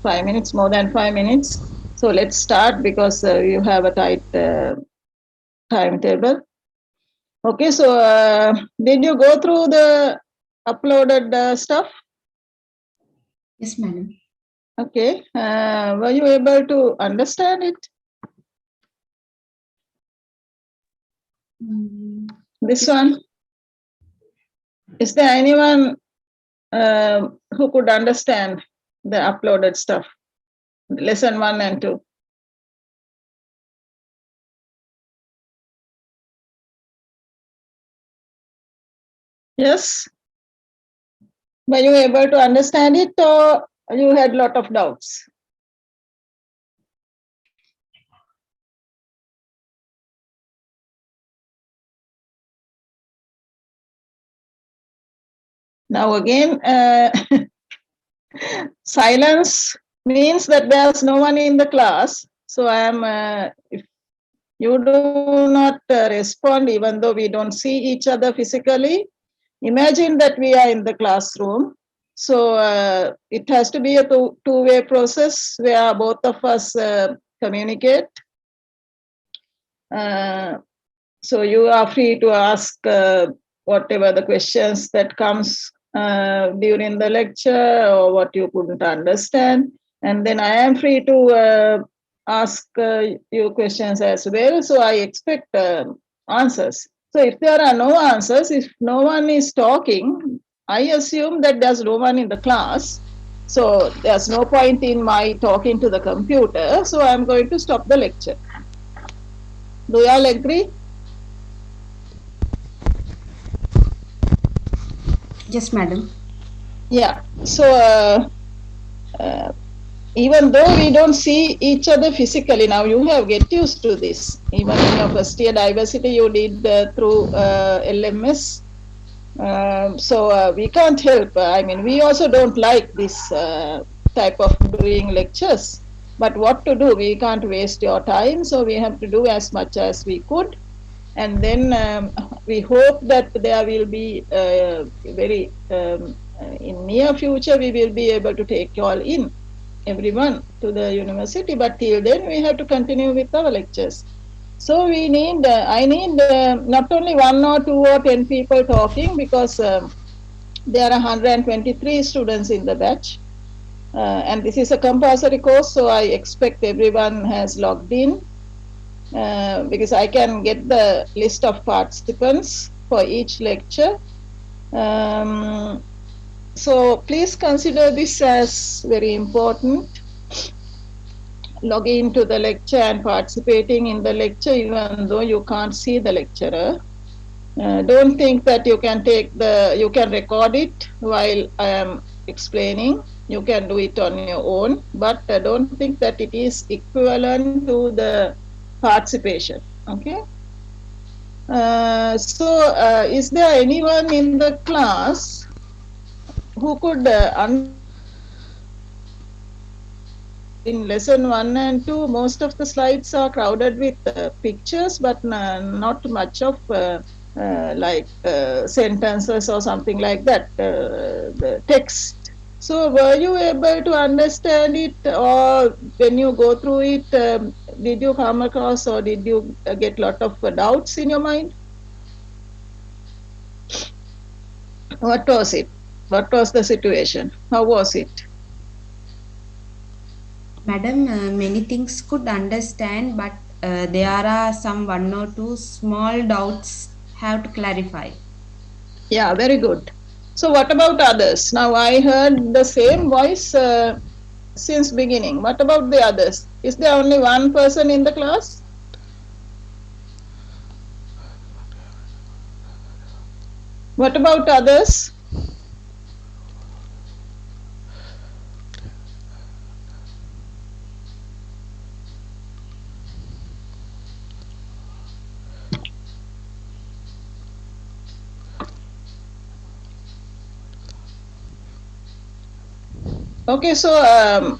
5 minutes, more than 5 minutes. So let's start because you have a tight timetable. Okay, so did you go through the uploaded stuff? Yes, madam. Okay, were you able to understand it? This one? Is there anyone who could understand the uploaded stuff? Lesson 1 and 2. Yes? Were you able to understand it or you had a lot of doubts? Now again, silence means that there's no one in the class. So I am, if you do not respond, even though we don't see each other physically, imagine that we are in the classroom. So it has to be a two-way process where both of us communicate. So you are free to ask whatever the questions that comes during the lecture or what you couldn't understand. And then I am free to ask you questions as well. So I expect answers. So if there are no answers, if no one is talking, I assume that there's no one in the class. So there's no point in my talking to the computer. So I'm going to stop the lecture. Do you all agree? Yes, madam. Yeah. So even though we don't see each other physically, now you have get used to this. Even in your first year diversity, you did through LMS. So we can't help. I mean, we also don't like this type of doing lectures. But what to do? We can't waste your time. So we have to do as much as we could. And then we hope that there will be very in near future we will be able to take you all in, everyone, to the university. But till then we have to continue with our lectures. So we need I need not only 1 or 2 or 10 people talking, because there are 123 students in the batch, and this is a compulsory course, so I expect everyone has logged in. Because I can get the list of participants for each lecture. So please consider this as very important. Log into the lecture and participating in the lecture, even though you can't see the lecturer. Don't think that you can record it while I am explaining. You can do it on your own, but don't think that it is equivalent to the participation. Okay. So is there anyone in the class who could in lesson 1 and 2, most of the slides are crowded with pictures, but not much of like sentences or something like that, the text. So were you able to understand it, or when you go through it, did you come across or did you get a lot of doubts in your mind? What was it? What was the situation? How was it? Madam, many things could understand, but there are some 1 or 2 small doubts have to clarify. Yeah, very good. So what about others? Now I heard the same voice since beginning. What about the others? Is there only one person in the class? What about others? Okay, so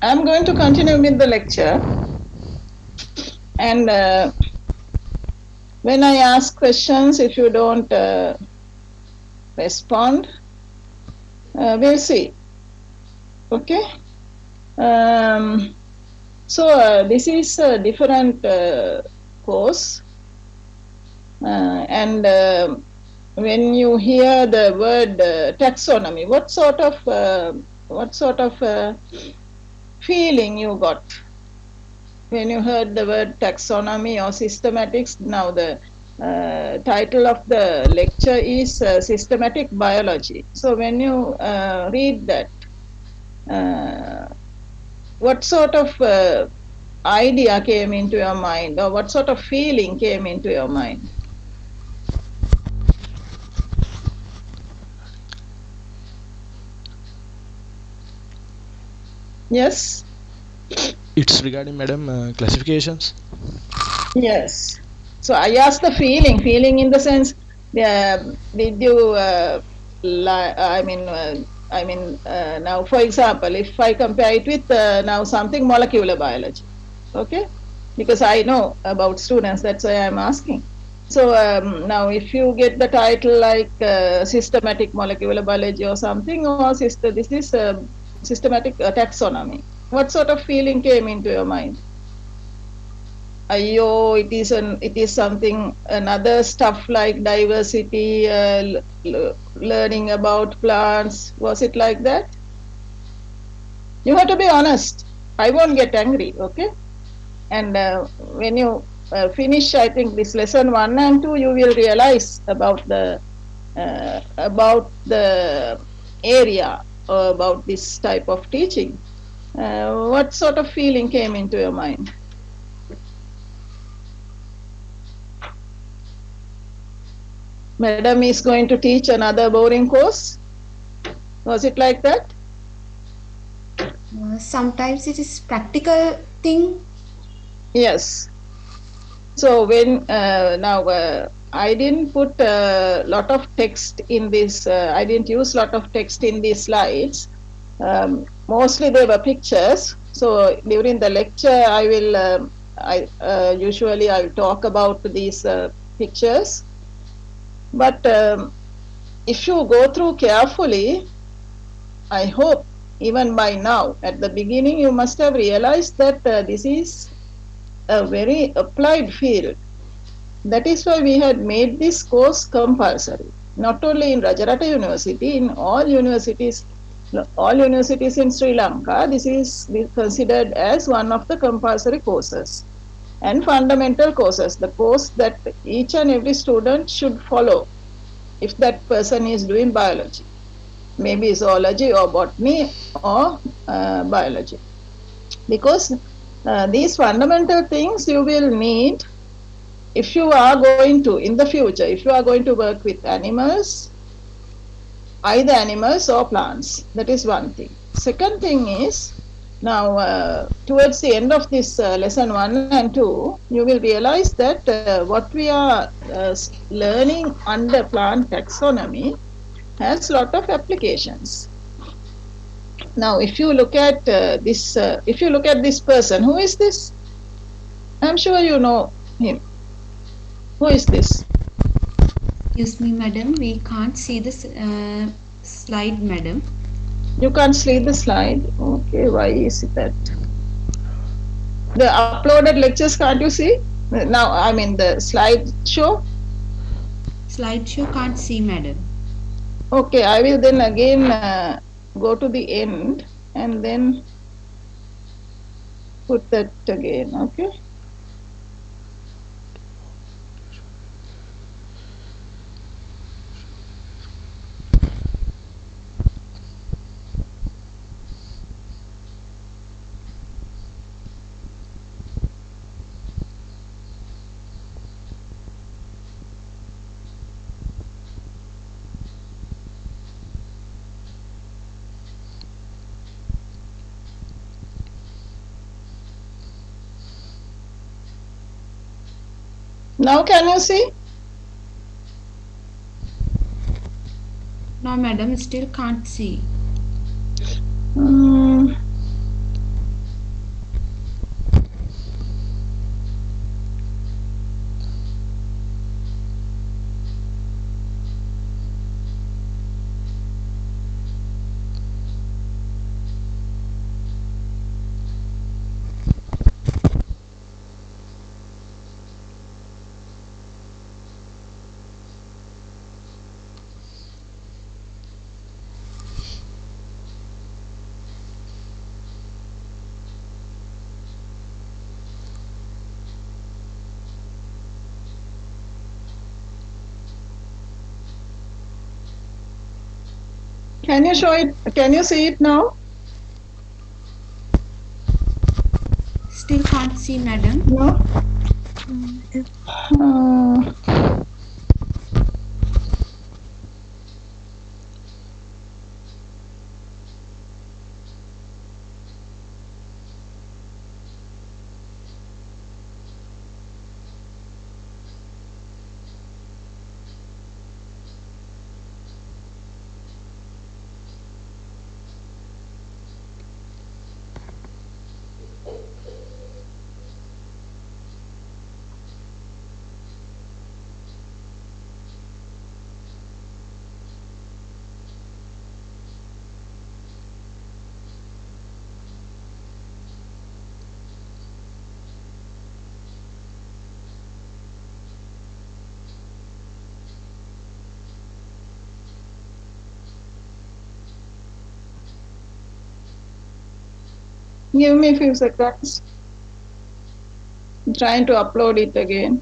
I'm going to continue with the lecture. And when I ask questions, if you don't respond, we'll see. Okay. So this is a different course, and when you hear the word taxonomy, what sort of feeling you got when you heard the word taxonomy or systematics? Now the title of the lecture is systematic biology. So when you read that, what sort of idea came into your mind, or what sort of feeling came into your mind? Yes. It's regarding, madam, classifications. Yes. So I asked the feeling in the sense, did you, now, for example, if I compare it with now something molecular biology, okay? Because I know about students, that's why I'm asking. So now, if you get the title like systematic molecular biology or something, or this is systematic taxonomy, what sort of feeling came into your mind? Ayo, it is something another stuff like diversity, learning about plants. Was it like that? You have to be honest. I won't get angry, okay? And when you finish, I think this lesson 1 and 2, you will realize about the area, or about this type of teaching. What sort of feeling came into your mind? Madam is going to teach another boring course. Was it like that? Sometimes it is practical thing. Yes. So when I didn't put a lot of text in this. I didn't use a lot of text in these slides. Mostly they were pictures. So during the lecture, I will. Usually I talk about these pictures. But if you go through carefully, I hope even by now, at the beginning, you must have realized that this is a very applied field. That is why we had made this course compulsory, not only in Rajarata University, in all universities in Sri Lanka. This is considered as one of the compulsory courses and fundamental courses, the course that each and every student should follow if that person is doing biology, maybe zoology or botany or biology. Because these fundamental things you will need if you are going to, in the future, if you are going to work with animals, either animals or plants. That is one thing. Second thing is, now towards the end of this lesson 1 and 2, you will realize that what we are learning under plant taxonomy has a lot of applications. Now, if you look at this person, who is this? I'm sure you know him. Who is this? Excuse me, madam. We can't see this slide, madam. You can't see the slide. Okay, why is it that? The uploaded lectures, can't you see? Now, I mean the slideshow. Slideshow can't see, madam. Okay, I will then again go to the end and then put that again. Okay. Now can you see? No, madam. Still can't see. Can you show it? Can you see it now? Still can't see, madam. No. Give me a few seconds. I'm trying to upload it again.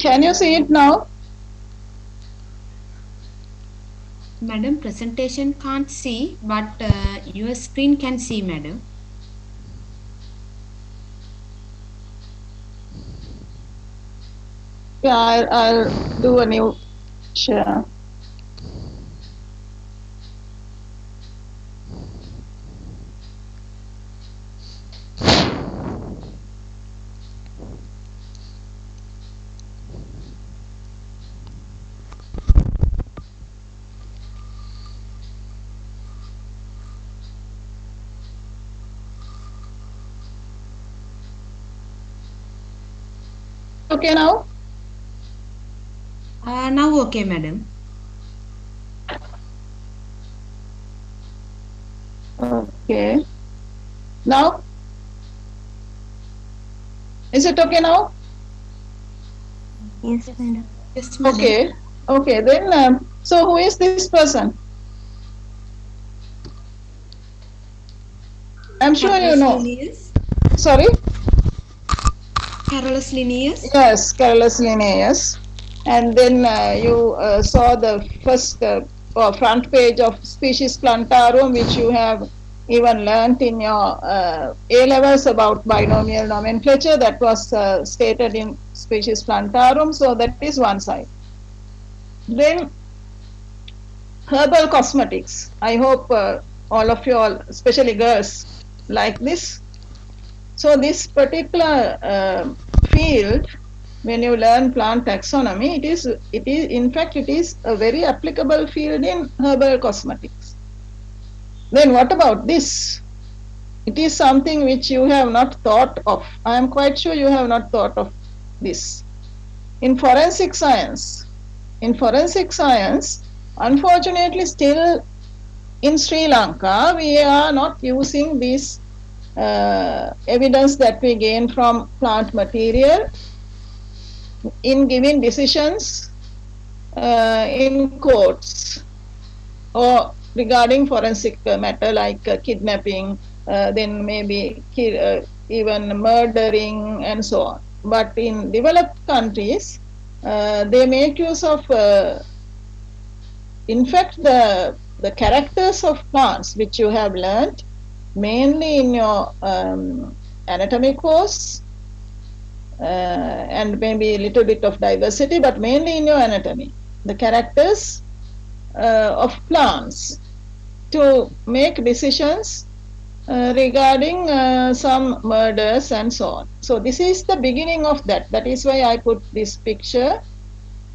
Can you see it now? Madam, presentation can't see, but your screen can see, madam. Yeah, I'll do a new share. Okay now? Now okay, madam. Okay. Now? Is it okay now? Yes, madam. Yes, madam. Okay. Okay, then, so who is this person? I'm sure you Carolus know. Linnaeus. Sorry? Carolus Linnaeus. Yes, Carolus Linnaeus. And then you saw the first front page of Species Plantarum, which you have even learnt in your A-levels about binomial nomenclature. That was stated in Species Plantarum. So that is one side. Then herbal cosmetics. I hope all of you all, especially girls, like this. So this particular field, when you learn plant taxonomy, it is in fact it is a very applicable field in herbal cosmetics. Then what about this? It is something which you have not thought of. I am quite sure you have not thought of this. In forensic science, unfortunately still in Sri Lanka, we are not using this evidence that we gain from plant material in giving decisions in courts or regarding forensic matter like kidnapping, then maybe even murdering and so on. But in developed countries, they make use of, in fact, the characters of plants which you have learned mainly in your anatomy course and maybe a little bit of diversity, but mainly in your anatomy, the characters of plants to make decisions regarding some murders and so on. So this is the beginning of that. That is why I put this picture.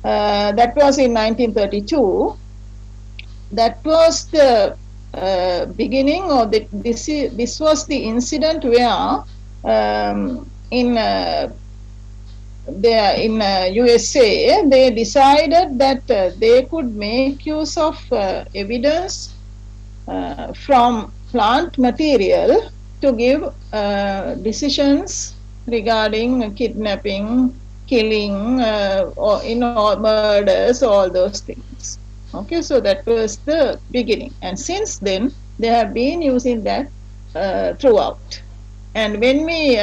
That was in 1932. That was the beginning, or this was the incident where in USA they decided that they could make use of evidence from plant material to give decisions regarding kidnapping, killing, or murders, all those things. Okay, so that was the beginning, and since then they have been using that throughout. And when we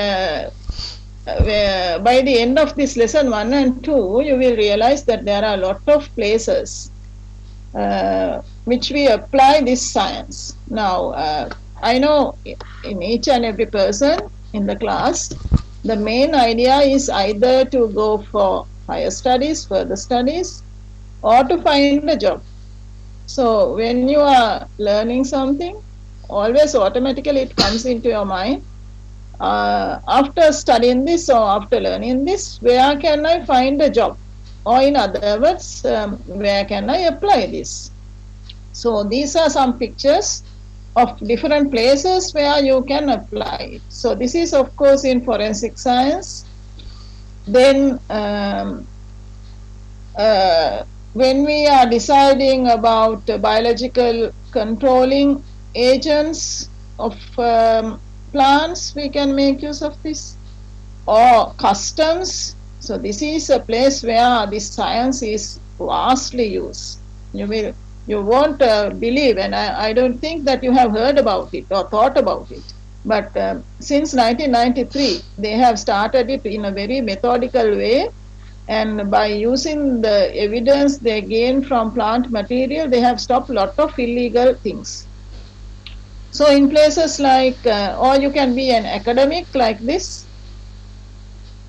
by the end of this lesson 1 and 2, you will realize that there are a lot of places which we apply this science. Now, I know in each and every person in the class, the main idea is either to go for higher studies, further studies, or to find a job. So when you are learning something, always automatically it comes into your mind, after studying this or after learning this, where can I find a job? Or in other words, where can I apply this? So these are some pictures of different places where you can apply it. So this is of course in forensic science. Then when we are deciding about biological controlling agents of plants, we can make use of this, or customs. So this is a place where this science is vastly used. You won't believe, and I don't think that you have heard about it or thought about it. But since 1993, they have started it in a very methodical way, and by using the evidence they gain from plant material, they have stopped a lot of illegal things. So in places like, or you can be an academic like this,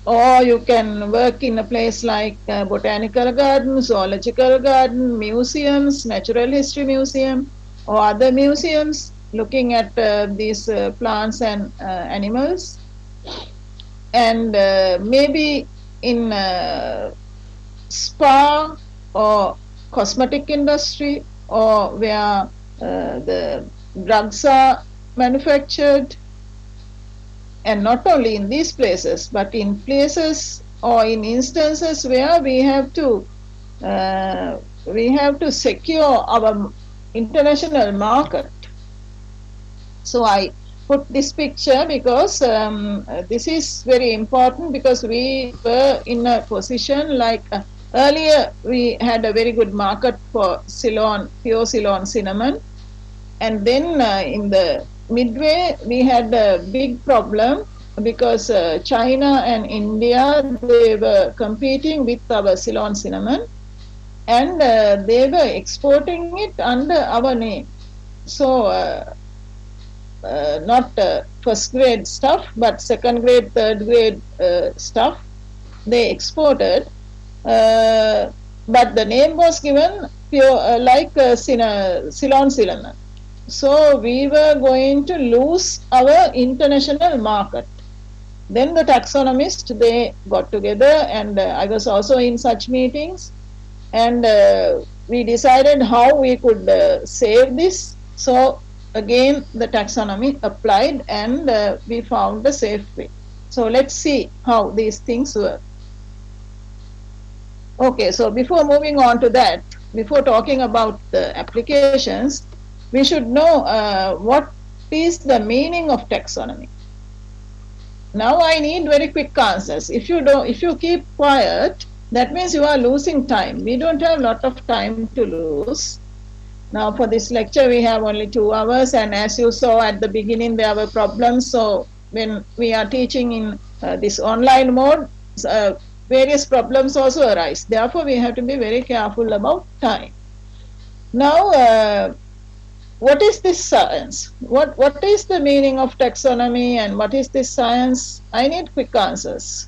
or you can work in a place like botanical garden, zoological garden, museums, natural history museum, or other museums looking at these plants and animals. And maybe in spa or cosmetic industry, or where the drugs are manufactured. And not only in these places, but in places or in instances where we have to secure our international market. So I put this picture because this is very important, because we were in a position like earlier we had a very good market for Ceylon, pure Ceylon cinnamon, and then in the midway we had a big problem because China and India, they were competing with our Ceylon cinnamon, and they were exporting it under our name. So not first grade stuff, but second grade, third grade stuff they exported, but the name was given pure like Ceylon cinnamon. So we were going to lose our international market. Then the taxonomists, they got together, and I was also in such meetings, and we decided how we could save this. So again the taxonomy applied, and we found a safe way. So let's see how these things work. Okay, so before moving on to that, before talking about the applications, we should know what is the meaning of taxonomy. Now I need very quick answers. If you keep quiet, that means you are losing time. We don't have a lot of time to lose. Now for this lecture we have only 2 hours, and as you saw at the beginning there were problems. So when we are teaching in this online mode, various problems also arise. Therefore we have to be very careful about time. Now what is this science? What is the meaning of taxonomy, and what is this science? I need quick answers.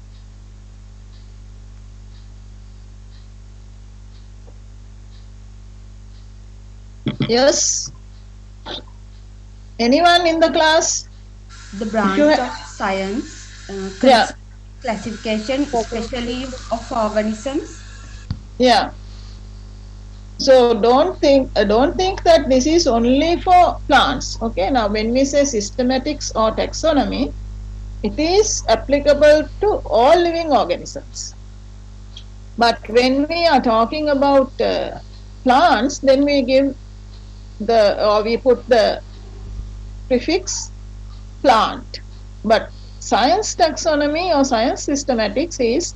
Yes? Anyone in the class? The branch of science, Yeah. classification, especially of organisms. Yeah. So don't think that this is only for plants. Okay, now when we say systematics or taxonomy, it is applicable to all living organisms. But when we are talking about plants, then we give we put the prefix plant. But science taxonomy or science systematics is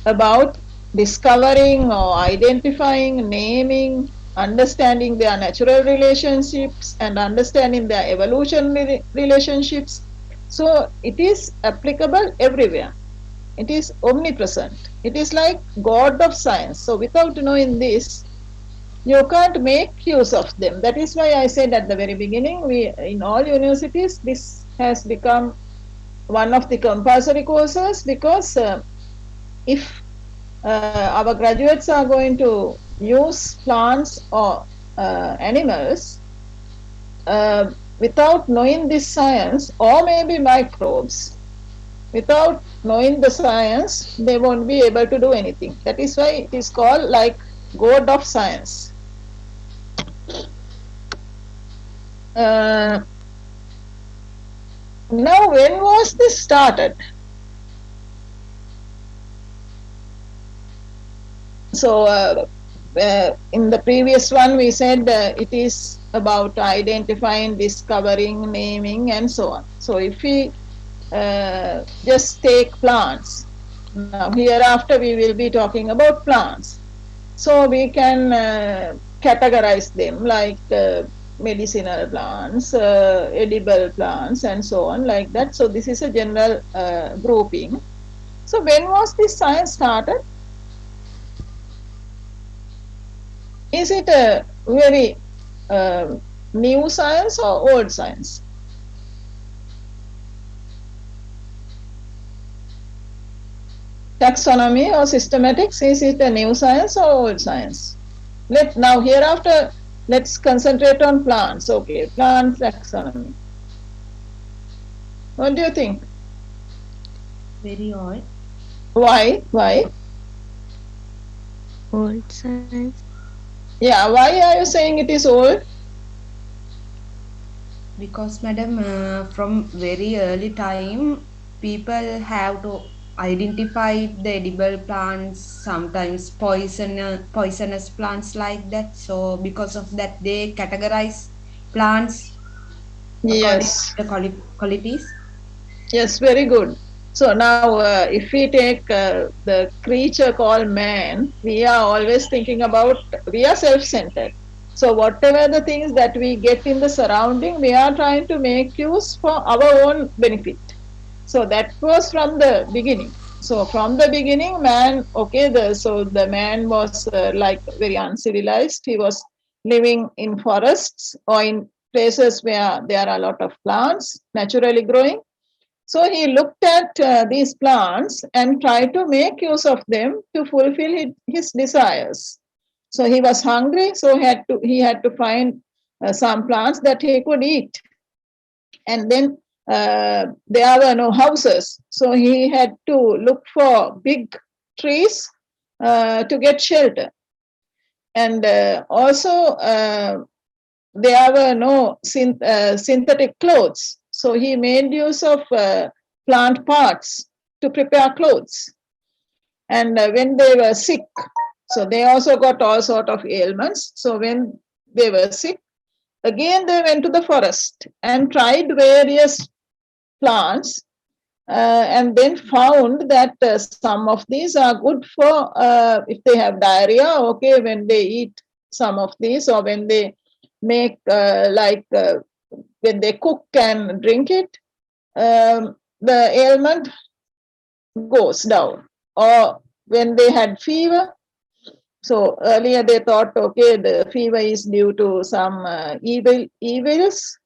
about discovering or identifying, naming, understanding their natural relationships and understanding their evolutionary relationships. So it is applicable everywhere. It is omnipresent. It is like God of science. So without knowing this, you can't make use of them. That is why I said at the very beginning, we in all universities, this has become one of the compulsory courses, because if our graduates are going to use plants or animals without knowing this science, or maybe microbes, without knowing the science, they won't be able to do anything. That is why it is called like God of science. Now, when was this started? So, in the previous one, we said it is about identifying, discovering, naming, and so on. So, if we just take plants, now hereafter we will be talking about plants. So, we can categorize them like medicinal plants, edible plants, and so on, like that. So, this is a general grouping. So, when was this science started? Is it a very new science or old science? Taxonomy or systematics, is it a new science or old science? Now hereafter, let's concentrate on plants. Okay, plant taxonomy. What do you think? Very old. Why? Why? Old science. Yeah, why are you saying it is old? Because, madam, from very early time, people have to identify the edible plants, sometimes poisonous plants like that. So, because of that, they categorize plants according Yes. to the qualities. Yes, very good. So now, if we take the creature called man, we are always thinking about, we are self-centered. So whatever the things that we get in the surrounding, we are trying to make use for our own benefit. So that was from the beginning. So from the beginning, man, okay, so the man was like very uncivilized. He was living in forests or in places where there are a lot of plants naturally growing. So he looked at these plants and tried to make use of them to fulfill his desires. So he was hungry, so he had to find some plants that he could eat. And then there were no houses, so he had to look for big trees to get shelter. And also there were no synthetic clothes, so he made use of plant parts to prepare clothes. And when they were sick, so they also got all sort of ailments. So when they were sick, again they went to the forest and tried various plants, and then found that some of these are good for if they have diarrhea, okay, when they eat some of these, or when they make when they cook and drink it, the ailment goes down. Or when they had fever, so earlier they thought, okay, the fever is due to some evils,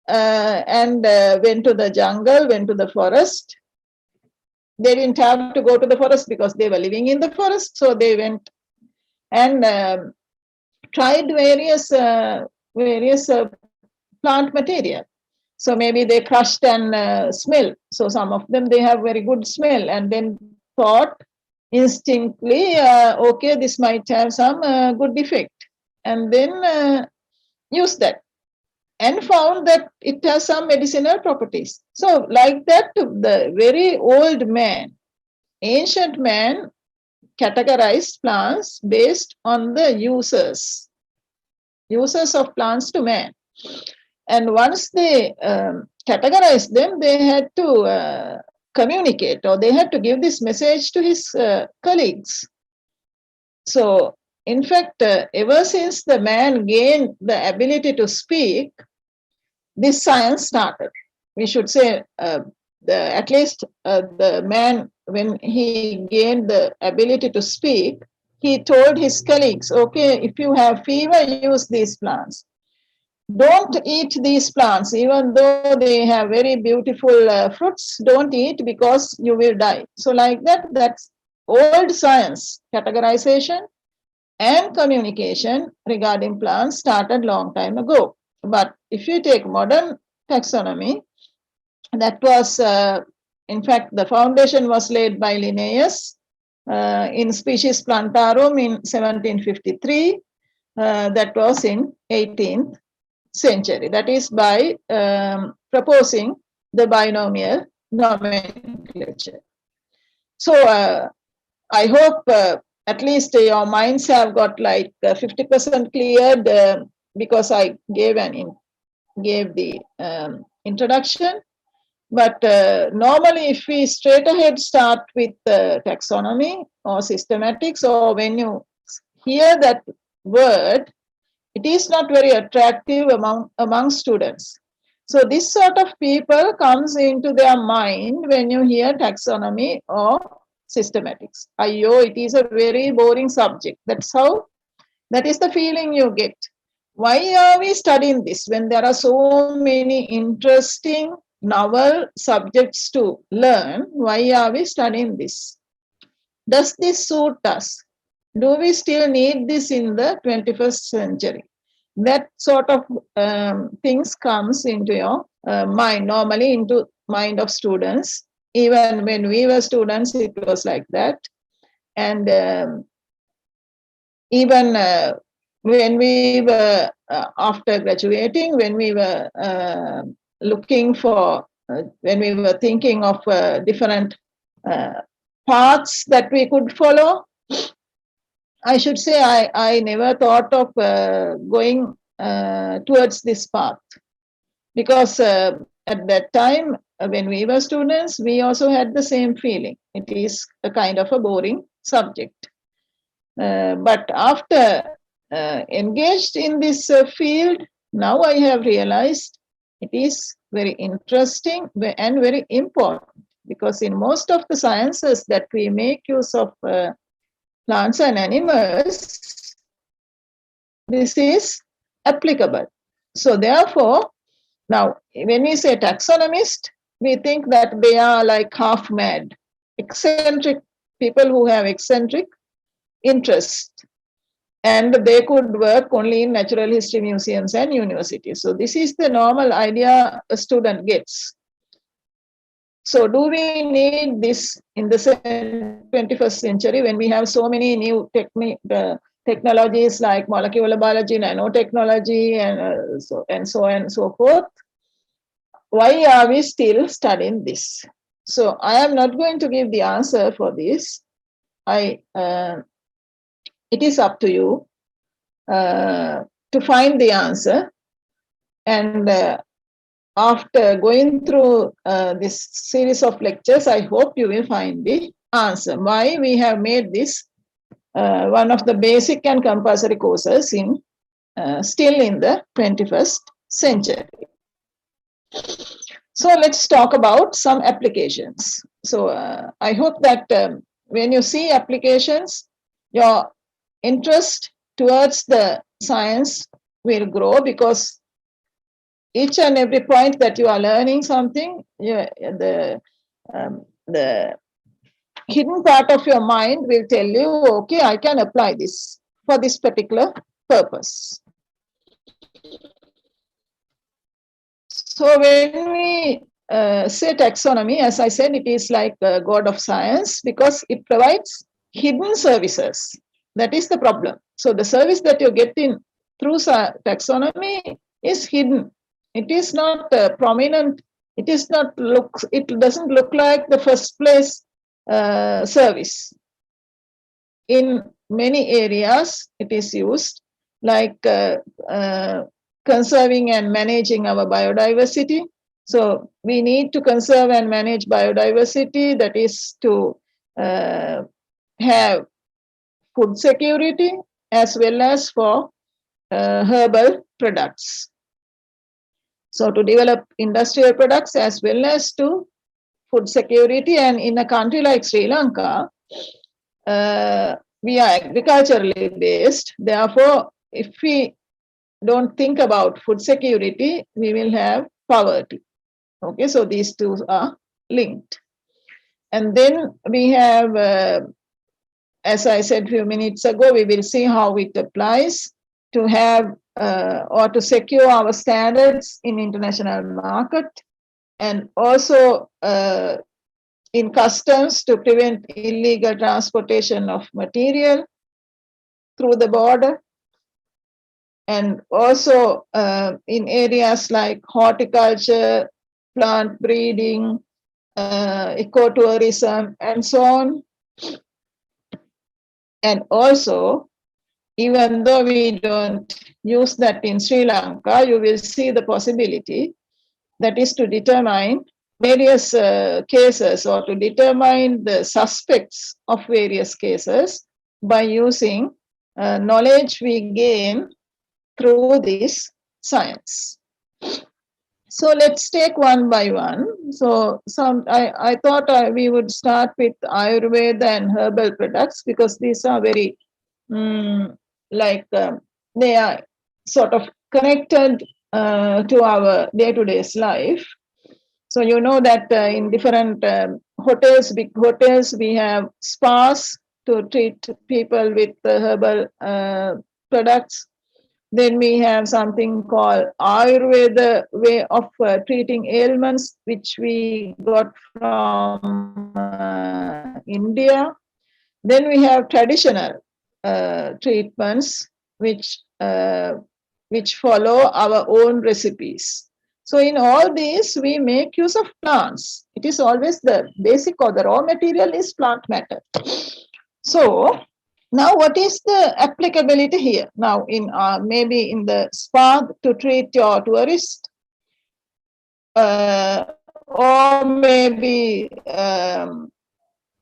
and went to the jungle, went to the forest. They didn't have to go to the forest because they were living in the forest, so they went and tried various plant material. So maybe they crushed and smell. So some of them, they have very good smell, and then thought instinctively, okay, this might have some good effect. and then use that, and found that it has some medicinal properties. So like that, the very old man, ancient man, categorized plants based on the uses of plants to man. And once they categorized them, they had to communicate, or they had to give this message to his colleagues. So, in fact, ever since the man gained the ability to speak, this science started. We should say, at least the man, when he gained the ability to speak, he told his colleagues, okay, if you have fever, use these plants. Don't eat these plants, even though they have very beautiful fruits, don't eat because you will die. So like that, that's old science, categorization and communication regarding plants started long time ago. But if you take modern taxonomy, that was, in fact, the foundation was laid by Linnaeus in Species Plantarum in 1753. That was in 18th century. That is by proposing the binomial nomenclature. So I hope at least your minds have got like 50% cleared because I gave the introduction. But normally, if we straight ahead start with taxonomy or systematics, or when you hear that word, it is not very attractive among students. So this sort of people comes into their mind when you hear taxonomy or systematics. It is a very boring subject. That is the feeling you get. Why are we studying this when there are so many interesting novel subjects to learn? Why are we studying this? Does this suit us? Do we still need this in the 21st century? That sort of things comes into your mind, normally into mind of students. Even when we were students, it was like that. And even when we were after graduating, when we were looking for, when we were thinking of different paths that we could follow, I should say I never thought of going towards this path, because at that time, when we were students, we also had the same feeling. It is a kind of a boring subject. But after engaged in this field, now I have realized it is very interesting and very important, because in most of the sciences that we make use of plants and animals, this is applicable. So therefore, now when we say taxonomist, we think that they are like half mad, eccentric people who have eccentric interest, and they could work only in natural history museums and universities. So this is the normal idea a student gets. So do we need this in the 21st century when we have so many new technologies like molecular biology, nanotechnology, and so on and so forth? Why are we still studying this? So I am not going to give the answer for this. It is up to you to find the answer. And after going through this series of lectures, I hope you will find the answer. Why we have made this one of the basic and compulsory courses in still in the 21st century. So let's talk about some applications. So I hope that when you see applications, your interest towards the science will grow, because each and every point that you are learning something, the hidden part of your mind will tell you, okay, I can apply this for this particular purpose. So when we say taxonomy, as I said, it is like a god of science, because it provides hidden services That is the problem. So the service that you get in through taxonomy is hidden. It is not prominent. It doesn't look like the first place service. In many areas, it is used, like conserving and managing our biodiversity. So we need to conserve and manage biodiversity. That is to have food security as well as for herbal products. So to develop industrial products as well as to food security. And in a country like Sri Lanka, we are agriculturally based. Therefore, if we don't think about food security, we will have poverty. Okay, so these two are linked. And then we have, as I said a few minutes ago, we will see how it applies to have or to secure our standards in international market, and also in customs to prevent illegal transportation of material through the border, and also in areas like horticulture, plant breeding, ecotourism, and so on. And also, even though we don't use that in Sri Lanka, you will see the possibility, that is to determine various cases or to determine the suspects of various cases by using knowledge we gain through this science. So let's take one by one. So I thought we would start with Ayurveda and herbal products, because these are very they are sort of connected to our day-to-day life. So you know that in different hotels, big hotels, we have spas to treat people with herbal products. Then we have something called Ayurveda way of treating ailments, which we got from India. Then we have traditional treatments, which follow our own recipes. So in all these, we make use of plants. It is always the basic or the raw material is plant matter. So now what is the applicability here? Now in maybe in the spa to treat your tourist, or maybe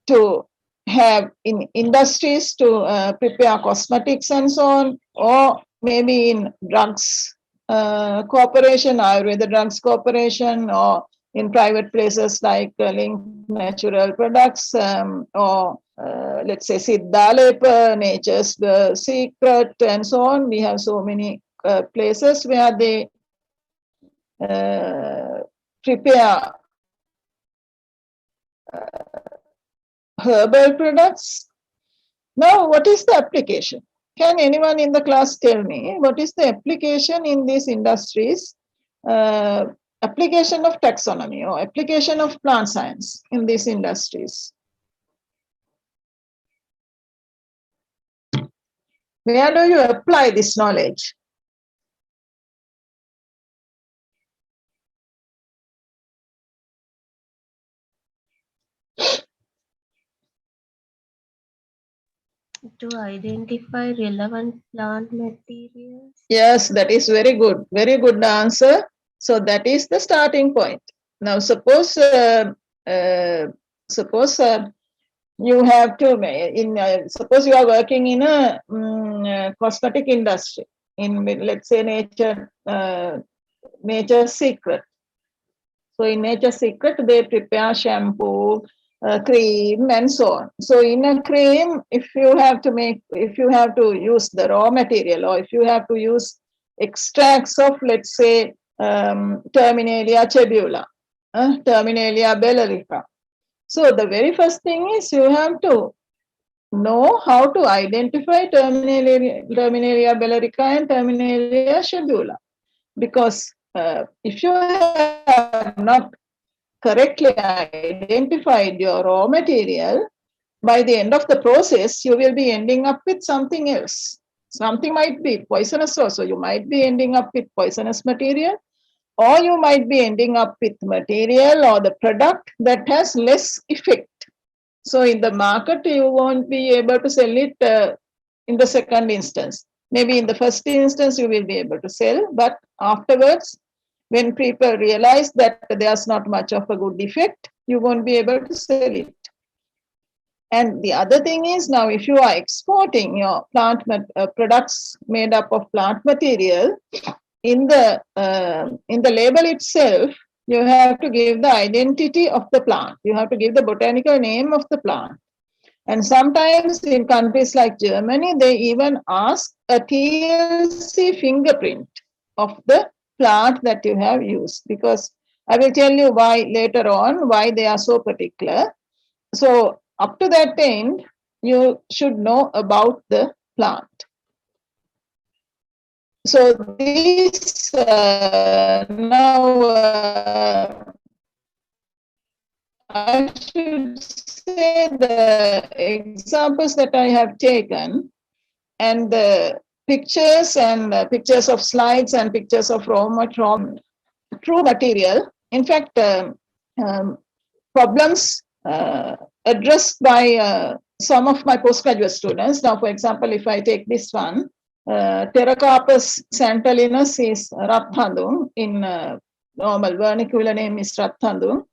to have in industries to prepare cosmetics and so on, or maybe in drugs corporation, Ayurveda Drugs Corporation, or in private places like Link Natural Products, or let's say Siddhalepa, Nature's Secret, and so on. We have so many places where they prepare herbal products. Now, what is the application? Can anyone in the class tell me what is the application in these industries, application of taxonomy or application of plant science in these industries? Where do you apply this knowledge? To identify relevant plant materials? Yes, that is very good answer. So that is the starting point. Now suppose you have to suppose you are working in a cosmetic industry in, let's say, Nature's Secret. So in Nature's Secret they prepare shampoo, cream, and so on. So in a cream, if you have to use the raw material, or if you have to use extracts of, let's say, Terminalia chebula, Terminalia bellerica. So the very first thing is you have to know how to identify Terminalia bellerica and Terminalia chebula, because if you have not correctly identified your raw material, by the end of the process, you will be ending up with something else. Something might be poisonous also. You might be ending up with poisonous material, or you might be ending up with material or the product that has less effect. So in the market, you won't be able to sell it in the second instance. Maybe in the first instance, you will be able to sell, but afterwards, when people realize that there's not much of a good effect, you won't be able to sell it. And the other thing is, now if you are exporting your plant products made up of plant material, in the label itself, you have to give the identity of the plant. You have to give the botanical name of the plant. And sometimes in countries like Germany, they even ask a TLC fingerprint of the plant that you have used, because I will tell you why later on, why they are so particular. So up to that end, you should know about the plant. So this now I should say the examples that I have taken and the pictures and pictures of slides and pictures of true material. In fact, problems addressed by some of my postgraduate students. Now, for example, if I take this one, Pterocarpus santalinus is Rathandung. In normal vernacular name is Rathandung.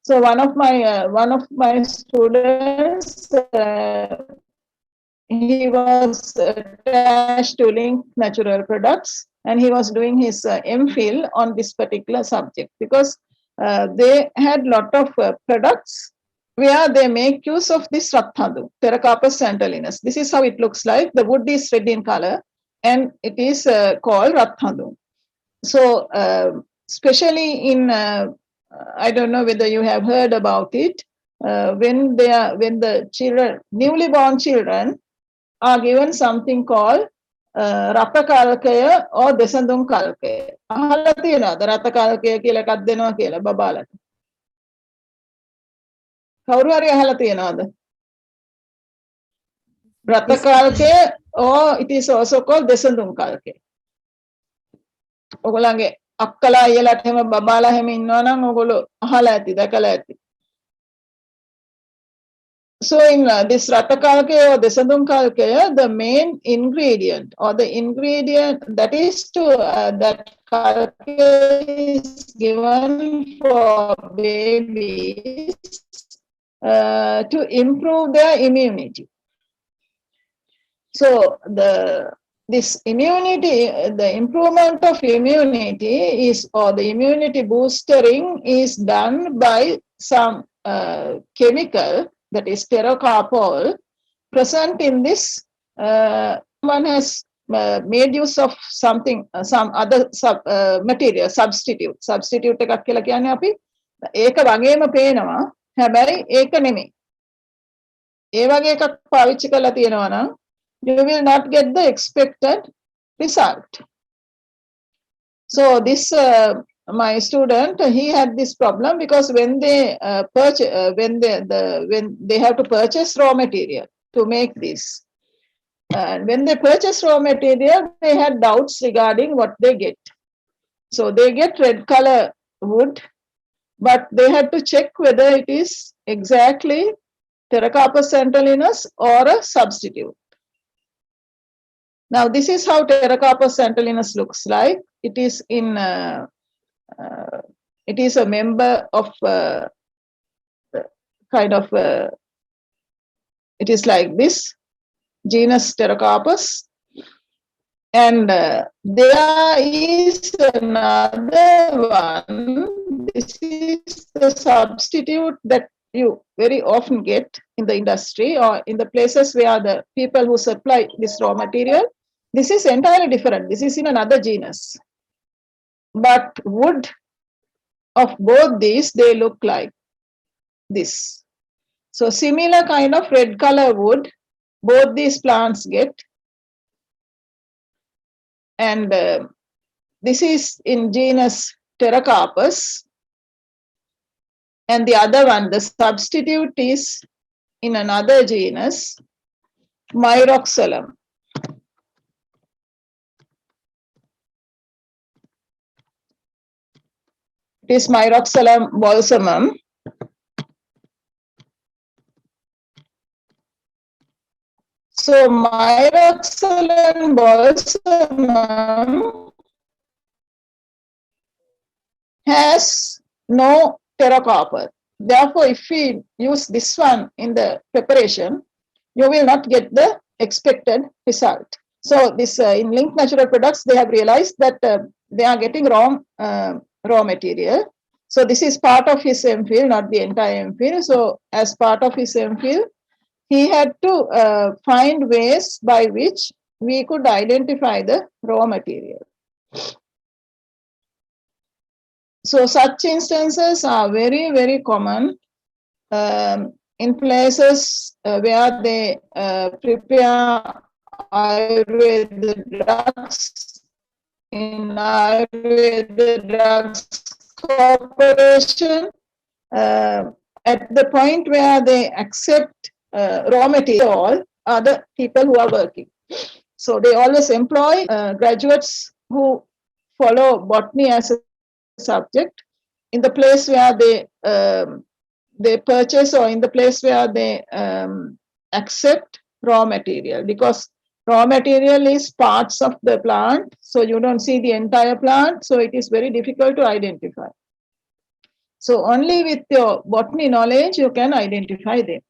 So one of my students, he was attached to Link Natural Products, and he was doing his MPhil on this particular subject, because they had a lot of products where they make use of this Rathandung, Pterocarpus santalinus. This is how it looks like. The wood is red in color, and it is called Rathandung. So especially in I don't know whether you have heard about it. When the children, newly born children, are given something called Ratakalakaya or Desandung Kalakaya. අහලා තියෙනවද රතකාලකය කියලා එකක් දෙනවා කියලා බබාලට? කවුරු හරි අහලා තියෙනවද? රතකාලකය, or it is also called Desandung Kalakaya. ඔයගොල්ලන්ගේ අක්කලා අයියලාට හැම බබාලා හැම ඉන්නවා නම් ඔයගොල්ලෝ අහලා ඇති, දැකලා ඇති. So in this Ratakalakaya or Desandung Kalakaya, the main ingredient or the ingredient that is to that Kalakaya is given for babies to improve their immunity. So this immunity, the improvement of immunity is, or the immunity boostering is done by some chemical, that is pterocarpol, present in this. One has made use of something, some other material, substitute එකක් කියලා කියන්නේ අපි ඒක වගේම පේනවා, හැබැයි ඒක නෙමෙයි. ඒ වගේ එකක් පාවිච්චි කරලා තියෙනවා නම් you will not get the expected result. So this my student, he had this problem because when they when they have to purchase raw material to make this, and when they purchase raw material, they had doubts regarding what they get. So they get red color wood, but they had to check whether it is exactly Pterocarpus santalinus or a substitute. Now this is how Pterocarpus santalinus looks like. It is in it is a member of kind of it is like this genus Pterocarpus, and there is another one. This is the substitute that you very often get in the industry or in the places where the people who supply this raw material. This is entirely different. This is in another genus. But wood of both these, they look like this. So similar kind of red color wood, both these plants get. And this is in genus Pterocarpus. And the other one, the substitute is in another genus, Myroxylum. It is Myroxylum balsamum. So Myroxylum balsamum has no pterocarpal. Therefore, if we use this one in the preparation, you will not get the expected result. So this in Link Natural Products, they have realized that they are getting wrong raw material. So this is part of his MPhil, not the entire MPhil. So as part of his MPhil, he had to find ways by which we could identify the raw material. So such instances are very, very common in places where they prepare Ayurveda drugs. In Ayurveda Drugs Corporation, at the point where they accept raw material, other people who are working. So they always employ graduates who follow botany as a subject in the place where they purchase, or in the place where they accept raw material, because raw material is parts of the plant, so you don't see the entire plant, so it is very difficult to identify. So only with your botany knowledge you can identify them.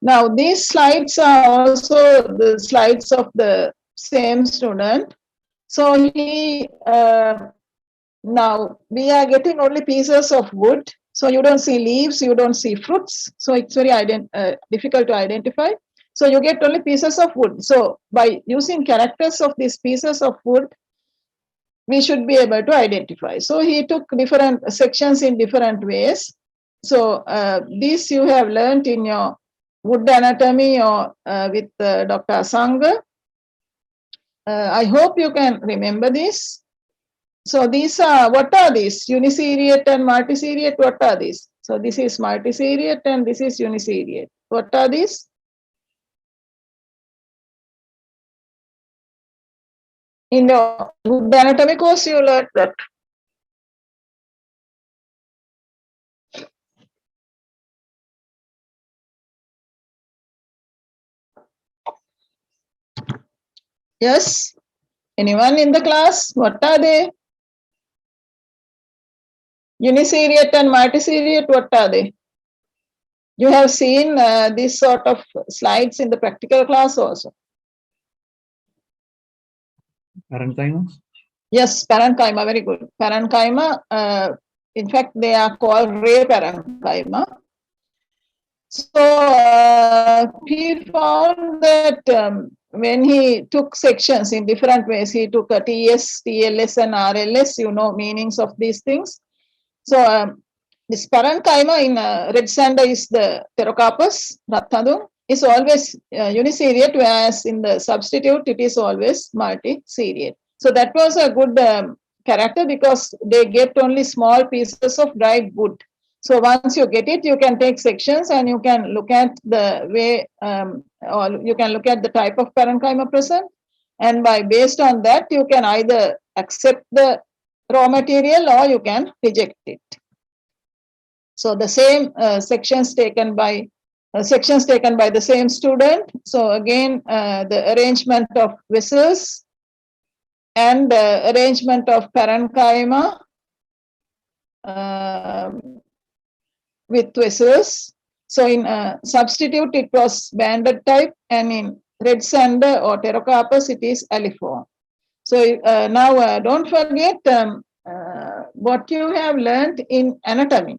Now these slides are also the slides of the same student. So he now we are getting only pieces of wood. So you don't see leaves, you don't see fruits. So it's very difficult to identify. So you get only pieces of wood. So by using characters of these pieces of wood, we should be able to identify. So he took different sections in different ways. So this you have learned in your wood anatomy or with Dr. Asanga. I hope you can remember this. So these are, what are these? Uniseriate and multiseriate, what are these? So this is multiseriate and this is uniseriate. What are these? In your wood anatomy course, you learned that. Yes? Anyone in the class? What are they? Uniseriate and multiseriate, what are they? You have seen this sort of slides in the practical class also. Parenchyma? Yes, parenchyma, very good. Parenchyma, in fact, they are called ray parenchyma. So he found that when he took sections in different ways, he took a TS, TLS and RLS, you know, meanings of these things. So this parenchyma in red sander is the Pterocarpus rathnadum, is always uniseriate, whereas in the substitute it is always multiseriate. So that was a good character because they get only small pieces of dried wood. So once you get it, you can take sections and you can look at the way, or you can look at the type of parenchyma present. And based on that, you can either accept the raw material or you can reject it. So the same sections taken by the same student. So again, the arrangement of vessels and the arrangement of parenchyma with vessels. So in substitute, it was banded type, and in red sander or Pterocarpus, it is aliform. So now don't forget what you have learned in anatomy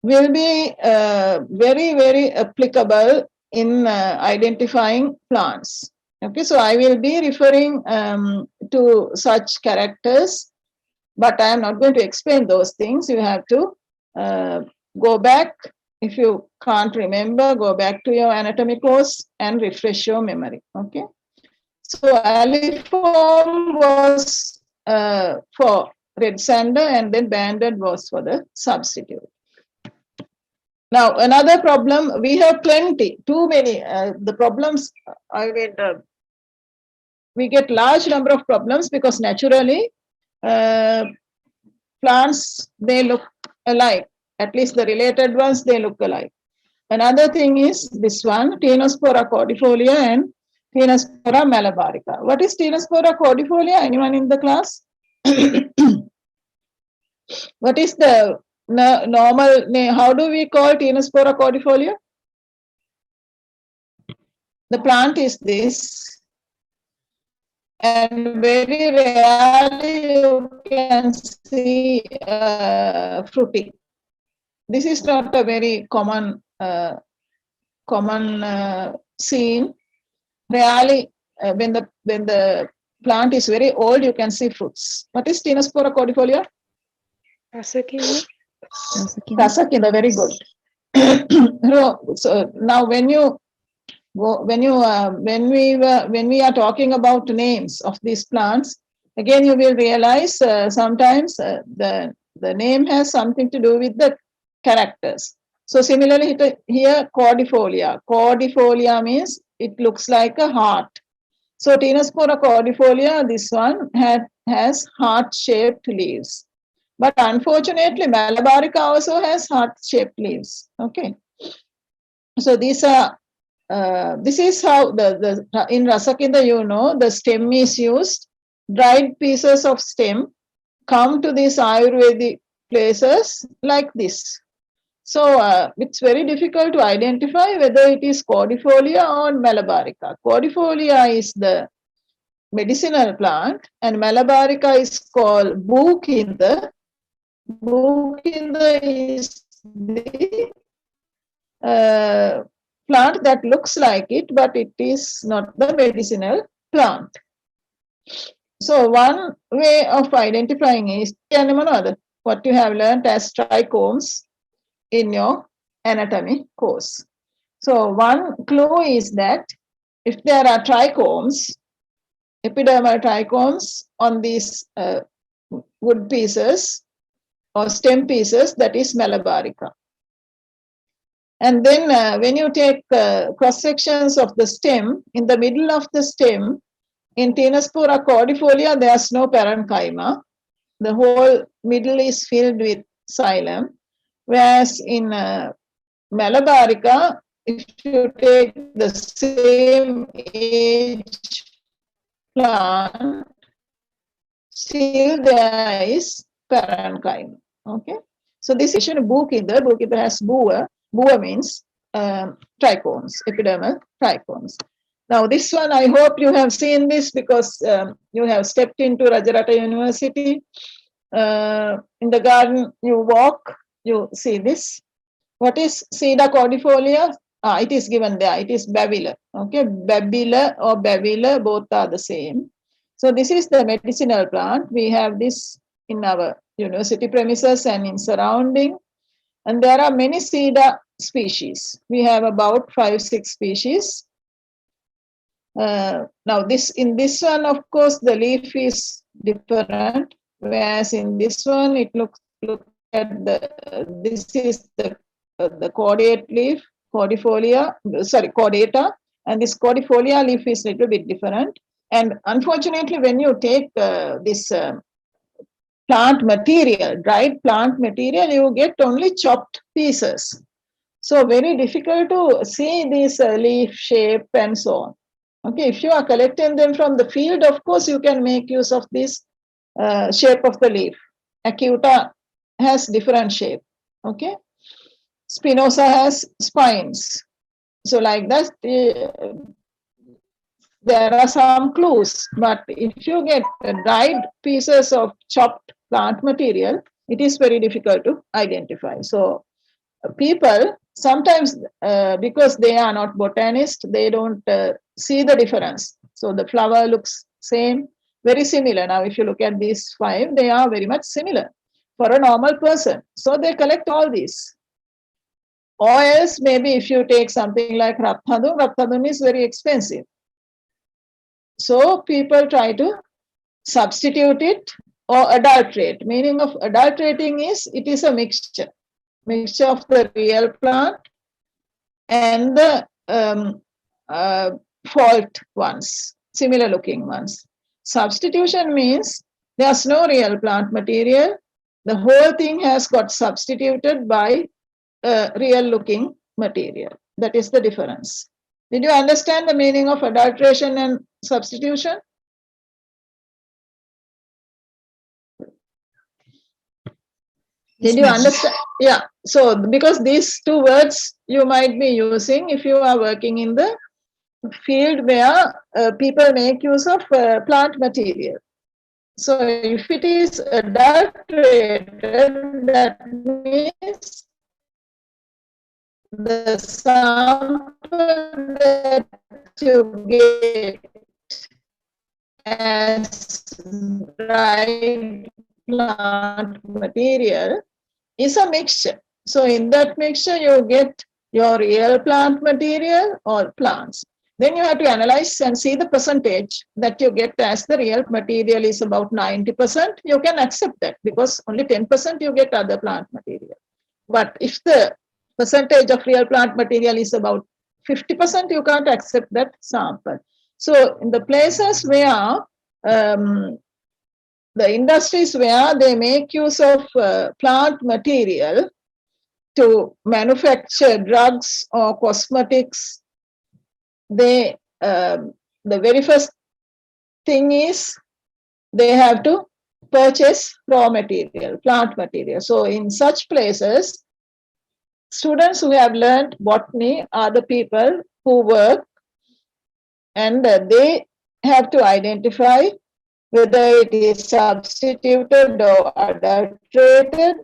will be very, very applicable in identifying plants. Okay, so I will be referring to such characters, but I am not going to explain those things. You have to go back. If you can't remember, go back to your anatomy course and refresh your memory. Okay. So aliform was for red sander, and then banded was for the substitute. Now, another problem, we have plenty, too many. The problems, we get large number of problems because naturally plants, they look alike. At least the related ones, they look alike. Another thing is this one, Ctenospora cordifolia and Ctenospora malabarica. What is Ctenospora cordifolia? Anyone in the class? What is the normal name? How do we call Ctenospora cordifolia? The plant is this, and very rarely you can see fruiting. This is not a very common scene. Rarely, when the plant is very old, you can see fruits. What is Ctenospora cordifolia? Rasakina. Rasakina, very good. So now, when we are talking about names of these plants, again you will realize sometimes the name has something to do with the characters. So similarly here, cordifolia. Cordifolia means it looks like a heart. So Ctenospora cordifolia, this one has heart-shaped leaves. But unfortunately, malabarica also has heart-shaped leaves. Okay. So these are this is how in Rasakina, you know, the stem is used. Dried pieces of stem come to these Ayurvedic places like this. So it's very difficult to identify whether it is cordifolia or malabarica. Cordifolia is the medicinal plant, and malabarica is called Bhukinda. Bhukinda is the plant that looks like it, but it is not the medicinal plant. So one way of identifying is what you have learned as trichomes in your anatomy course. So one clue is that if there are trichomes, epidermal trichomes on these wood pieces or stem pieces, that is malabarica. And then when you take cross sections of the stem, in the middle of the stem, in Ctenospora cordifolia, there's no parenchyma. The whole middle is filled with xylem. Whereas in malabarica, if you take the same age plant, still there is parenchyma. Okay. So this is Bhukinda. Bhukinda has Bhuva. Bhuva means trichomes, epidermal trichomes. Now this one, I hope you have seen this because you have stepped into Rajarata University. In the garden you walk, you see this. What is Cedar cordifolia? It is given there. It is Babila. Okay, Babila or Babila, both are the same. So this is the medicinal plant. We have this in our university premises and in surrounding. And there are many cedar species. We have about 5-6 species. Now in this one, of course, the leaf is different. Whereas in this one, it look at this is the cordate leaf, cordata, and this cordifolia leaf is a little bit different. And unfortunately, when you take this plant material, dried plant material, you get only chopped pieces. So very difficult to see this leaf shape and so on. Okay, if you are collecting them from the field, of course, you can make use of this shape of the leaf. Acuta has different shape. Okay, Spinosa has spines. So like that, there are some clues. But if you get dried pieces of chopped plant material, it is very difficult to identify. So people sometimes, because they are not botanists, they don't see the difference. So the flower looks same, very similar. Now, if you look at these 5, they are very much similar for a normal person. So they collect all these. Or else, maybe if you take something like Ratthadun, Ratthadun is very expensive. So people try to substitute it or adulterate. Meaning of adulterating is it is a mixture of the real plant and the fault ones, similar looking ones. Substitution means there's no real plant material. The whole thing has got substituted by real looking material. That is the difference. Did you understand the meaning of adulteration and substitution? Did you understand? Yeah. So because these two words you might be using if you are working in the field where people make use of plant material. So if it is adulterated, that means the sample that you get as dried plant material is a mixture. So in that mixture, you get your real plant material or plants. Then you have to analyze and see the percentage that you get as the real material is about 90%. You can accept that because only 10% you get other plant material. But if the percentage of real plant material is about 50%, you can't accept that sample. So in the places where the industries where they make use of plant material to manufacture drugs or cosmetics, they the very first thing is they have to purchase raw material, plant material. So in such places, students who have learned botany are the people who work, and they have to identify whether it is substituted or adulterated,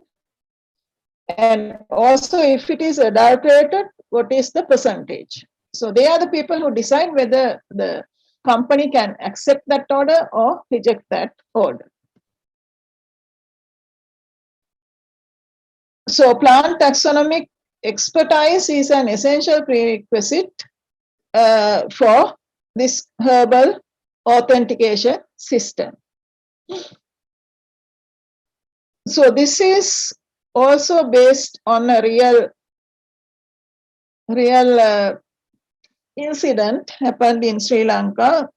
and also if it is adulterated, what is the percentage. So they are the people who decide whether the company can accept that order or reject that order. So plant taxonomic expertise is an essential prerequisite for this herbal authentication system. So this is also based on a real incident happened in Sri Lanka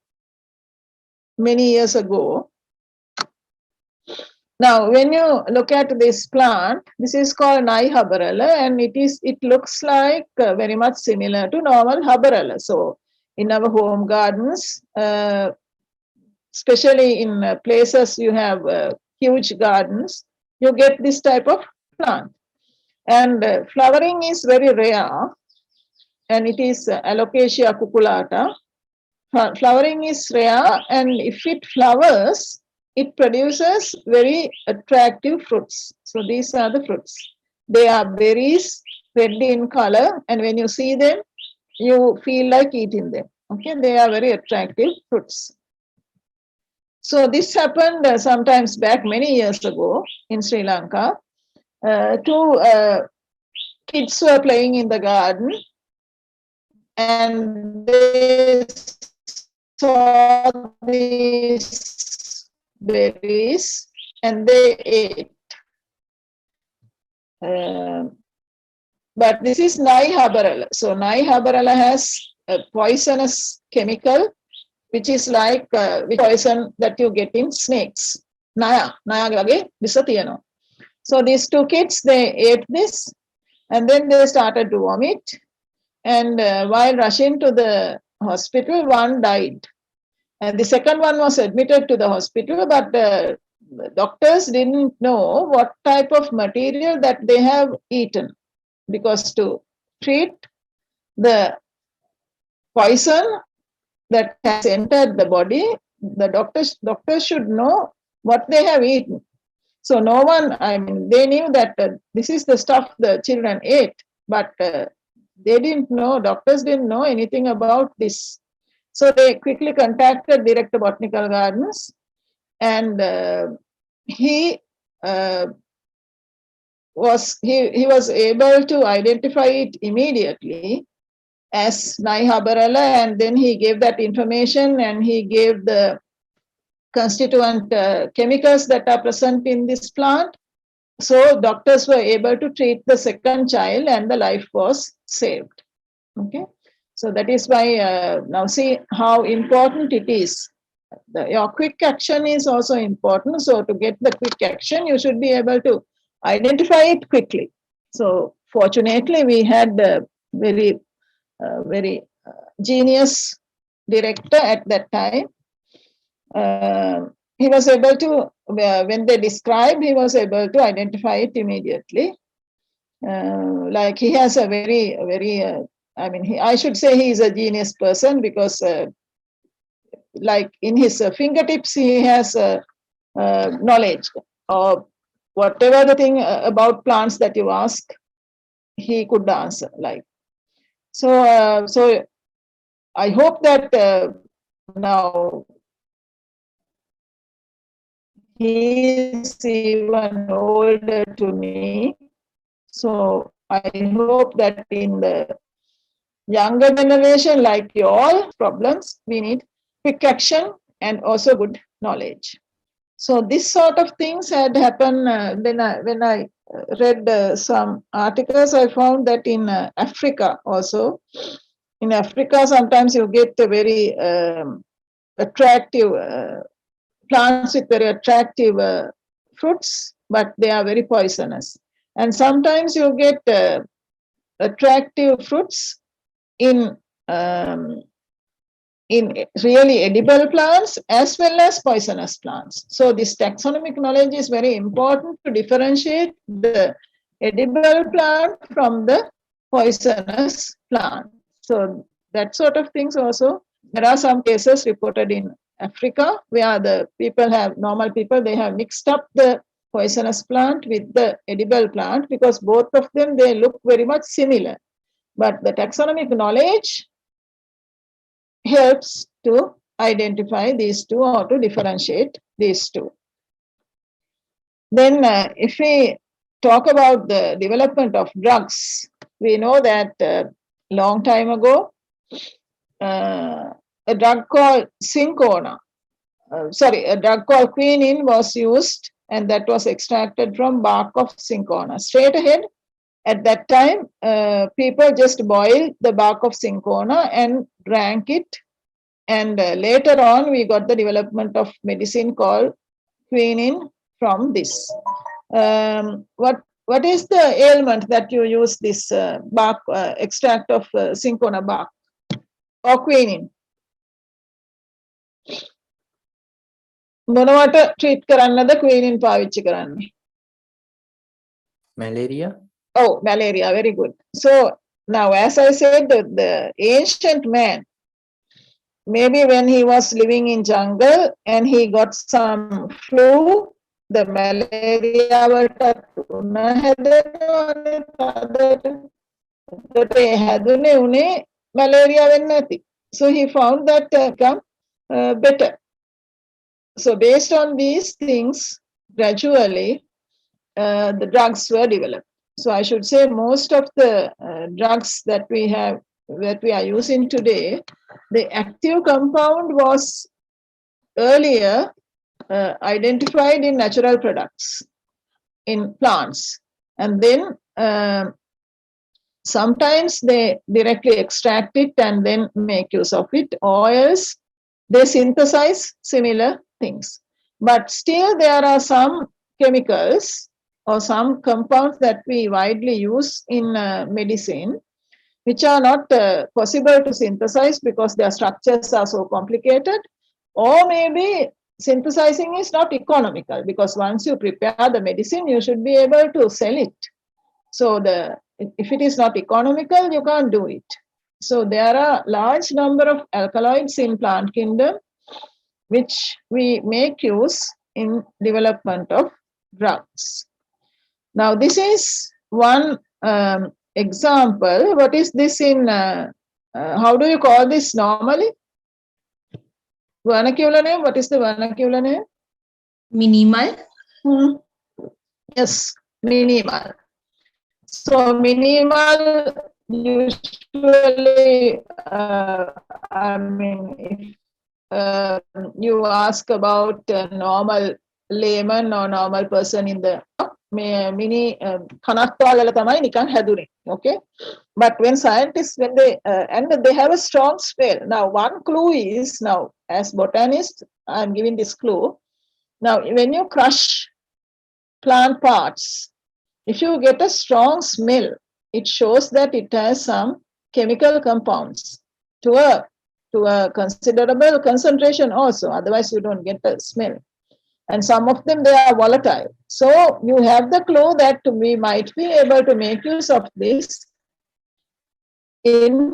many years ago. Now, when you look at this plant, this is called Nai Habarala, and it looks like very much similar to normal Habarala. So in our home gardens, especially in places you have huge gardens, you get this type of plant. And flowering is very rare, and it is Alocasia cuculata. Flowering is rare, and if it flowers, it produces very attractive fruits. So these are the fruits. They are berries, red in color, and when you see them, you feel like eating them. Okay, they are very attractive fruits. So this happened sometimes back many years ago in Sri Lanka. Two kids were playing in the garden, and they saw these berries and they ate. But this is Nai Habarala. So Nai Habarala has a poisonous chemical, which is like poison that you get in snakes. Naya wage visa tiyena. So these two kids, they ate this, and then they started to vomit. And while rushing to the hospital, one died. And the second one was admitted to the hospital, but the doctors didn't know what type of material that they have eaten. Because to treat the poison that has entered the body, the doctors should know what they have eaten. So no one, they knew that this is the stuff the children ate, but they didn't know, doctors didn't know anything about this. So they quickly contacted Director Botanical Gardens, and he was able to identify it immediately, as Naihabarala, and then he gave that information and he gave the constituent chemicals that are present in this plant. So doctors were able to treat the second child and the life was saved. Okay, so that is why now see how important it is. Your quick action is also important. So to get the quick action, you should be able to identify it quickly. So fortunately, we had a very genius director at that time. He was able to, when they described, he was able to identify it immediately. Like he has a very, I mean, I should say he is a genius person because like in his fingertips, he has knowledge or whatever the thing about plants that you ask, he could answer. Like so, so I hope that now he is even older to me. So I hope that in the younger generation, like you all problems, we need quick action and also good knowledge. So this sort of things had happened when I read some articles. I found that in Africa also. In Africa, sometimes you get a very attractive plants with very attractive fruits, but they are very poisonous. And sometimes you get attractive fruits in really edible plants as well as poisonous plants. So this taxonomic knowledge is very important to differentiate the edible plant from the poisonous plant. So that sort of things also. There are some cases reported in Africa where the people have, normal people, they have mixed up the poisonous plant with the edible plant because both of them, they look very much similar. But the taxonomic knowledge helps to identify these two or to differentiate these two. Then if we talk about the development of drugs, we know that long time ago, a drug called Cinchona, a drug called quinine was used, and that was extracted from bark of Cinchona. Straight ahead, at that time, people just boiled the bark of Cinchona and drank it. And later on, we got the development of medicine called quinine from this. What is the ailment that you use this bark extract of Cinchona bark or quinine? මොනවට treat කරන්නද quinine පාවිච්චි කරන්නේ? Malaria. Oh, malaria, very good. So now, as I said, the ancient man, maybe when he was living in jungle and he got some flu, the malaria malaria. So he found that come better. So based on these things, gradually the drugs were developed. So I should say most of the drugs that we have, that we are using today, the active compound was earlier identified in natural products, in plants. And then sometimes they directly extract it and then make use of it. Oils, they synthesize similar things. But still there are some chemicals or some compounds that we widely use in medicine, which are not possible to synthesize because their structures are so complicated, or maybe synthesizing is not economical because once you prepare the medicine, you should be able to sell it. So if it is not economical, you can't do it. So there are large number of alkaloids in plant kingdom, which we make use in development of drugs. Now, this is one example. What is this in, how do you call this normally? Vernacular name, what is the vernacular name? Minimal. Yes, minimal. So minimal usually, I mean, if you ask about a normal layman or normal person in the mini kanakkalala tamai nikan hadune, okay? But when scientists, when they and they have a strong smell. Now, one clue is, now as botanist, I'm giving this clue. Now, when you crush plant parts, if you get a strong smell, it shows that it has some chemical compounds to a considerable concentration also. Otherwise, you don't get the smell. And some of them, they are volatile. So you have the clue that we might be able to make use of this in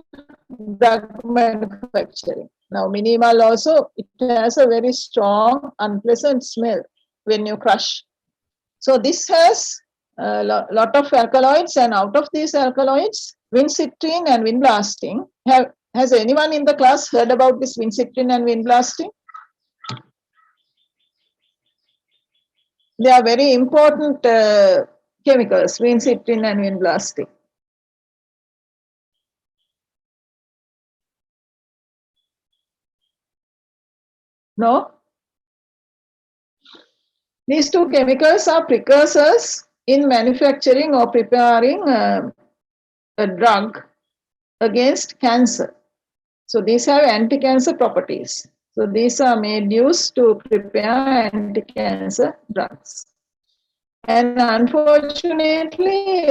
drug manufacturing. Now, minimal also, it has a very strong, unpleasant smell when you crush. So this has a lot of alkaloids, and out of these alkaloids, vincristine and vinblasting. Has anyone in the class heard about this vincristine and vinblasting? They are very important chemicals, vincristine and vinblasting. No? These two chemicals are precursors in manufacturing or preparing a drug against cancer. So these have anti-cancer properties. So these are made use to prepare anti-cancer drugs. And unfortunately,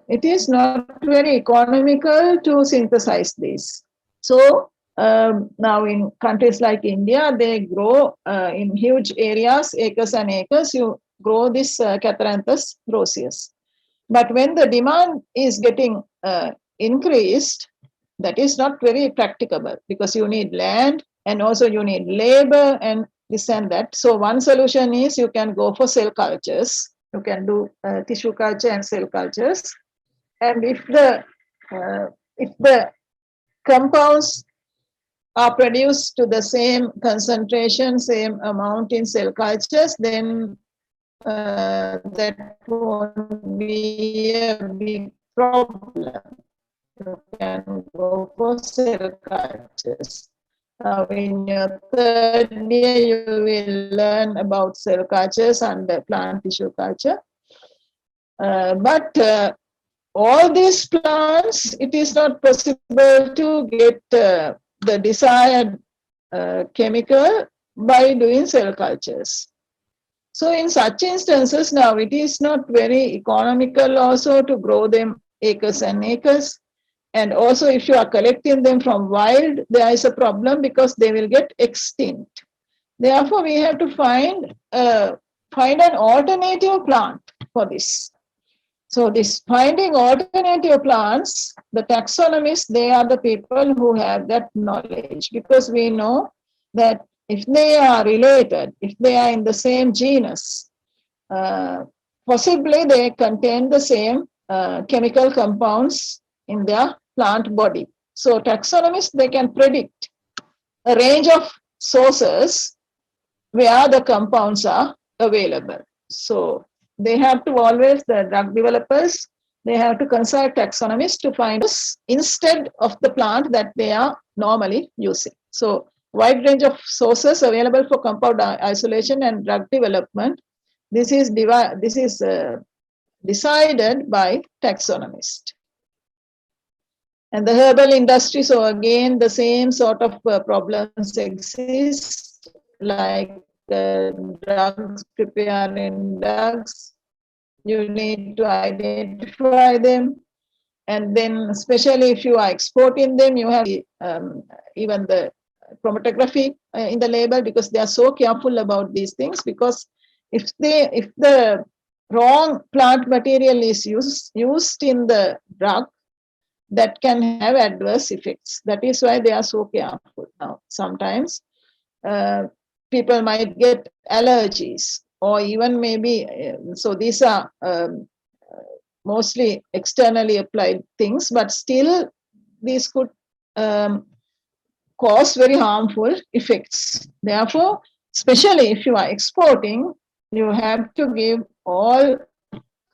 it is not very economical to synthesize these. So now in countries like India, they grow in huge areas, acres and acres, you grow this Catharanthus roseus. But when the demand is getting increased, that is not very practicable because you need land and also you need labor and this and that. So one solution is you can go for cell cultures. You can do tissue culture and cell cultures. And if the compounds are produced to the same concentration, same amount in cell cultures, then that won't be a big problem. You can go for cell cultures. Now, in your third year, you will learn about cell cultures and plant tissue culture. But all these plants, it is not possible to get the desired chemical by doing cell cultures. So in such instances, now it is not very economical also to grow them acres and acres. And also if you are collecting them from wild, there is a problem because they will get extinct. Therefore, we have to find an alternative plant for this. So this finding alternative plants, the taxonomists, they are the people who have that knowledge, because we know that if they are related, if they are in the same genus, possibly they contain the same chemical compounds in their plant body. So taxonomists, they can predict a range of sources where the compounds are available. So they have to always, the drug developers, they have to consult taxonomists to find us instead of the plant that they are normally using. So wide range of sources available for compound isolation and drug development. This is decided by taxonomists. And the herbal industry, so again, the same sort of problems exist, like drugs, preparing drugs. You need to identify them. And then especially if you are exporting them, you have even the chromatography in the label, because they are so careful about these things, because if the wrong plant material is used in the drug, that can have adverse effects. That is why they are so careful. Now, sometimes people might get allergies, or even maybe, so these are mostly externally applied things, but still these could cause very harmful effects. Therefore, especially if you are exporting, you have to give all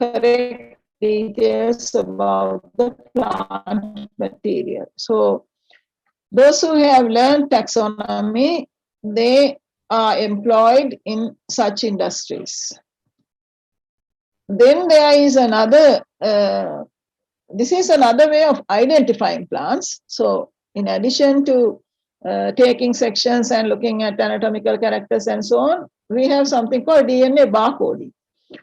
correct details about the plant material. So those who have learned taxonomy, they are employed in such industries. Then there is another, this is another way of identifying plants. So in addition to taking sections and looking at anatomical characters and so on, we have something called DNA barcoding.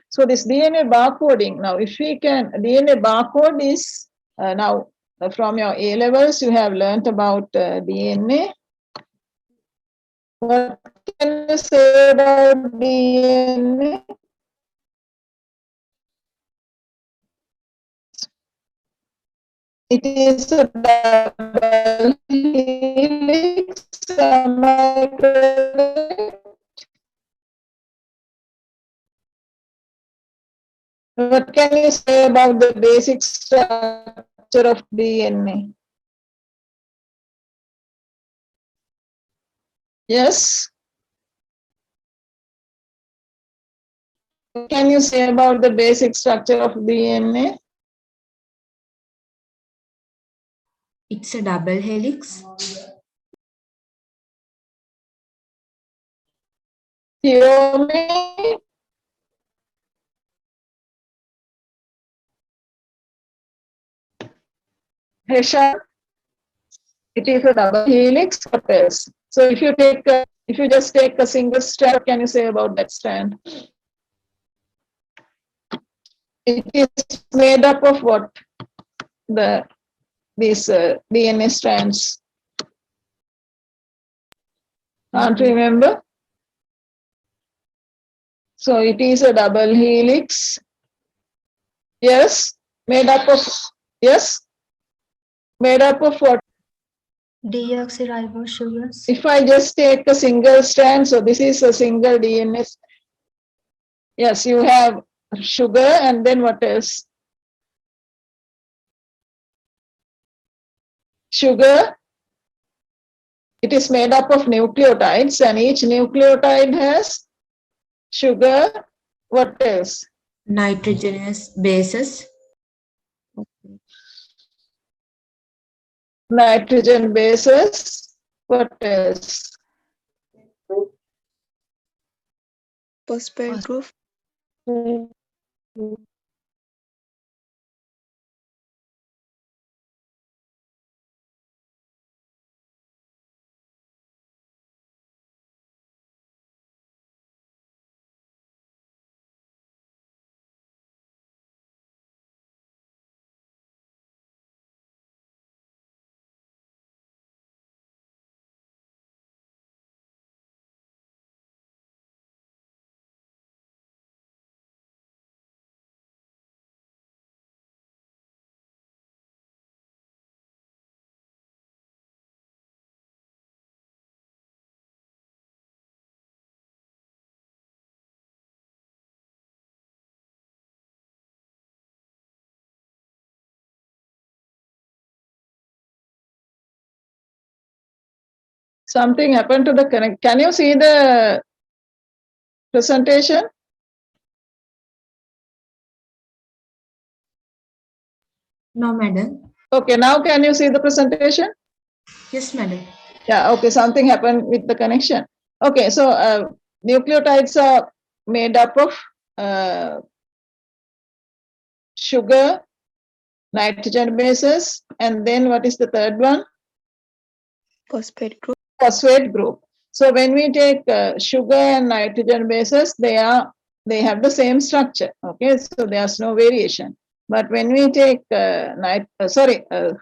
So this DNA barcoding, now if we can, DNA barcode is now from your A levels, you have learned about DNA. What can you say about DNA? It is a double helix. Am I correct? What can you say about the basic structure of DNA? Yes? What can you say about the basic structure of DNA? It's a double helix. Theomy? Hesha? It is a double helix. What else? So if you just take a single strand, what can you say about that strand? It is made up of what? These DNA strands. Can't remember. So it is a double helix. Yes, made up of, yes, made up of what? Deoxyribose sugars. If I just take a single strand, so this is a single DNA. Yes, you have sugar and then what else? Sugar. It is made up of nucleotides and each nucleotide has sugar. What else? Nitrogenous bases. Nitrogen bases. What else? Phosphate group. Something happened to the connect. Can you see the presentation? No, madam. Okay, now can you see the presentation? Yes, madam. Yeah, okay, something happened with the connection. Okay, so nucleotides are made up of sugar, nitrogen bases, and then what is the third one? Phosphate group. Phosphate group. So when we take sugar and nitrogen bases, they have the same structure. Okay, so there's no variation. But when we take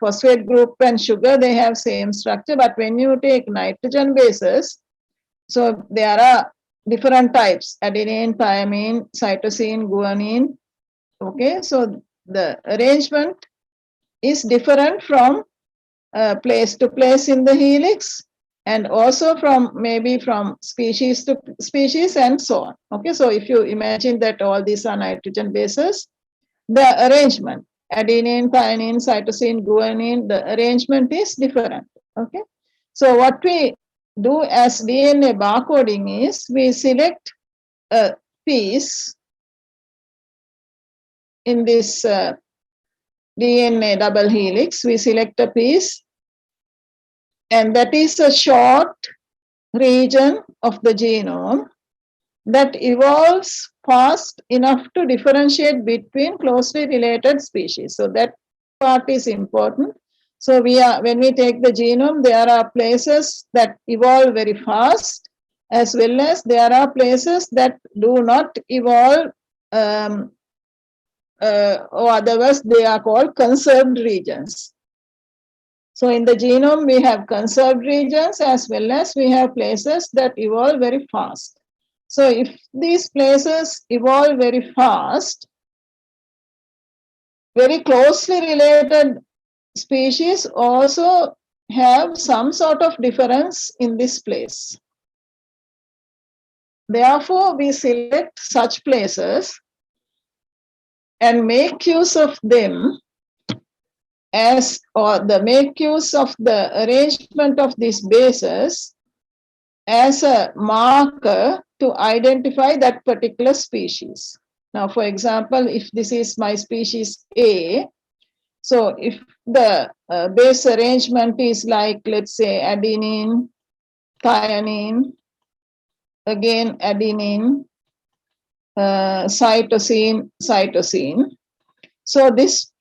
phosphate group and sugar, they have same structure. But when you take nitrogen bases, so there are different types: adenine, thymine, cytosine, guanine. Okay, so the arrangement is different from place to place in the helix, and also maybe from species to species and so on. Okay, so if you imagine that all these are nitrogen bases, the arrangement, adenine, thymine, cytosine, guanine, the arrangement is different. Okay, so what we do as DNA barcoding is we select a piece in this DNA double helix, we select a piece, and that is a short region of the genome that evolves fast enough to differentiate between closely related species. So that part is important. So when we take the genome, there are places that evolve very fast, as well as there are places that do not evolve, or otherwise they are called conserved regions. So in the genome, we have conserved regions as well as we have places that evolve very fast. So if these places evolve very fast, very closely related species also have some sort of difference in this place. Therefore, we select such places and make use of them make use of the arrangement of these bases as a marker to identify that particular species. Now, for example, if this is my species A, so if the base arrangement is like, let's say, adenine, thionine, again adenine, cytosine, cytosine. So this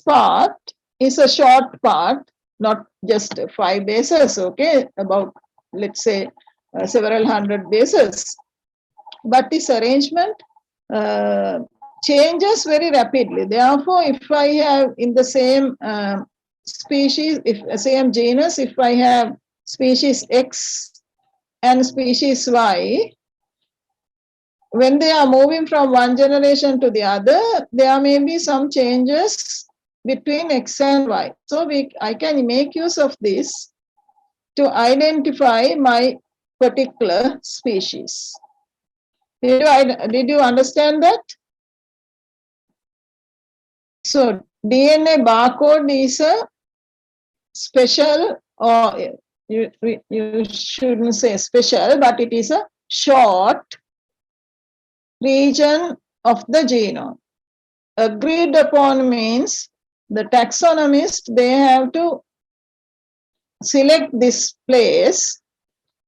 part is a short part, not just 5 bases, okay, about, let's say, several hundred bases. But this arrangement changes very rapidly. Therefore, if I have in the same species, same genus, if I have species X and species Y, when they are moving from one generation to the other, there may be some changes between X and Y. So I can make use of this to identify my particular species. Did you understand that? So DNA barcode is a special, or you shouldn't say special, but it is a short region of the genome. Agreed upon means the taxonomist, they have to select this place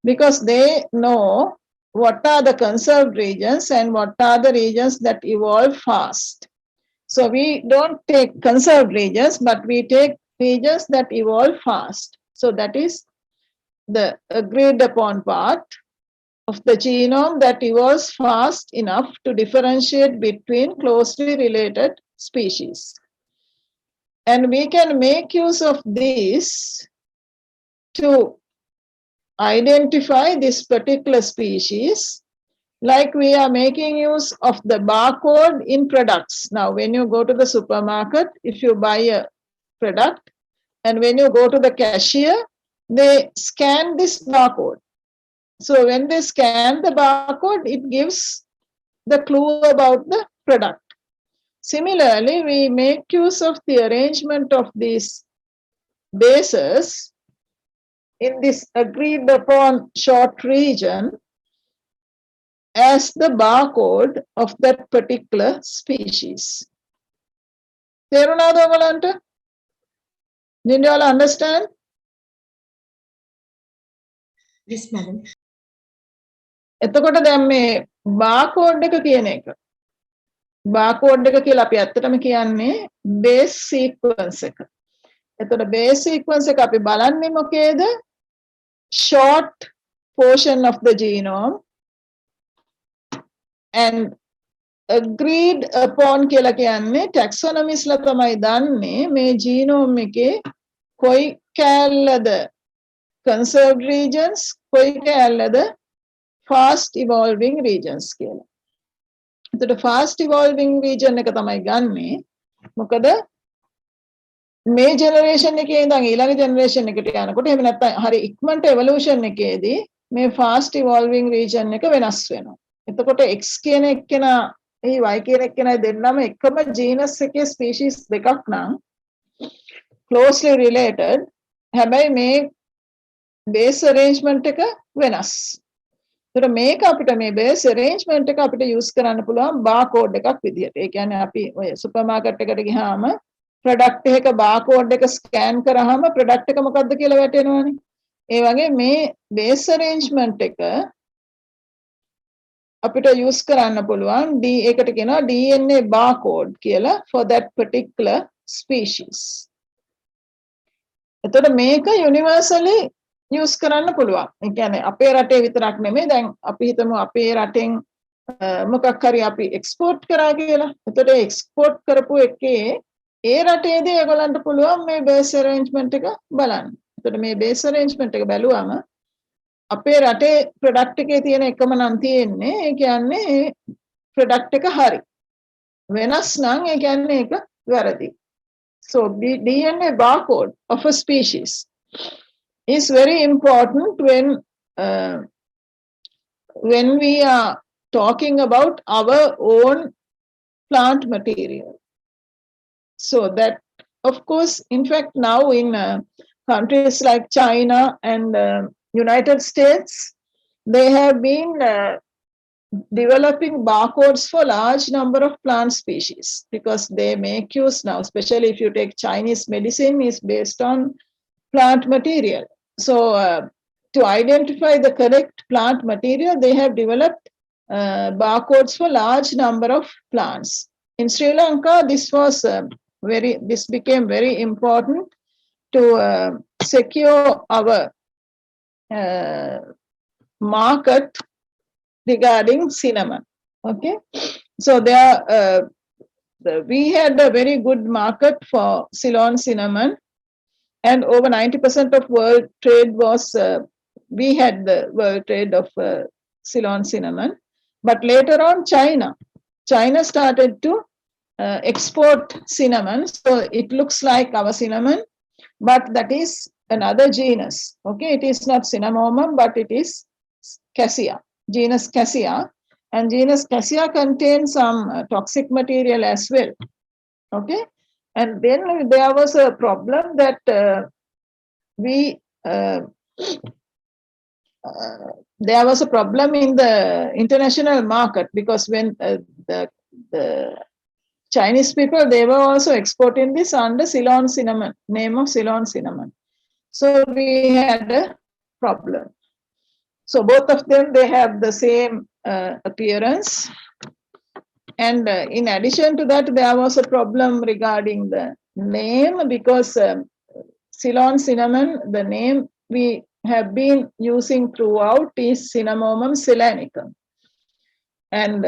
because they know what are the conserved regions and what are the regions that evolve fast. So we don't take conserved regions, but we take regions that evolve fast. So that is the agreed upon part of the genome that evolves fast enough to differentiate between closely related species. And we can make use of this to identify this particular species, like we are making use of the barcode in products. Now, when you go to the supermarket, if you buy a product, and when you go to the cashier, they scan this barcode. So when they scan the barcode, it gives the clue about the product. Similarly, we make use of the arrangement of these bases in this agreed upon short region as the barcode of that particular species. Did you all understand? Yes, madam. එතකොට දැන් මේ barcode එක කියන එක barcode එක කියලා අපි ඇත්තටම කියන්නේ base sequence එක. එතකොට base sequence එක අපි බලන්නේ මොකේද? Short portion of the genome and agreed upon කියලා කියන්නේ taxonomist ලා තමයි දන්නේ මේ genome එකේ කොයි කැලේද conserved regions, කොයි කැලේද fast evolving regions කියලා. එතකොට fast evolving region එක තමයි ගන්නෙ. මොකද මේ generation එකේ ඉඳන් ඊළඟ generation එකට යනකොට එහෙම නැත්නම් හරි ඉක්මනට evolution එකේදී මේ fast evolving region එක වෙනස් වෙනවා. එතකොට X කියන එක්කෙනා ඒ Y කියන එක්කෙනා දෙන්නම එකම genus එකේ species දෙකක් නම් closely related. හැබැයි මේ base arrangement එක වෙනස්. So මේක අපිට මේ බේස් arrangement එක අපිට use කරන්න පුළුවන් barcode එකක් විදියට. ඒ කියන්නේ අපි ඔය සුපර් මාකට් එකට ගියාම product එකක barcode එක scan කරාම product එක මොකක්ද කියලා වැටෙනවනේ. ඒ වගේ මේ base arrangement එක අපිට use කරන්න පුළුවන් ඒකට කියනවා DNA barcode කියලා for that particular species. එතකොට මේක universally use කරන්න පුළුවන්. ඒ කියන්නේ අපේ රටේ විතරක් නෙමෙයි. දැන් අපි හිතමු අපේ රටෙන් මොකක් හරි අපි එක්ස්පෝර්ට් කරා කියලා. එතකොට එක්ස්පෝර්ට් කරපු එකේ ඒ රටේදී ඒගොල්ලන්ට පුළුවන් මේ බේස් arrangement එක බලන්න. එතකොට මේ බේස් arrangement එක බැලුවම අපේ රටේ ප්‍රොඩක්ට් එකේ තියෙන එකම නම් තියෙන්නේ. ඒ කියන්නේ ප්‍රොඩක්ට් එක හරි. වෙනස් නම් ඒ කියන්නේ ඒක වැරදි. So DNA barcode of a species is very important when we are talking about our own plant material. So that, of course, in fact, now in countries like China and United States, they have been developing barcodes for large number of plant species because they make use now, especially if you take Chinese medicine, is based on plant material. So to identify the correct plant material, they have developed barcodes for large number of plants. In Sri Lanka, this became very important to secure our market regarding cinnamon. Okay, so we had a very good market for Ceylon cinnamon. And over 90% of world trade was, we had the world trade of Ceylon cinnamon. But later on, China started to export cinnamon. So it looks like our cinnamon, but that is another genus. Okay, it is not cinnamomum, but it is cassia, genus cassia. And genus cassia contains some toxic material as well. Okay. And then there was a problem that there was a problem in the international market because when the Chinese people, they were also exporting this under Ceylon cinnamon, name of Ceylon cinnamon. So we had a problem. So both of them, they have the same appearance. And in addition to that, there was a problem regarding the name because Ceylon cinnamon, the name we have been using throughout is Cinnamomum ceylanicum. And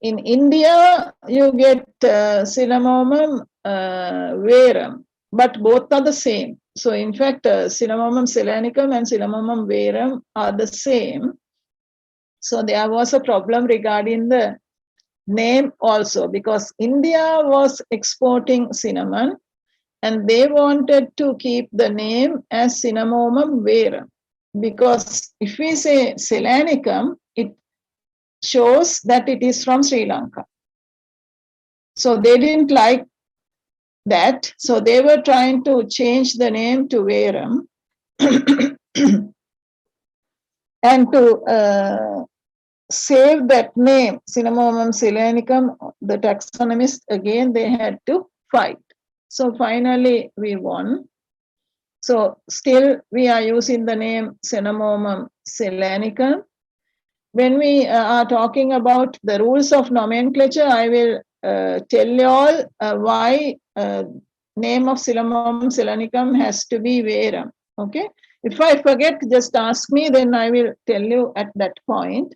in India, you get Cinnamomum verum, but both are the same. So in fact, Cinnamomum ceylanicum and Cinnamomum verum are the same. So there was a problem regarding the name also because India was exporting cinnamon and they wanted to keep the name as Cinnamomum verum because if we say ceylanicum, it shows that it is from Sri Lanka. So they didn't like that. So they were trying to change the name to verum and to save that name, Cinnamomum ceylanicum, the taxonomists, again, they had to fight. So finally, we won. So still, we are using the name Cinnamomum ceylanicum. When we are talking about the rules of nomenclature, I will tell you all why name of Cinnamomum ceylanicum has to be verum. Okay. If I forget, just ask me, then I will tell you at that point.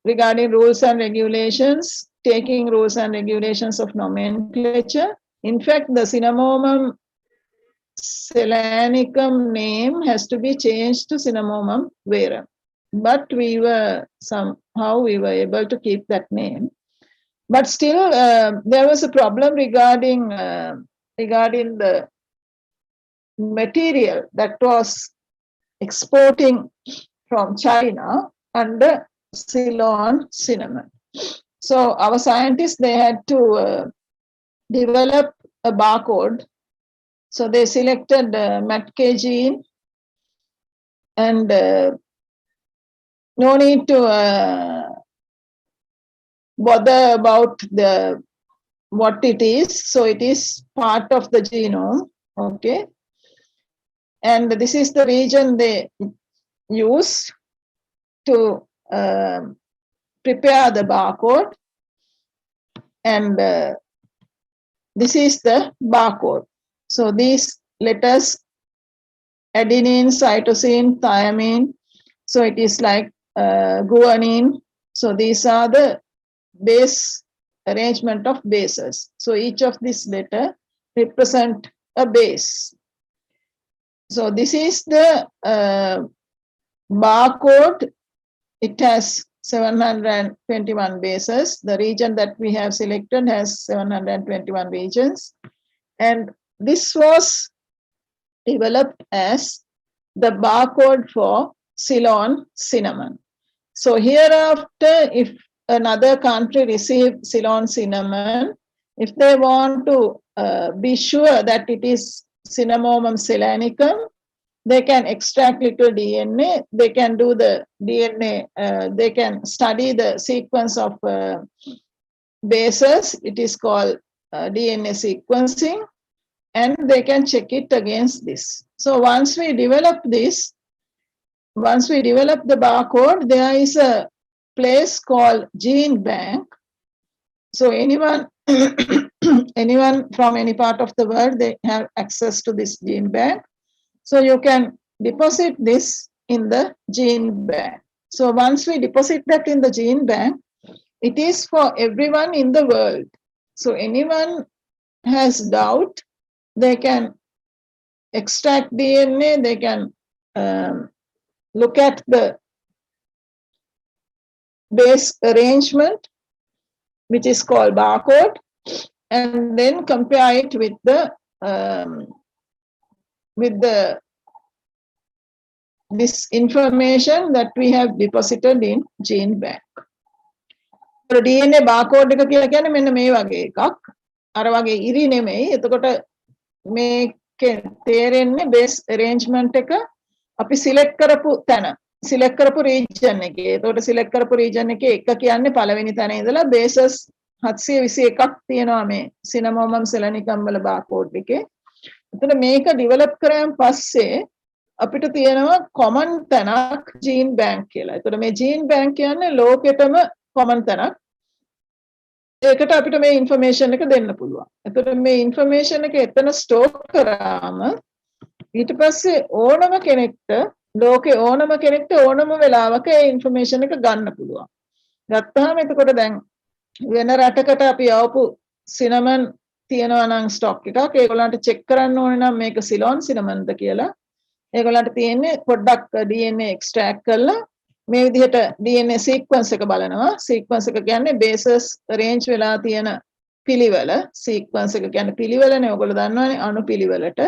Regarding rules and regulations, taking rules and regulations of nomenclature. In fact, the Cinnamomum ceylanicum name has to be changed to Cinnamomum verum. But we were able to keep that name. But still, there was a problem regarding the material that was exporting from China under Ceylon cinnamon. So our scientists, they had to develop a barcode. So they selected MATK gene and no need to bother about what it is. So it is part of the genome, okay? And this is the region they use to prepare the barcode. And this is the barcode. So these letters, adenine, cytosine, thymine. So it is like guanine. So these are the base arrangement of bases. So each of this letter represent a base. So this is the barcode. It has 721 bases. The region that we have selected has 721 regions. And this was developed as the barcode for Ceylon cinnamon. So hereafter, if another country receives Ceylon cinnamon, if they want to be sure that it is Cinnamomum ceylanicum, they can extract little DNA, they can do the DNA, they can study the sequence of bases, it is called DNA sequencing, and they can check it against this. So once we develop this, once we develop the barcode, there is a place called Gene Bank. So anyone, anyone from any part of the world, they have access to this Gene Bank. So you can deposit this in the Gene Bank. So once we deposit that in the Gene Bank, it is for everyone in the world. So anyone has doubt, they can extract DNA, they can look at the base arrangement, which is called barcode, and then compare it with this information that we have deposited in Gene Bank. DNA barcode එක කියලා කියන්නේ මෙන්න මේ වගේ එකක්. අර වගේ ඉරි නෙමෙයි. එතකොට මේකේ තේරෙන්නේ base arrangement එක අපි select කරපු තැන. select කරපු region එකේ. එතකොට select කරපු region එකේ එක කියන්නේ පළවෙනි තැන ඉඳලා bases 721ක් තියෙනවා මේ Cinnamomum ceylanicum වල barcode එකේ. එතකොට මේක develop කරාන් පස්සේ අපිට තියෙනවා common තැනක් gene bank කියලා. එතකොට මේ gene bank කියන්නේ ලෝකෙටම common තැනක්. ඒකට අපිට මේ information එක දෙන්න පුළුවන්. එතකොට මේ information එක එතන store කරාම ඊට පස්සේ ඕනම කෙනෙක්ට ලෝකේ ඕනම කෙනෙක්ට ඕනම වෙලාවක ඒ information එක ගන්න පුළුවන්. ගත්තාම එතකොට දැන් වෙන රටකට අපි ආපු cinnamon තියෙනවා නම් stock එකක් ඒගොල්ලන්ට check කරන්න ඕනේ නම් මේක Ceylon cinnamon ද කියලා. ඒගොල්ලන්ට තියෙන්නේ පොඩ්ඩක් DNA extract කරලා මේ විදිහට DNA sequence එක බලනවා. sequence එක කියන්නේ bases arrange වෙලා තියෙන පිළිවෙල. sequence එක කියන්නේ පිළිවෙලනේ. ඔයගොල්ලෝ දන්නවනේ අණු පිළිවෙලට.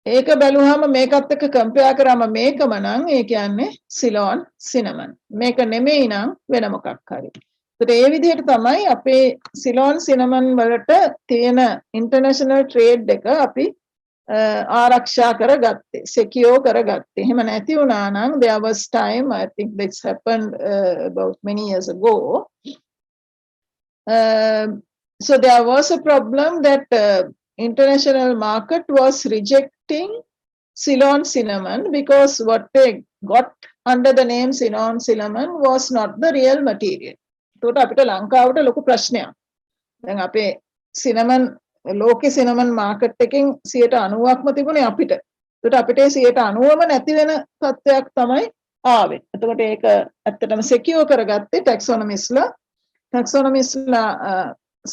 ඒක බැලුවාම මේකත් එක්ක compare කරාම මේකම නම් ඒ කියන්නේ Ceylon cinnamon. මේක නෙමෙයි නම් වෙන මොකක් හරි. ඒත් ඒ විදිහට තමයි අපේ Ceylon cinnamon වලට තියෙන international trade එක අපි ආරක්ෂා කරගත්තේ, secure කරගත්තේ. එහෙම නැති වුණා නම් there was time, I think this happened about many years ago. So there was a problem that international market was rejecting Ceylon cinnamon because what they got under the name Ceylon cinnamon was not the real material. ඒකට අපිට ලංකාවට ලොකු ප්‍රශ්නයක්. දැන් අපේ cinnamon ලෝකේ cinnamon market එකෙන් 90%ක්ම තිබුණේ අපිට. ඒකට අපිට 90%ම නැති වෙන තත්ත්වයක් තමයි ආවේ. එතකොට ඒක ඇත්තටම secure කරගත්තේ taxonomistලා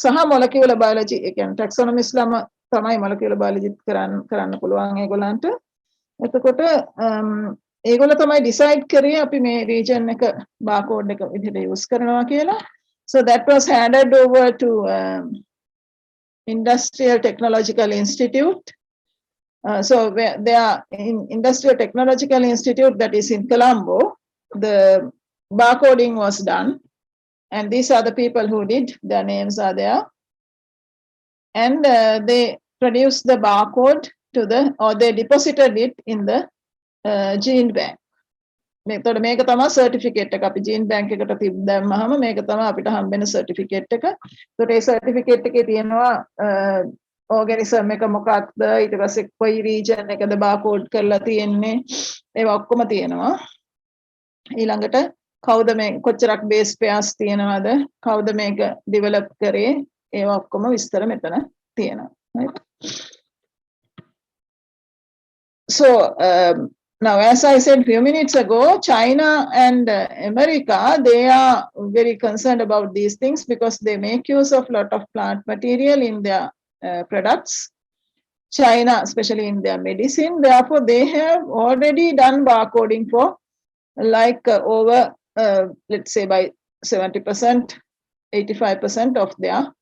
සහ molecular biology ඒ කියන්නේ taxonomistලාම තමයි molecular biology කරන්න පුළුවන් ඒගොල්ලන්ට. එතකොට ඒගොල්ලෝ තමයි decide කරේ අපි මේ region එක barcode එක විදිහට use කරනවා කියලා. So that was handed over to Industrial Technological Institute. So they are in Industrial Technological Institute that is in Colombo. The barcoding was done, and these are the people who did. Their names are there, and they produced the barcode to the, or they deposited it in the gene bank. මෙතකොට මේක තමයි certificate එක. අපි gene bank එකට දැම්මහම මේක තමයි අපිට හම්බෙන certificate එක. ඒකට ඒ සර්ටිෆිකේට් එකේ තියෙනවා ඕගනිසම් එක මොකක්ද, ඊට පස්සේ කොයි රීජන් එකද බාකෝඩ් කරලා තියෙන්නේ, ඒවා ඔක්කොම තියෙනවා. ඊළඟට කවුද මේ කොච්චරක් බේස් පෙයාර්ස් තියෙනවද, කවුද මේක ඩෙවලොප් කරේ, ඒවා ඔක්කොම විස්තර මෙතන තියෙනවා. Right? So now, as I said a few minutes ago, China and America, they are very concerned about these things because they make use of a lot of plant material in their products. China, especially in their medicine, therefore they have already done barcoding for like over, let's say by 70%, 85% of their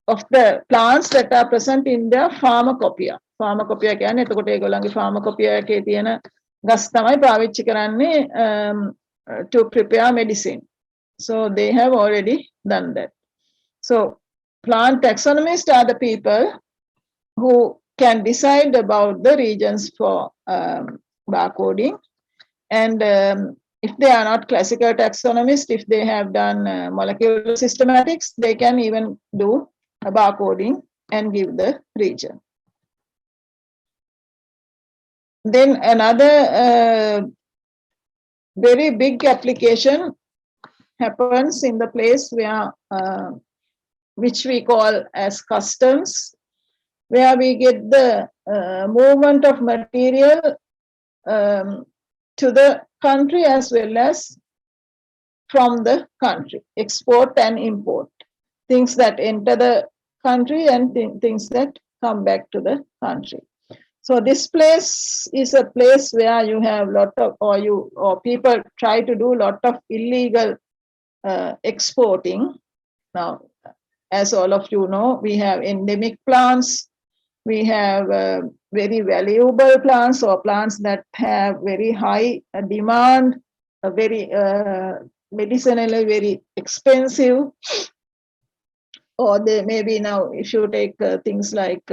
of the plants that are present in their pharmacopoeia. Pharmacopoeia කියන්නේ එතකොට ඒගොල්ලන්ගේ pharmacopoeia එකේ තියෙන ගස් තමයි පාවිච්චි කරන්නේ to prepare medicine. So they have already done that. So plant taxonomists are the people who can decide about the regions for barcoding. And if they are not classical taxonomists, if they have done molecular systematics, they can even do a barcoding and give the region. Then another very big application happens in the place where, which we call as customs, where we get the movement of material to the country as well as from the country, export and import, things that enter the country and things that come back to the country. So this place is a place where you have lot of, or people try to do lot of illegal exporting. Now, as all of you know, we have endemic plants, we have very valuable plants or plants that have very high demand, very medicinally very expensive, or they maybe now if you take things like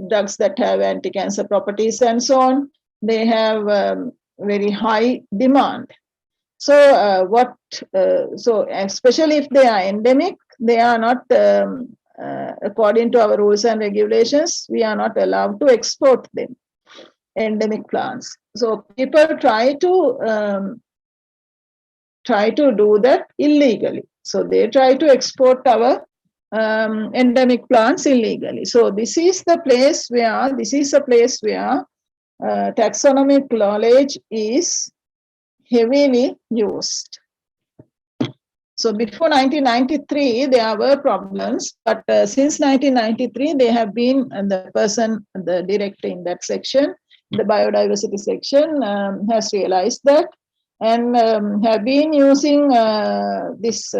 drugs that have anti-cancer properties and so on, they have very high demand. So so especially if they are endemic, they are not according to our rules and regulations, we are not allowed to export them, endemic plants. So people try to do that illegally. So they try to export our endemic plants illegally. So this is a place where taxonomic knowledge is heavily used. So before 1993, there were problems, but since 1993, they have been, the director in that section, the biodiversity section, has realized that and have been using this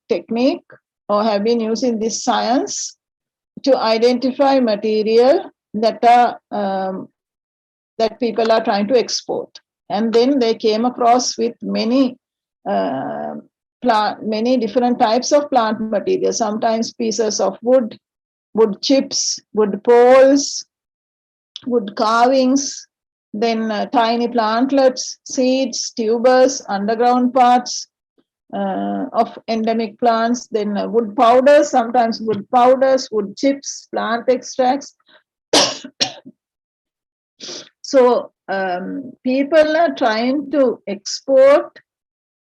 technique, or have been using this science to identify material that are that people are trying to export. And then they came across with many different types of plant material, sometimes pieces of wood, wood chips, wood poles, wood carvings, then tiny plantlets, seeds, tubers, underground parts of endemic plants, then wood powders, sometimes wood powders, wood chips, plant extracts. So people are trying to export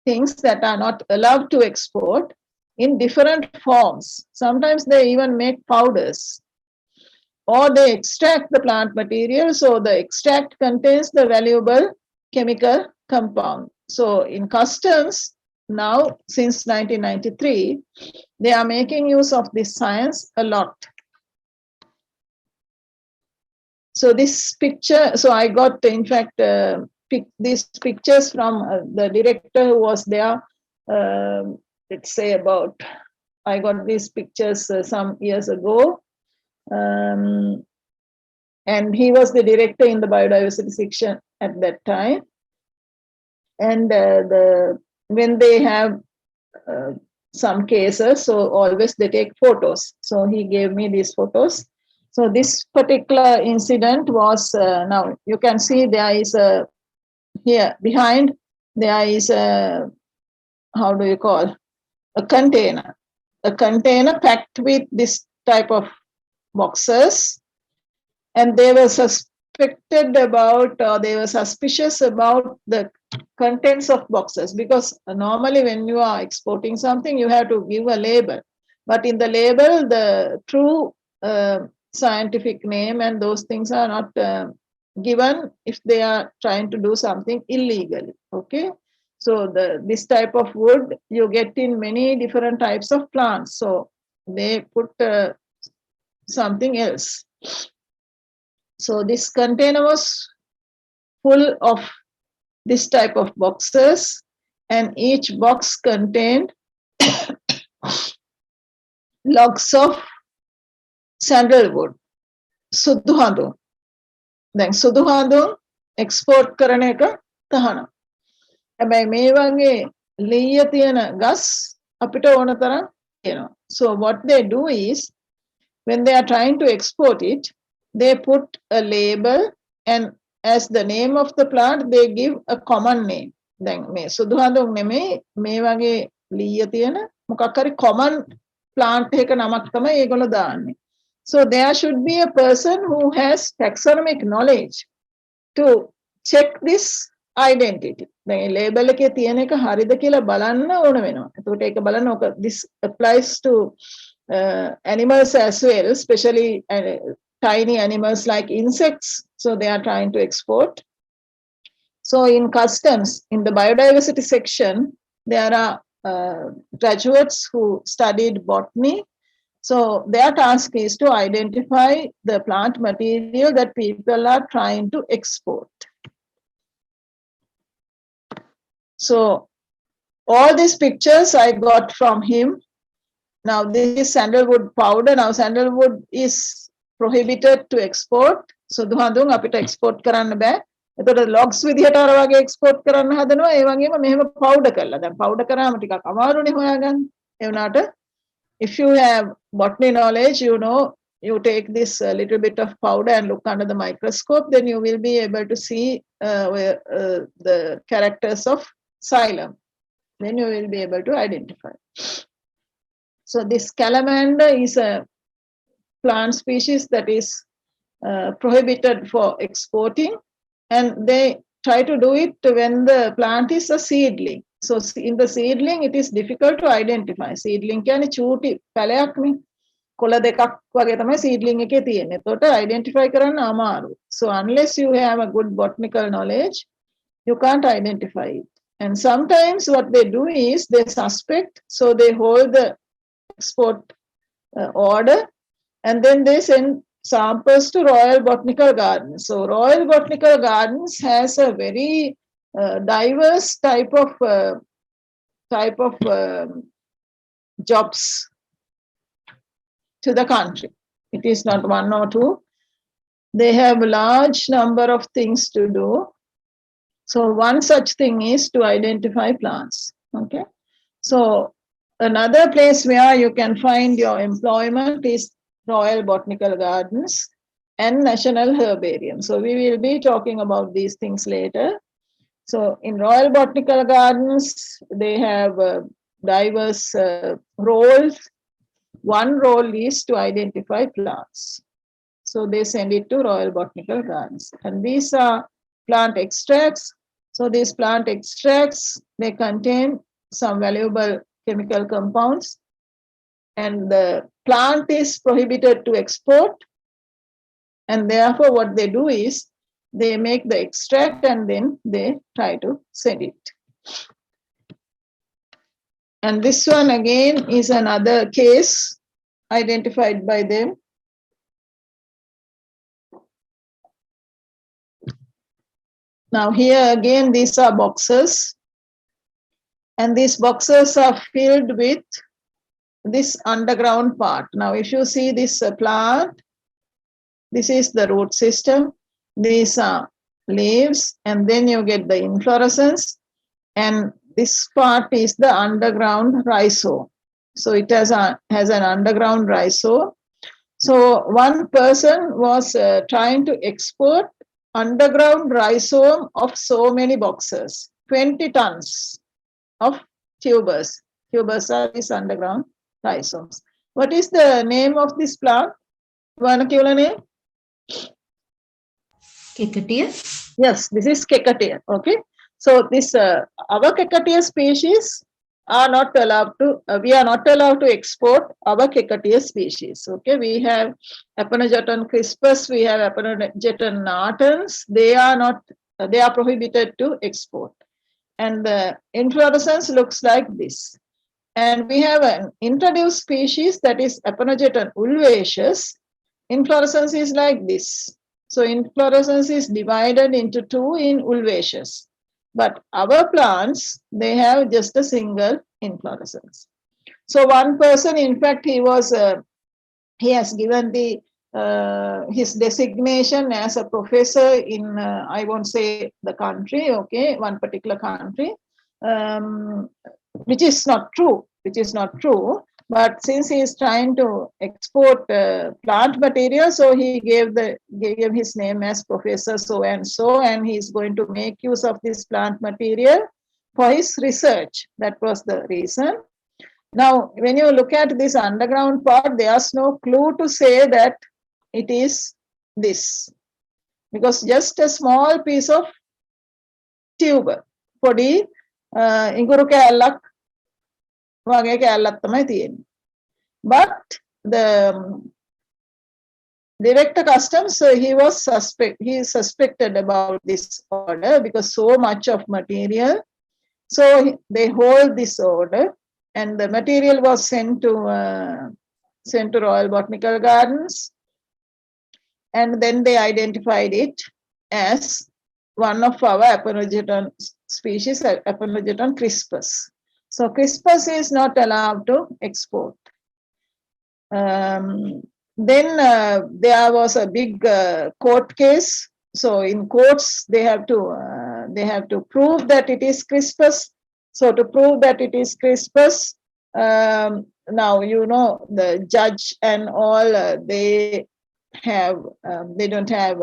things that are not allowed to export in different forms. Sometimes they even make powders, or they extract the plant material, so the extract contains the valuable chemical compound. So in customs, now since 1993, they are making use of this science a lot. So this picture, so I got in fact these pictures from the director who was there, let's say about, I got these pictures some years ago. And he was the director in the biodiversity section at that time. And when they have some cases, so always they take photos. So he gave me these photos. So this particular incident was, now you can see there is a, here behind, there is a, how do you call, a container packed with this type of boxes, and they were suspected about, they were suspicious about the contents of boxes, because normally when you are exporting something, you have to give a label, but in the label, the true scientific name and those things are not given if they are trying to do something illegally. Okay, so this type of wood you get in many different types of plants, so they put something else. So this container was full of this type of boxes, and each box contained logs of sandalwood, සුදු හඳුන්. දැන් සුදු හඳුන් export කරන එක තහනම්. හැබැයි මේ වගේ ලීය තියෙන ගස් අපිට ඕන තරම් තියෙනවා. So what they do is, when they are trying to export it, they put a label, and as the name of the plant, they give a common name. දැන් මේ සුදු හඳුන් නෙමෙයි, මේ වගේ ලීය තියෙන මොකක් හරි common plant එක නමක් තමයි ඒගොල්ලෝ දාන්නේ. So there should be a person who has taxonomic knowledge to check this identity. දැන් label එකේ තියෙන එක හරිද කියලා බලන්න ඕන වෙනවා. එතකොට ඒක බලන්න ඕක, this applies to animals as well, especially tiny animals like insects. So they are trying to export. So in customs, in the biodiversity section, there are graduates who studied botany. So their task is to identify the plant material that people are trying to export. So all these pictures I got from him. Now this is sandalwood powder. Now sandalwood is prohibited to export. So දුහඳුන් අපිට export කරන්න බෑ. එතකොට logs විදිහට අර වගේ export කරන්න හදනවා. ඒ වගේම මෙහෙම powder කරලා. දැන් powder කරාම ටිකක් අමාරුනේ හොයාගන්න. ඒ වුණාට if you have botany knowledge, you know, you take this little bit of powder and look under the microscope, then you will be able to see the characters of xylem. Then you will be able to identify. So this calamander is a plant species that is prohibited for exporting, and they try to do it when the plant is a seedling. So in the seedling, it is difficult to identify. Seedling කියන්නේ චූටි පැලයක් නේ. කොළ දෙකක් වගේ තමයි seedling එකේ තියෙන්නේ. එතකොට identify කරන්න අමාරුයි. So unless you have a good botanical knowledge, you can't identify it. And sometimes what they do is they suspect, so they hold the export order, and then they send samples to Royal Botanical Gardens. So Royal Botanical Gardens has a very diverse type of jobs to the country. It is not one or two. They have a large number of things to do. So one such thing is to identify plants. Okay. So another place where you can find your employment is Royal Botanical Gardens and National Herbarium. So we will be talking about these things later. So in Royal Botanical Gardens, they have diverse roles. One role is to identify plants. So they send it to Royal Botanical Gardens. And these are plant extracts. So these plant extracts, they contain some valuable chemical compounds. And the plant is prohibited to export. And therefore what they do is, they make the extract and then they try to send it. And this one again is another case identified by them. Now here again, these are boxes. And these boxes are filled with this underground part. Now if you see this plant, this is the root system. These are leaves, and then you get the inflorescence, and this part is the underground rhizome. So it has an underground rhizome. So one person was trying to export underground rhizome of so many boxes, 20 tons of tubers. Tubers are these underground rhizomes. What is the name of this plant? Vanakula name? Kekatia? Yes, this is Kekatia. Okay. So this our Kekatia species are not allowed to, we are not allowed to export our Kekatia species. Okay. We have Aponogeton crispus, we have Aponogeton natans. They are not, they are prohibited to export. And the inflorescence looks like this. And we have an introduced species that is Aponogeton ulvaceus. Inflorescence is like this. So inflorescence is divided into two in ulvaceous. But our plants, they have just a single inflorescence. So one person, in fact, he has given the his designation as a professor in, I won't say the country, okay, one particular country, which is not true, But since he is trying to export plant material, so he gave his name as Professor so and so, and he is going to make use of this plant material for his research. That was the reason. Now, when you look at this underground part, there's no clue to say that it is this, because just a small piece of tuber, podi inguru kallak wage kallak thamai tiyenne. But the Director Customs, he is suspected about this order because so much of material. So they hold this order, and the material was sent to Royal Botanical Gardens, and then they identified it as one of our Aponogeton species, Aponogeton crispus. So crispus is not allowed to export. Then there was a big court case. So in courts, they have to prove that it is crispus. So to prove that it is crispus, now you know the judge and all, they don't have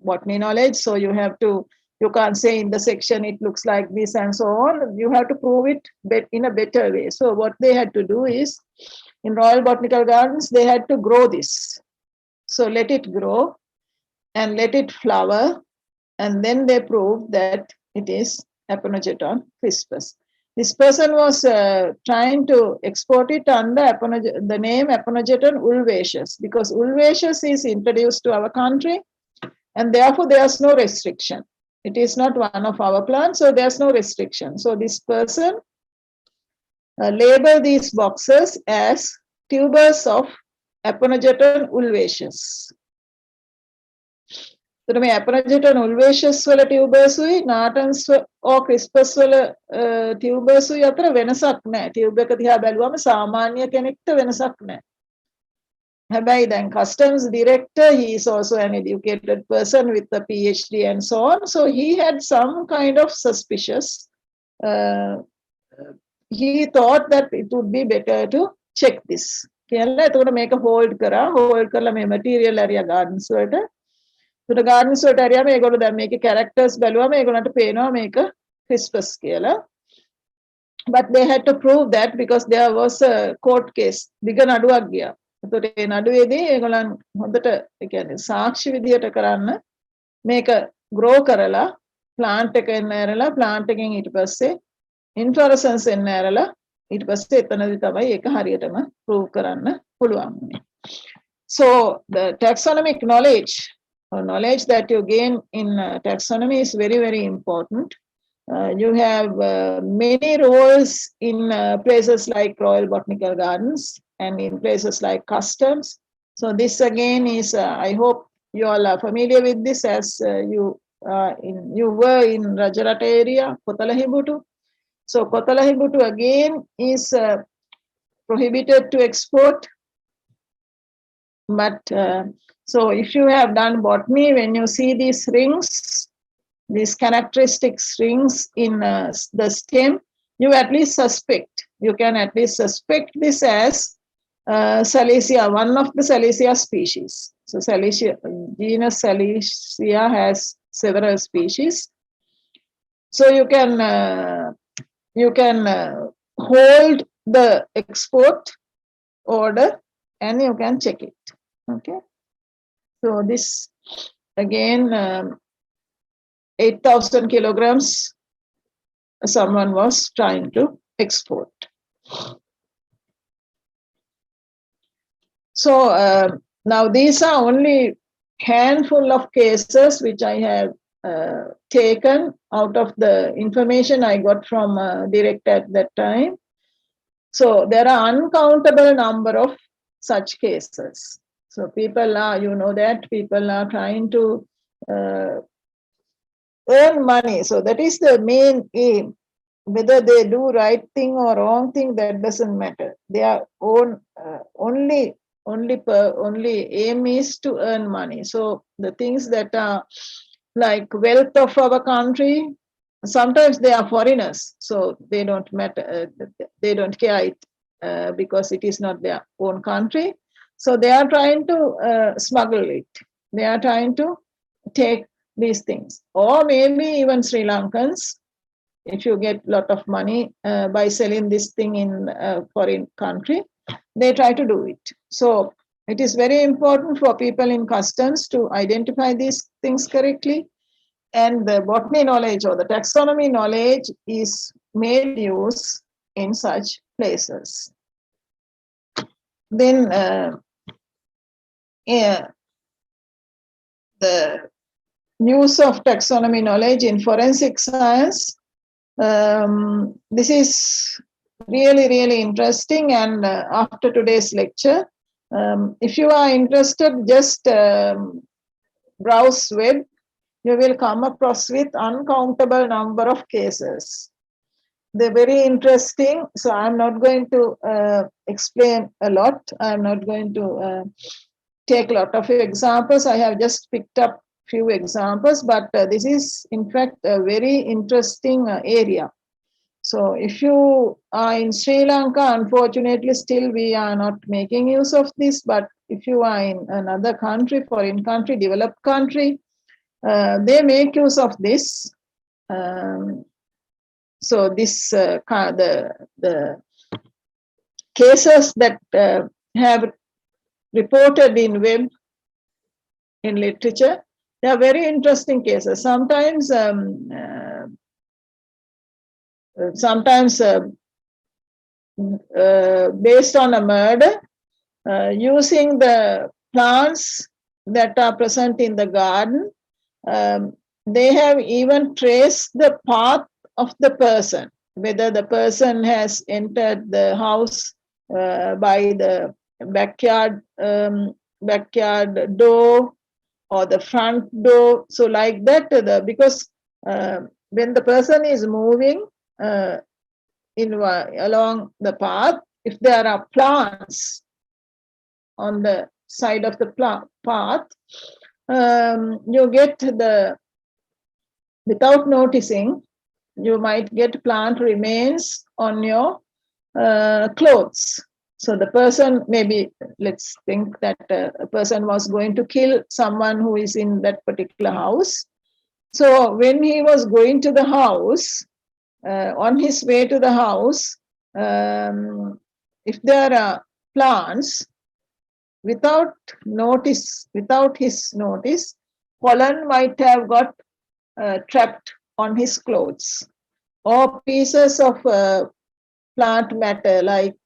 botany knowledge. So you can't say in the section it looks like this and so on. You have to prove it in a better way. So what they had to do is, in Royal Botanical Gardens, they had to grow this. So let it grow and let it flower, and then they proved that it is Aponogeton crispus. This person was trying to export it under the name Aponogeton ulvaceus, because ulvaceus is introduced to our country, and therefore there's no restriction. It is not one of our plants, so there's no restriction. So this person label these boxes as tubers of Aponogeton ulvaceus. So මේ Aponogeton ulvaceus වල tubers උයි natans or crispus වල tubers උයි අතර වෙනසක් නැහැ. Tube එක දිහා බැලුවම සාමාන්‍ය කෙනෙක්ට වෙනසක් නැහැ. හැබැයි දැන් customs director, he is also an educated person with a PhD and so on. So he had some kind of suspicious. He thought that it would be better to check this. කියලා එතකොට මේක hold කරලා මේ material area gardens වලට. So gardens වලට area මේගොල්ලෝ දැන් මේකේ characters බැලුවම ඒගොල්ලන්ට පේනවා මේක crispus කියලා. But they had to prove that because there was a court case. දිග නඩුවක් ගියා. එතකොට ඒ නඩුවේදී ඒගොල්ලන් හොඳට ඒ කියන්නේ සාක්ෂි විදියට කරන්න මේක grow කරලා plant එක එන්න ඇරලා plant එකෙන් ඊට පස්සේ inflorescence එන්න ඇරලා ඊට පස්සේ එතනදී තමයි ඒක හරියටම prove කරන්න පුළුවන්. So the taxonomic knowledge, or knowledge that you gain in taxonomy is very, very important. You have many roles in places like Royal Botanical Gardens and in places like customs. So this again is, I hope you all are familiar with this, as you were in Rajarata area, Kotalahibutu. So Kotalahibutu again is prohibited to export. But so if you have done botany, when you see these rings, these characteristic rings in the stem, you at least suspect. You can at least suspect this as Salacia, one of the Salacia species. So Salacia, genus Salacia has several species. So you can hold the export order and you can check it. Okay. So this again 8,000 kilograms someone was trying to export. So now these are only handful of cases which I have taken out of the information I got from Direct at that time. So there are uncountable number of such cases. So people are, you know that people are trying to earn money. So that is the main aim. Whether they do right thing or wrong thing, that doesn't matter. Their own only aim is to earn money. So the things that are like wealth of our country, sometimes they are foreigners, so they don't matter. They don't care it because it is not their own country. So they are trying to smuggle it. They are trying to take these things, or maybe even Sri Lankans. If you get a lot of money by selling this thing in a foreign country, they try to do it. So it is very important for people in customs to identify these things correctly. And the botany knowledge or the taxonomy knowledge is made use in such places. Then the use of taxonomy knowledge in forensic science. This is really interesting, and after today's lecture, if you are interested, just browse web. You will come across with uncountable number of cases. They're very interesting, so I'm not going to explain a lot. I'm not going to take a lot of examples. I have just picked up few examples, but this is in fact a very interesting area. So if you are in Sri Lanka, unfortunately still we are not making use of this, but if you are in another country, foreign country, developed country, they make use of this. So this the cases that have reported in web, in literature, they are very interesting cases. Sometimes based on a murder, using the plants that are present in the garden, they have even traced the path of the person, whether the person has entered the house by the backyard door or the front door. So like that, because when the person is moving along the path, if there are plants on the side of the path, you get without noticing, you might get plant remains on your clothes. So the person, maybe let's think that a person was going to kill someone who is in that particular house. So when he was going to the house, on his way to the house, if there are plants, without his notice, pollen might have got trapped on his clothes, or pieces of plant matter like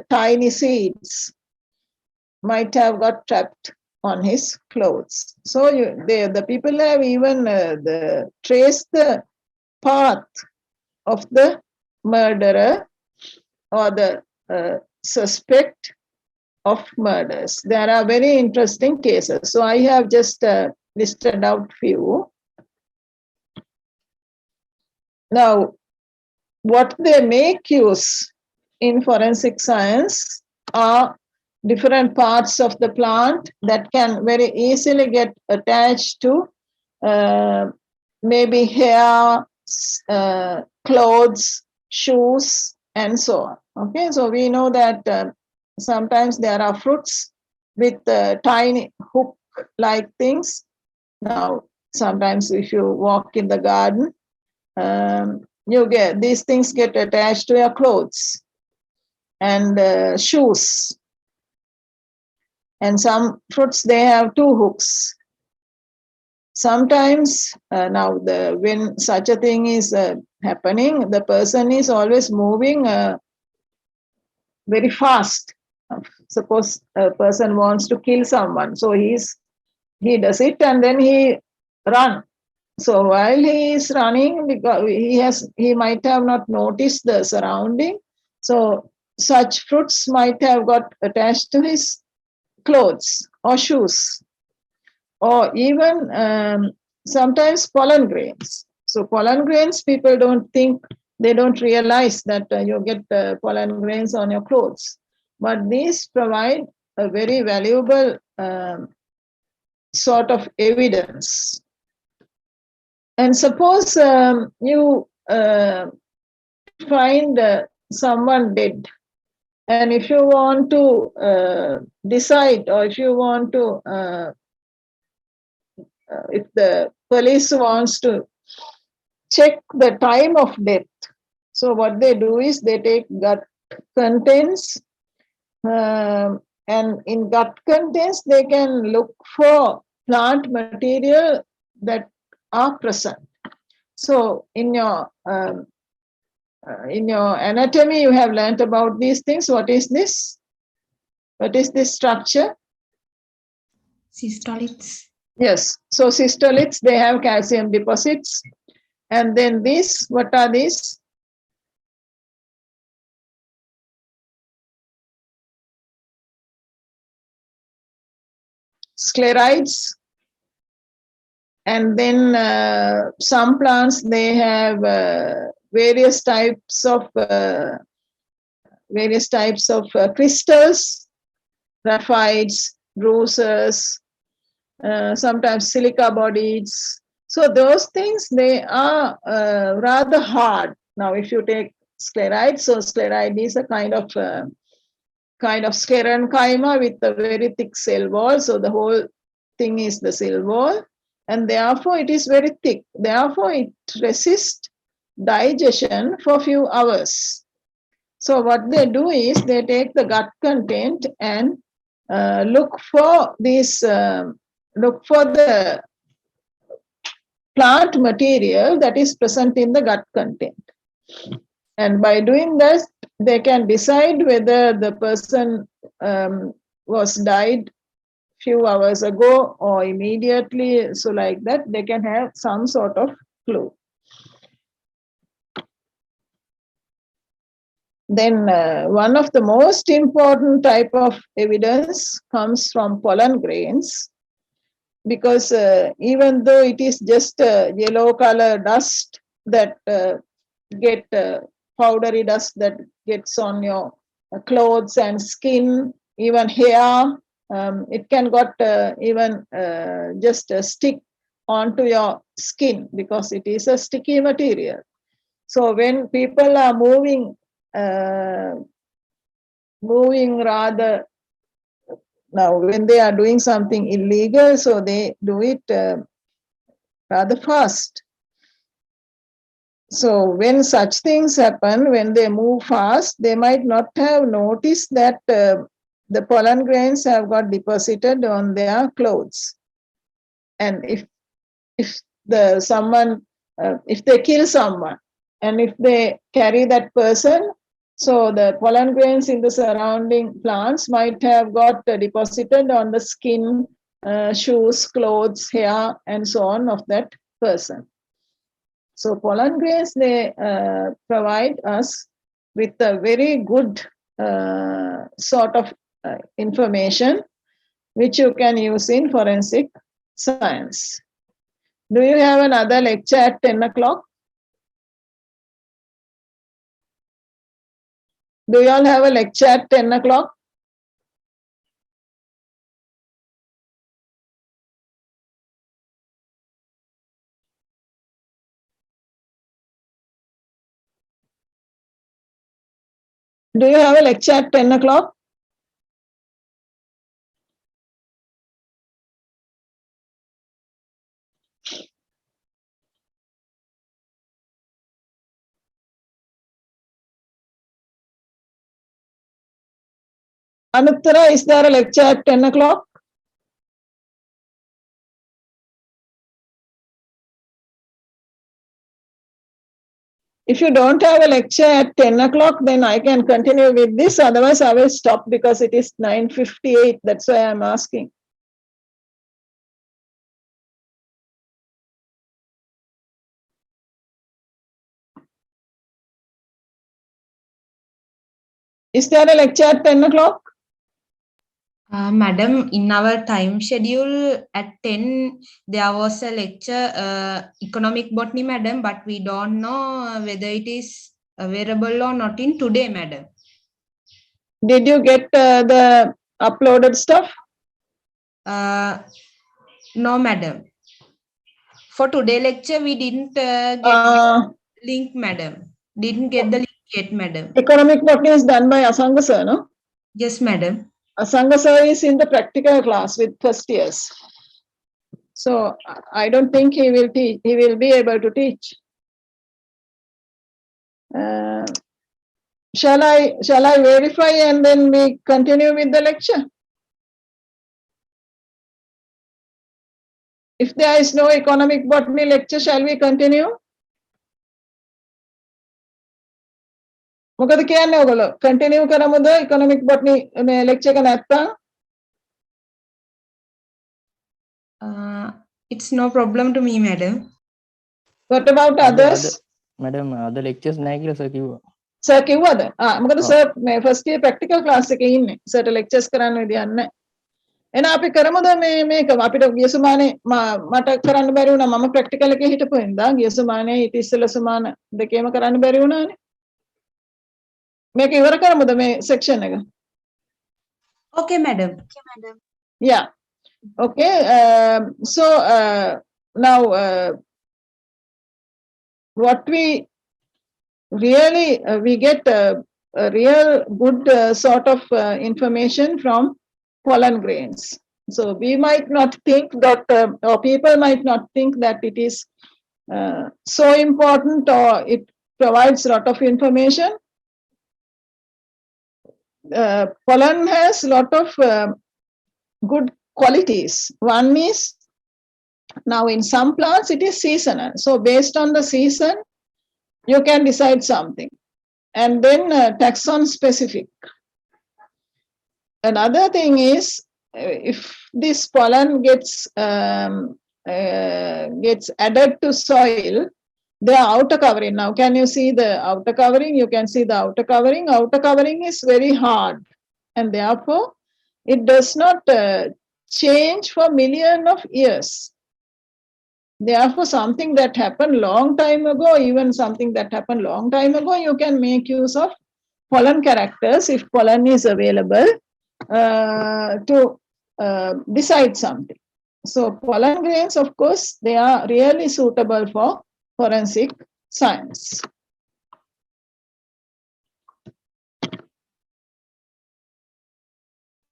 tiny seeds might have got trapped on his clothes. So the people have even traced the path of the murderer or the suspect of murders. There are very interesting cases. So I have just listed out few. Now, what they make use in forensic science are different parts of the plant that can very easily get attached to maybe hair, clothes, shoes, and so on. Okay, so we know that sometimes there are fruits with tiny hook-like things. Now, sometimes if you walk in the garden, you get these things get attached to your clothes and shoes. And some fruits, they have two hooks. Sometimes now when such a thing is happening, the person is always moving very fast. Suppose a person wants to kill someone, so he does it and then he run. So while he is running, because he might have not noticed the surrounding, so such fruits might have got attached to his clothes or shoes, or even sometimes pollen grains. So pollen grains, people don't think, they don't realize that you get pollen grains on your clothes. But these provide a very valuable sort of evidence. And suppose you find someone dead, and if you want to decide, or if you want to, if the police wants to check the time of death, so what they do is they take gut contents, and in gut contents they can look for plant material that are present. So in your anatomy, you have learnt about these things. What is this? What is this structure? Cystoliths. Yes. So cystoliths, they have calcium deposits. And then these, what are these? Sclerides. And then some plants, they have various types of crystals, graphites, brucers, sometimes silica bodies. So those things, they are rather hard. Now, if you take sclerite, so sclerite is a kind of sclerenchyma with a very thick cell wall. So the whole thing is the cell wall, and therefore it is very thick. Therefore, it resists digestion for a few hours. So what they do is they take the gut content and look for the plant material that is present in the gut content. And by doing that, they can decide whether the person was died few hours ago or immediately. So like that, they can have some sort of clue. Then one of the most important type of evidence comes from pollen grains, because even though it is just a yellow color dust that powdery dust that gets on your clothes and skin, even hair, it can got even just stick onto your skin because it is a sticky material. So when people are moving rather, now when they are doing something illegal, so they do it rather fast. So when such things happen, when they move fast, they might not have noticed that the pollen grains have got deposited on their clothes. And if they kill someone, and if they carry that person, so the pollen grains in the surrounding plants might have got deposited on the skin, shoes, clothes, hair, and so on of that person. So pollen grains, they provide us with a very good sort of information which you can use in forensic science. Do you have another lecture at 10 o'clock? Do you all have a lecture at 10 o'clock? Do you have a lecture at 10 o'clock? Anuttara, is there a lecture at 10 o'clock? If you don't have a lecture at 10 o'clock, then I can continue with this. Otherwise, I will stop because it is 9:58. That's why I'm asking. Is there a lecture at 10 o'clock? Madam, in our time schedule at 10, there was a lecture, economic botany, madam, but we don't know whether it is available or not in today, madam. Did you get the uploaded stuff? No, madam. For today lecture, we didn't get link, madam. Didn't get the link yet, madam. Economic botany is done by Asanga sir, no? Yes, madam. Asanga sir is in the practical class with first years. So I don't think he will teach. He will be able to teach. Shall I verify and then we continue with the lecture? If there is no economic botany lecture, shall we continue? මොකද කියන්නේ ඔයගොල්ලෝ continue කරමුද economic botany lecture එක නැත්තම්? It's no problem to me, madam. What about others? Madam, other lectures නැහැ කියලා sir කිව්වා. Sir කිව්වද? මොකද sir මේ first year practical class එකේ ඉන්නේ. sir lectures කරන්න විදියක් නැහැ. එහෙනම් අපි කරමුද මේක අපිට ගිය සුමානේ මට කරන්න බැරි වුණා මම practical එකේ හිටපු හින්දා ගිය සුමානේ ඊට ඉස්සෙල්ලා සුමාන දෙකේම කරන්න බැරි වුණානේ. මේක ඉවර කරමුද මේ section එක? Okay, madam. Yeah. Okay. So now what we really we get a real good sort of information from pollen grains. So we might not think that, or people might not think that it is so important or it provides a lot of information. Pollen has a lot of good qualities. One is, now in some plants it is seasonal. So based on the season, you can decide something. And then taxon specific. Another thing is, if this pollen gets added to soil, the outer covering. Now, can you see the outer covering? You can see the outer covering. Outer covering is very hard, and therefore it does not change for millions of years. Therefore, something that happened long time ago, even something that happened long time ago, you can make use of pollen characters if pollen is available to decide something. So pollen grains, of course, they are really suitable for forensic science.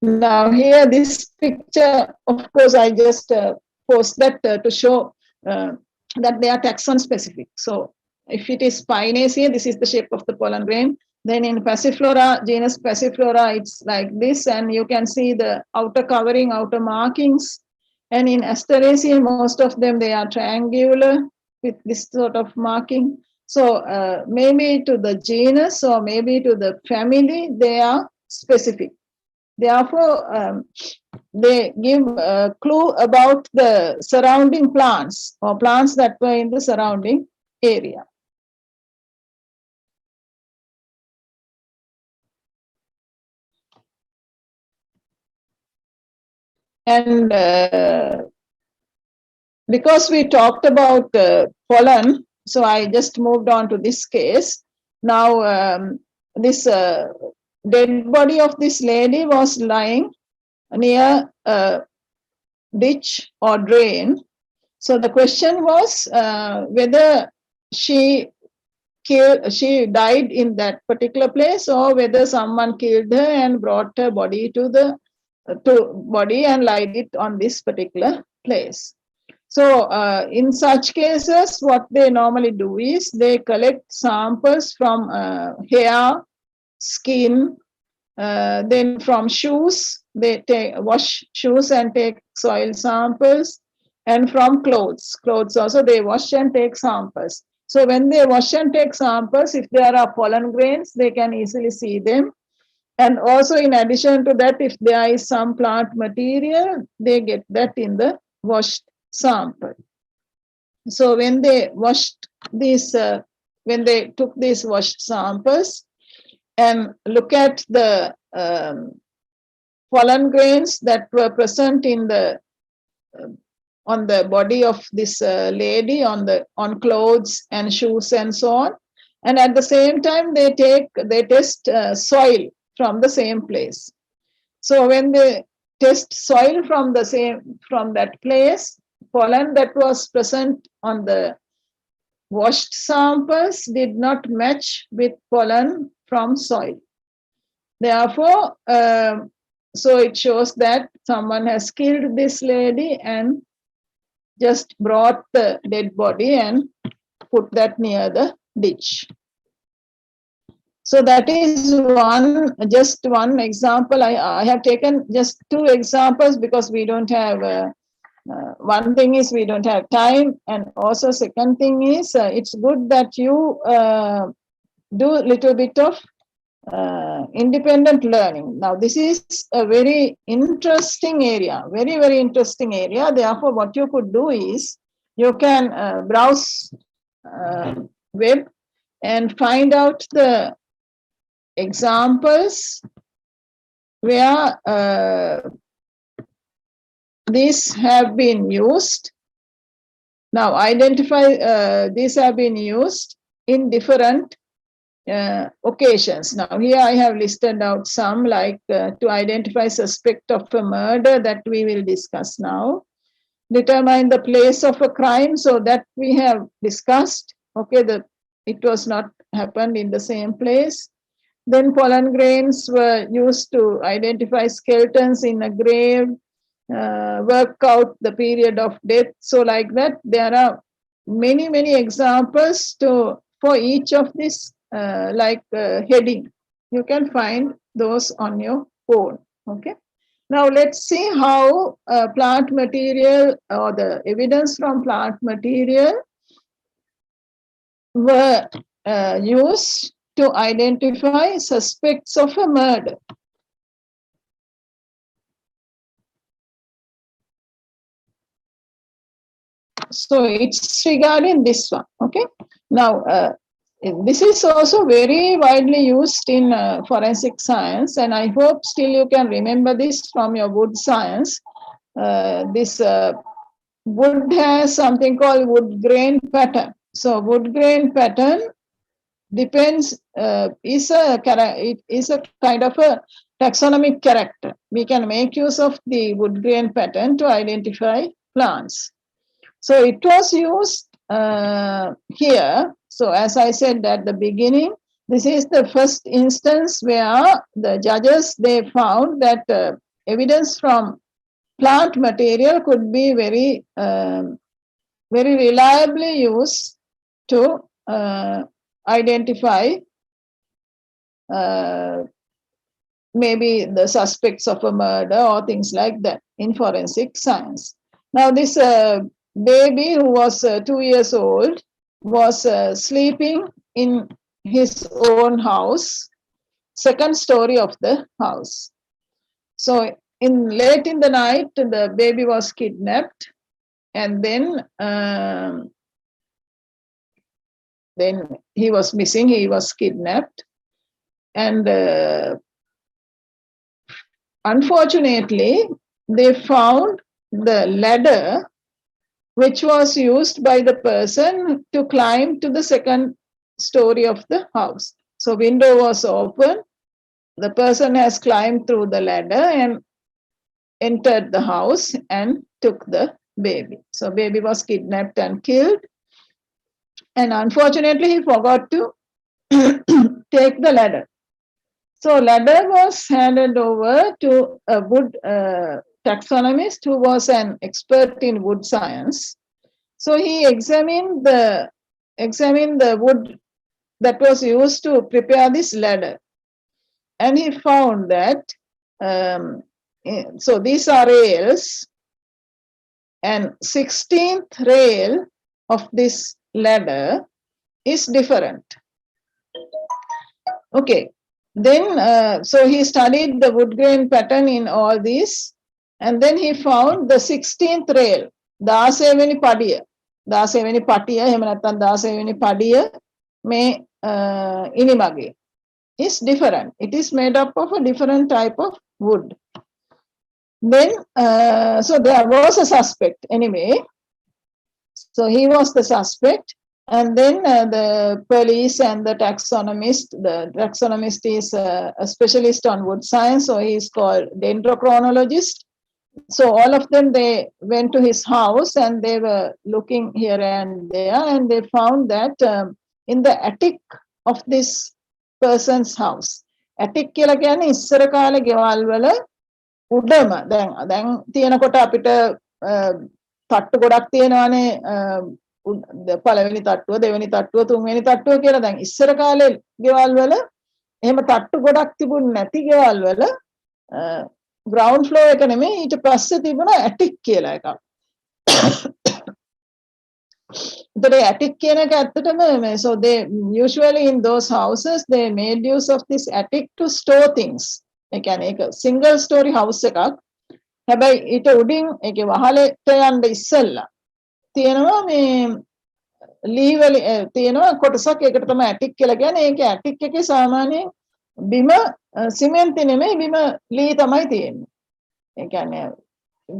Now here, this picture, of course, I just post that to show that they are taxon specific. So if it is Spinaceae, this is the shape of the pollen grain. Then in Passiflora, genus Passiflora, it's like this, and you can see the outer covering, outer markings. And in Asteraceae, most of them, they are triangular with this sort of marking. So maybe to the genus or maybe to the family, they are specific. Therefore, they give a clue about the surrounding plants or plants that were in the surrounding area. And because we talked about pollen, so I just moved on to this case. Now, this dead body of this lady was lying near a ditch or drain. So the question was whether she died in that particular place or whether someone killed her and brought her body to the body and laid it on this particular place. So in such cases, what they normally do is they collect samples from hair, skin, Then from shoes, they wash shoes and take soil samples. And from clothes also they wash and take samples. So when they wash and take samples, if there are pollen grains, they can easily see them. And also in addition to that, if there is some plant material, they get that in the washed sample. So when they washed these, when they took these washed samples and look at the pollen grains that were present in the on the body of this lady, on clothes and shoes and so on, and at the same time they test soil from the same place. So when they test soil from that place, pollen that was present on the washed samples did not match with pollen from soil. Therefore, so it shows that someone has killed this lady and just brought the dead body and put that near the ditch. So that is just one example. I have taken just 2 examples because we don't have, one thing is we don't have time, and also second thing is it's good that you do a little bit of independent learning. Now this is a very interesting area, very, very interesting area. Therefore, what you could do is you can browse web and find out the examples where these have been used. Now identify these have been used in different occasions. Now here I have listed out some, like to identify suspect of a murder, that we will discuss now. Determine the place of a crime, so that we have discussed. Okay, it was not happened in the same place. Then pollen grains were used to identify skeletons in a grave, work out the period of death. So like that, there are many, many examples for each of these heading. You can find those on your phone. Okay. Now let's see how plant material or the evidence from plant material were used to identify suspects of a murder. So it's regarding this one. Okay. Now this is also very widely used in forensic science, and I hope still you can remember this from your wood science. This wood has something called wood grain pattern. So wood grain pattern depends, is a kind of a taxonomic character. We can make use of the wood grain pattern to identify plants. So it was used here. So as I said at the beginning, this is the first instance where the judges, they found that evidence from plant material could be very, very reliably used to identify maybe the suspects of a murder or things like that in forensic science. Now this baby who was 2 years old was sleeping in his own house, second story of the house. So late in the night, the baby was kidnapped, and then he was missing, he was kidnapped. And unfortunately, they found the ladder which was used by the person to climb to the second story of the house. So window was open, the person has climbed through the ladder and entered the house and took the baby. So baby was kidnapped and killed. And unfortunately, he forgot to take the ladder. So ladder was handed over to a wood taxonomist who was an expert in wood science. So he examined the wood that was used to prepare this ladder. and he found that, so these are rails, and 16th rail of this ladder is different. Okay, then so he studied the wood grain pattern in all these, and then he found the 16th rail, 16 වෙනි පඩිය, 16 වෙනි පටිය, එහෙම නැත්නම් 16 වෙනි පඩිය මේ ඉනිමගේ is different. It is made up of a different type of wood. Then, so there was a suspect anyway. So he was the suspect. And then the police and the taxonomist is a specialist on wood science, so he is called dendrochronologist. So all of them, they went to his house and they were looking here and there, and they found that in the attic of this person's house. Attic කියලා කියන්නේ ඉස්සර කාලේ ගෙවල් වල උඩම දැන් තියෙනකොට අපිට තට්ටු ගොඩක් තියෙනවානේ, පළවෙනි තට්ටුව, දෙවෙනි තට්ටුව, තුන්වෙනි තට්ටුව කියලා. දැන් ඉස්සර කාලේ ගෙවල් වල එහෙම තට්ටු ගොඩක් තිබුණ නැති ගෙවල් වල ground floor එක නෙමෙයි, ඊට පස්සේ තිබුණා attic කියලා එකක්. The attic කියන එක ඇත්තටම, so they usually in those houses they made use of this attic to store things. ඒ කියන්නේ ඒක single story house එකක්. හැබැයි ඊට උඩින් ඒකේ වහලට යන්න ඉස්සෙල්ලා තියෙනවා මේ ලී වල තියෙනවා කොටසක්, ඒකට තමයි attic කියලා කියන්නේ. ඒකේ attic එකේ සාමාන්‍යයෙන් බිම සිමෙන්ති නෙමෙයි, බිම ලී තමයි තියෙන්නේ. ඒ කියන්නේ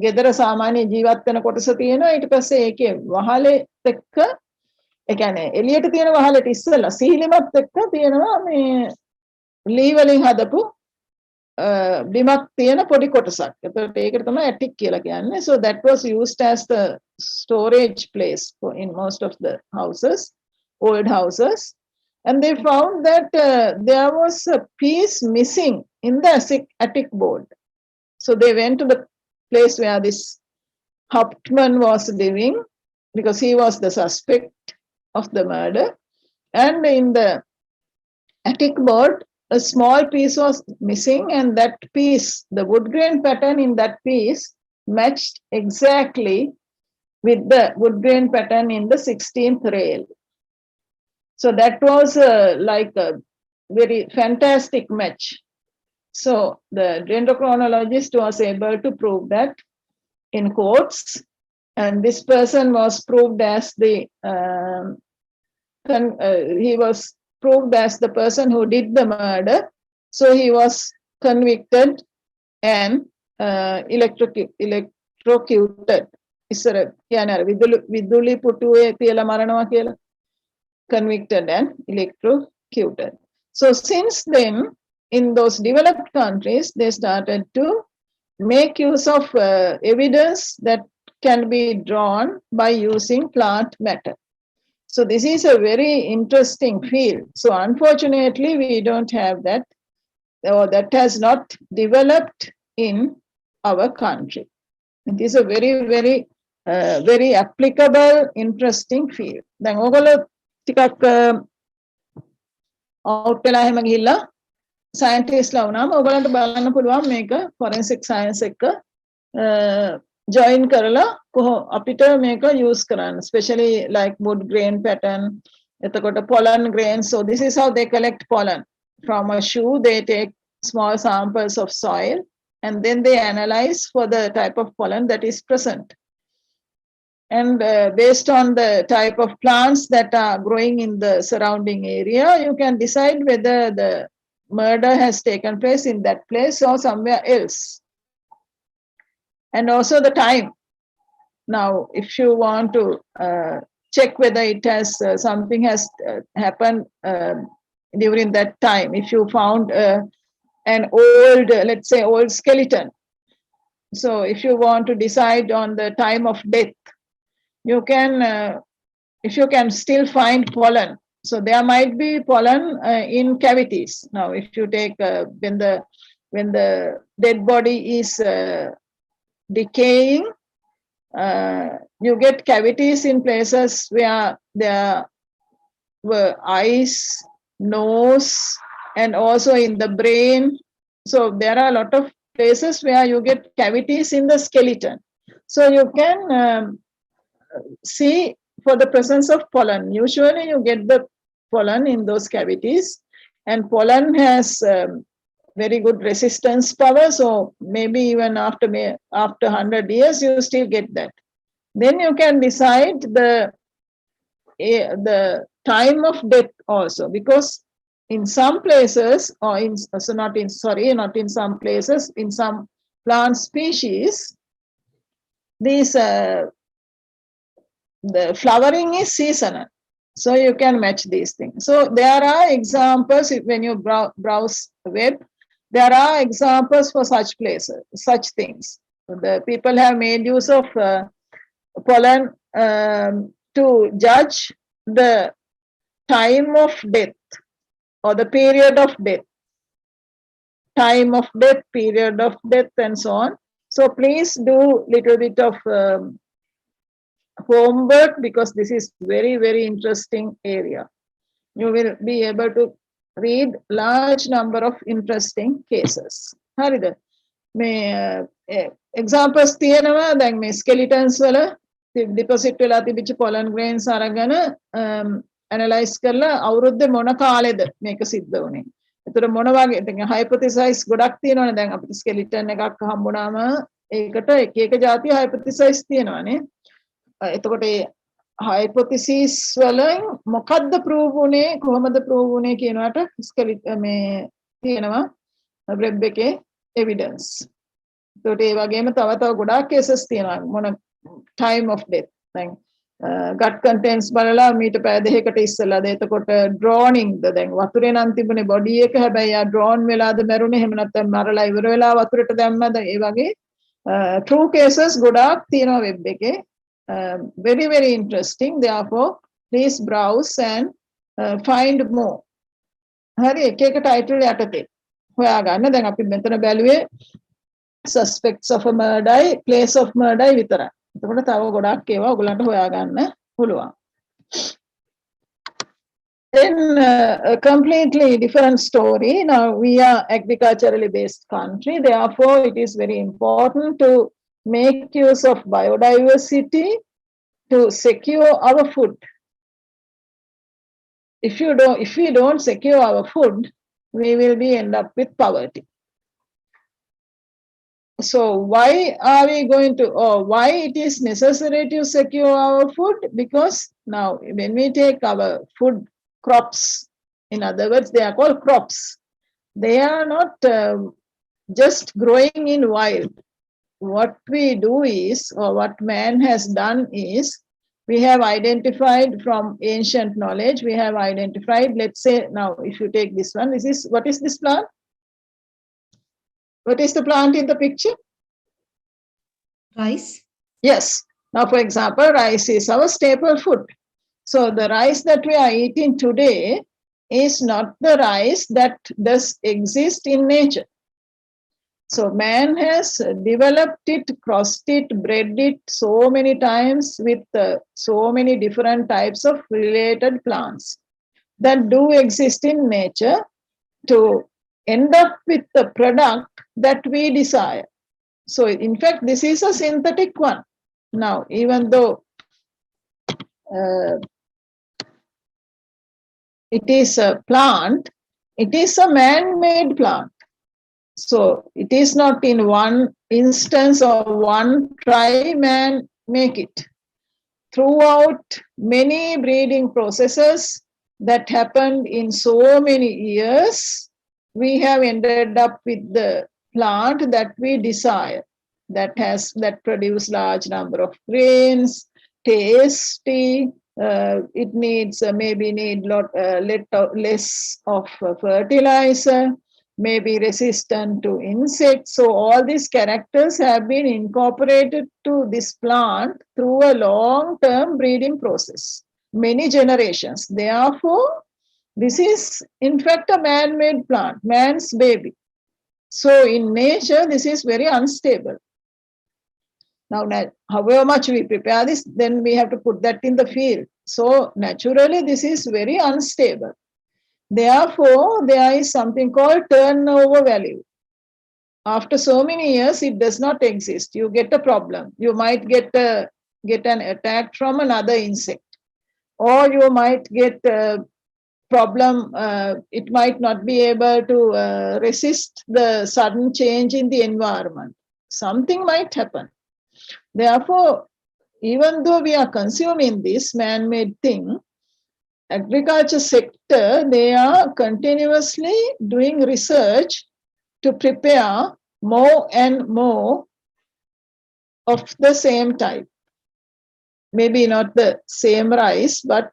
ගෙදර සාමාන්‍ය ජීවත් වෙන කොටස තියෙනවා, ඊට පස්සේ ඒකේ වහලෙත් එක්ක, ඒ කියන්නේ එළියට තියෙන වහලට ඉස්සෙල්ලා සීලිමත් එක්ක තියෙනවා මේ ලී වලින් හදපු බිමක් තියෙන පොඩි කොටසක්. එතකොට ඒකට තමයි attic කියලා කියන්නේ. So that was used as the storage place in most of the houses, old houses. And they found that there was a piece missing in the attic board. So they went to the place where this Hauptmann was living, because he was the suspect of the murder. And in the attic board, a small piece was missing, and that piece, the wood grain pattern in that piece, matched exactly with the wood grain pattern in the 16th rail. So that was like a very fantastic match. So the dendrochronologist was able to prove that in courts, and this person was proved as the he was proved as the person who did the murder. So he was convicted and electrocuted. ඉස්සර කියන්නේ අර විදුලි පුටුවේ තියලා මරනවා කියලා. Convicted and electrocuted. So since then, in those developed countries, they started to make use of evidence that can be drawn by using plant matter. So this is a very interesting field. So unfortunately, we don't have that, or that has not developed in our country. It is a very, very, very applicable, interesting field. Then ඕගොල්ලෝ ටිකක් out වෙලා එහෙම ගිහිල්ලා සයන්ටිස්ට්ලා වුණාම ඔයගලන්ට බලන්න පුළුවන් මේක forensic science එක join කරලා අපිට මේක use කරන්න, especially like wood grain pattern, එතකොට pollen grains. So this is how they collect pollen from a shoe. They take small samples of soil and then they analyze for the type of pollen that is present. And based on the type of plants that are growing in the surrounding area, you can decide whether the murder has taken place in that place or somewhere else. And also the time. Now, if you want to check whether it has something has happened during that time, if you found an old, let's say, old skeleton. So if you want to decide on the time of death, you can, if you can still find pollen. So there might be pollen in cavities. Now, if you take when the dead body is decaying, you get cavities in places where there were eyes, nose, and also in the brain. So there are a lot of places where you get cavities in the skeleton. So you can see for the presence of pollen. Usually you get the pollen in those cavities, and pollen has very good resistance power. So maybe even after 100 years, you still get that. Then you can decide the time of death also, because in some places, or in so not in some places, in some plant species, these the flowering is seasonal, so you can match these things. So there are examples when you browse the web. There are examples for such places, such things. The people have made use of pollen to judge the time of death or the period of death, time of death, period of death, and so on. So please do little bit of homework, because this is very, very interesting area. You will be able to read large number of interesting cases. Harida. මේ examples තියෙනවා දැන් මේ skeletons වල deposit වෙලා තිබිච්ච pollen grains අරගෙන analyze කරලා අවුරුද්දේ මොන කාලෙද මේක සිද්ධ වුනේ. ඒතර මොන වගේ hypothesis ගොඩක් තියෙනවනේ දැන් අපිට skeleton එකක් හම්බුනාම ඒකට එක එක જાති hypothesis තියෙනවානේ. එතකොට ඒ hypothesis වලින් මොකද්ද prove වුනේ කොහොමද prove වුනේ කියනකට skeleton මේ තියෙනවා web එකේ evidence. So ඒ වගේම තව ගොඩාක් cases තියෙනවා මොන time of death. දැන් gut contents බලලා මීට පැය දෙකකට ඉස්සෙල්ලාද එතකොට drowning ද දැන් වතුරේ නම් තිබුණේ body එක හැබැයි ආ drawn වෙලාද මැරුණේ එහෙම නැත්නම් මරලා ඉවර වෙලා වතුරට දැම්මද ඒ වගේ true cases ගොඩාක් තියෙනවා web එකේ. Very, very interesting. Therefore please browse and find more. හරි එක එක title යටතේ හොයාගන්න. දැන් අපි මෙතන බැලුවේ suspects of a murder, place of murder විතරයි. එතකොට තව ගොඩක් ඒවා ඔයගලන්ට හොයාගන්න පුළුවන්. Then a completely different story. Now we are agriculturally based country. Therefore it is very important to make use of biodiversity to secure our food. If we don't secure our food, we will be end up with poverty. So why are we going to, or why it is necessary to secure our food? Because now when we take our food crops, in other words, they are called crops. They are not just growing in wild. What we do is, or what man has done is, we have identified from ancient knowledge, we have identified, let's say now if you take this one, this is, what is this plant? What is the plant in the picture? Rice. Yes. Now for example, rice is our staple food. So the rice that we are eating today is not the rice that does exist in nature. So man has developed it, crossed it, bred it so many times with so many different types of related plants that do exist in nature to end up with the product that we desire. So in fact, this is a synthetic one. Now, even though it is a plant, it is a man-made plant. So it is not in one instance or one try man make it. Throughout many breeding processes that happened in so many years, we have ended up with the plant that we desire, that produce large number of grains, tasty. It needs maybe need less of fertilizer, maybe resistant to insects. So all these characters have been incorporated to this plant through a long-term breeding process, many generations. Therefore, this is in fact a man-made plant, man's baby. So in nature, this is very unstable. Now, however much we prepare this, then we have to put that in the field. So naturally, this is very unstable. Therefore, there is something called turnover value. After so many years, it does not exist. You get a problem. You might get an attack from another insect, or you might get a problem. It might not be able to resist the sudden change in the environment. Something might happen. Therefore, even though we are consuming this man-made thing, agriculture sector, they are continuously doing research to prepare more and more of the same type. Maybe not the same rice, but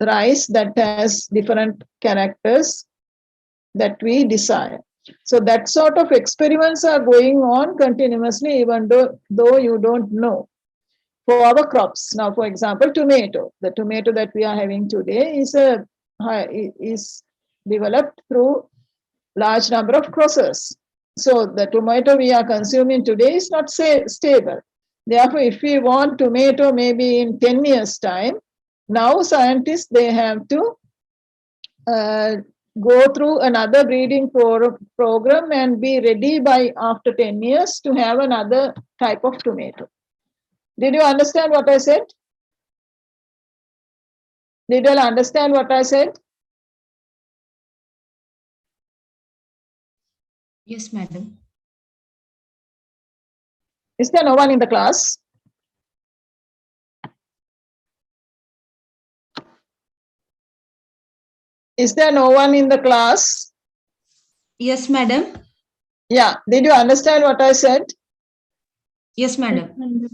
rice that has different characters that we desire. So that sort of experiments are going on continuously, even though you don't know. For our crops, now, for example, tomato. The tomato that we are having today is developed through large number of crosses. So the tomato we are consuming today is not stable. Therefore, if we want tomato maybe in 10 years' time, now scientists, they have to go through another breeding program and be ready by after 10 years to have another type of tomato. Did you understand what I said? Did you all understand what I said? Yes, madam. Is there no one in the class? Is there no one in the class? Yes, madam. Yeah. Did you understand what I said? Yes, madam.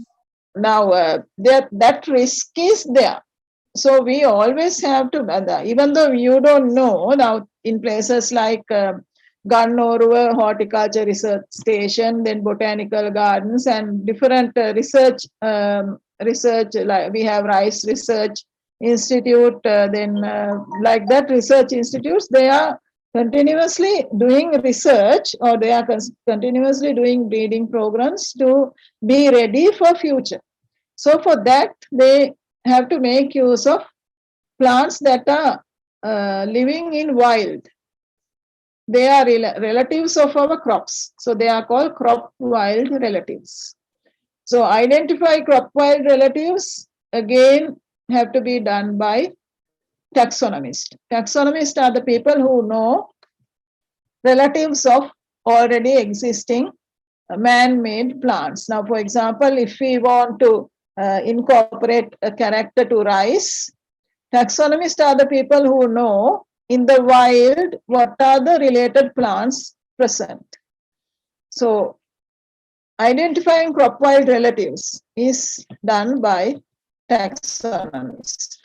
Now, that risk is there. So we always have to, even though you don't know, now in places like Gannoruwa Horticulture Research Station, then botanical gardens and different research, like we have Rice Research Institute, like that research institutes, they are continuously doing research, or they are continuously doing breeding programs to be ready for future. So for that, they have to make use of plants that are living in wild. They are relatives of our crops. So they are called crop wild relatives. So identify crop wild relatives, again, have to be done by taxonomists. Taxonomists are the people who know relatives of already existing man-made plants. Now, for example, if we want to incorporate a character to rice, taxonomists are the people who know in the wild what are the related plants present. So identifying crop wild relatives is done by taxonomists.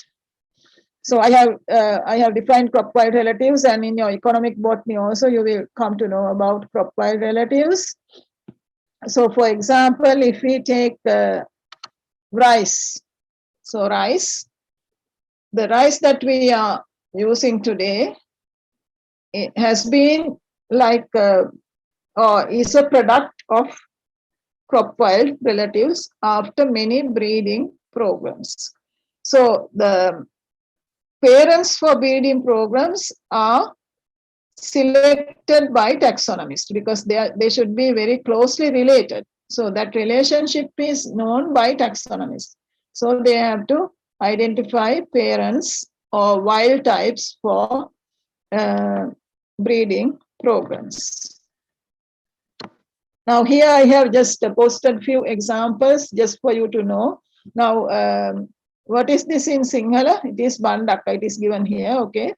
So I have defined crop wild relatives, and in your economic botany also you will come to know about crop wild relatives. So for example, if we take rice, so rice, the rice that we are using today, it has been like, or is a product of crop wild relatives after many breeding programs. So the parents for breeding programs are selected by taxonomists because they should be very closely related. So that relationship is known by taxonomists. So they have to identify parents or wild types for breeding programs. Now here I have just posted few examples just for you to know. Now, what is this in Sinhala? It is Bandaka, it is given here, okay.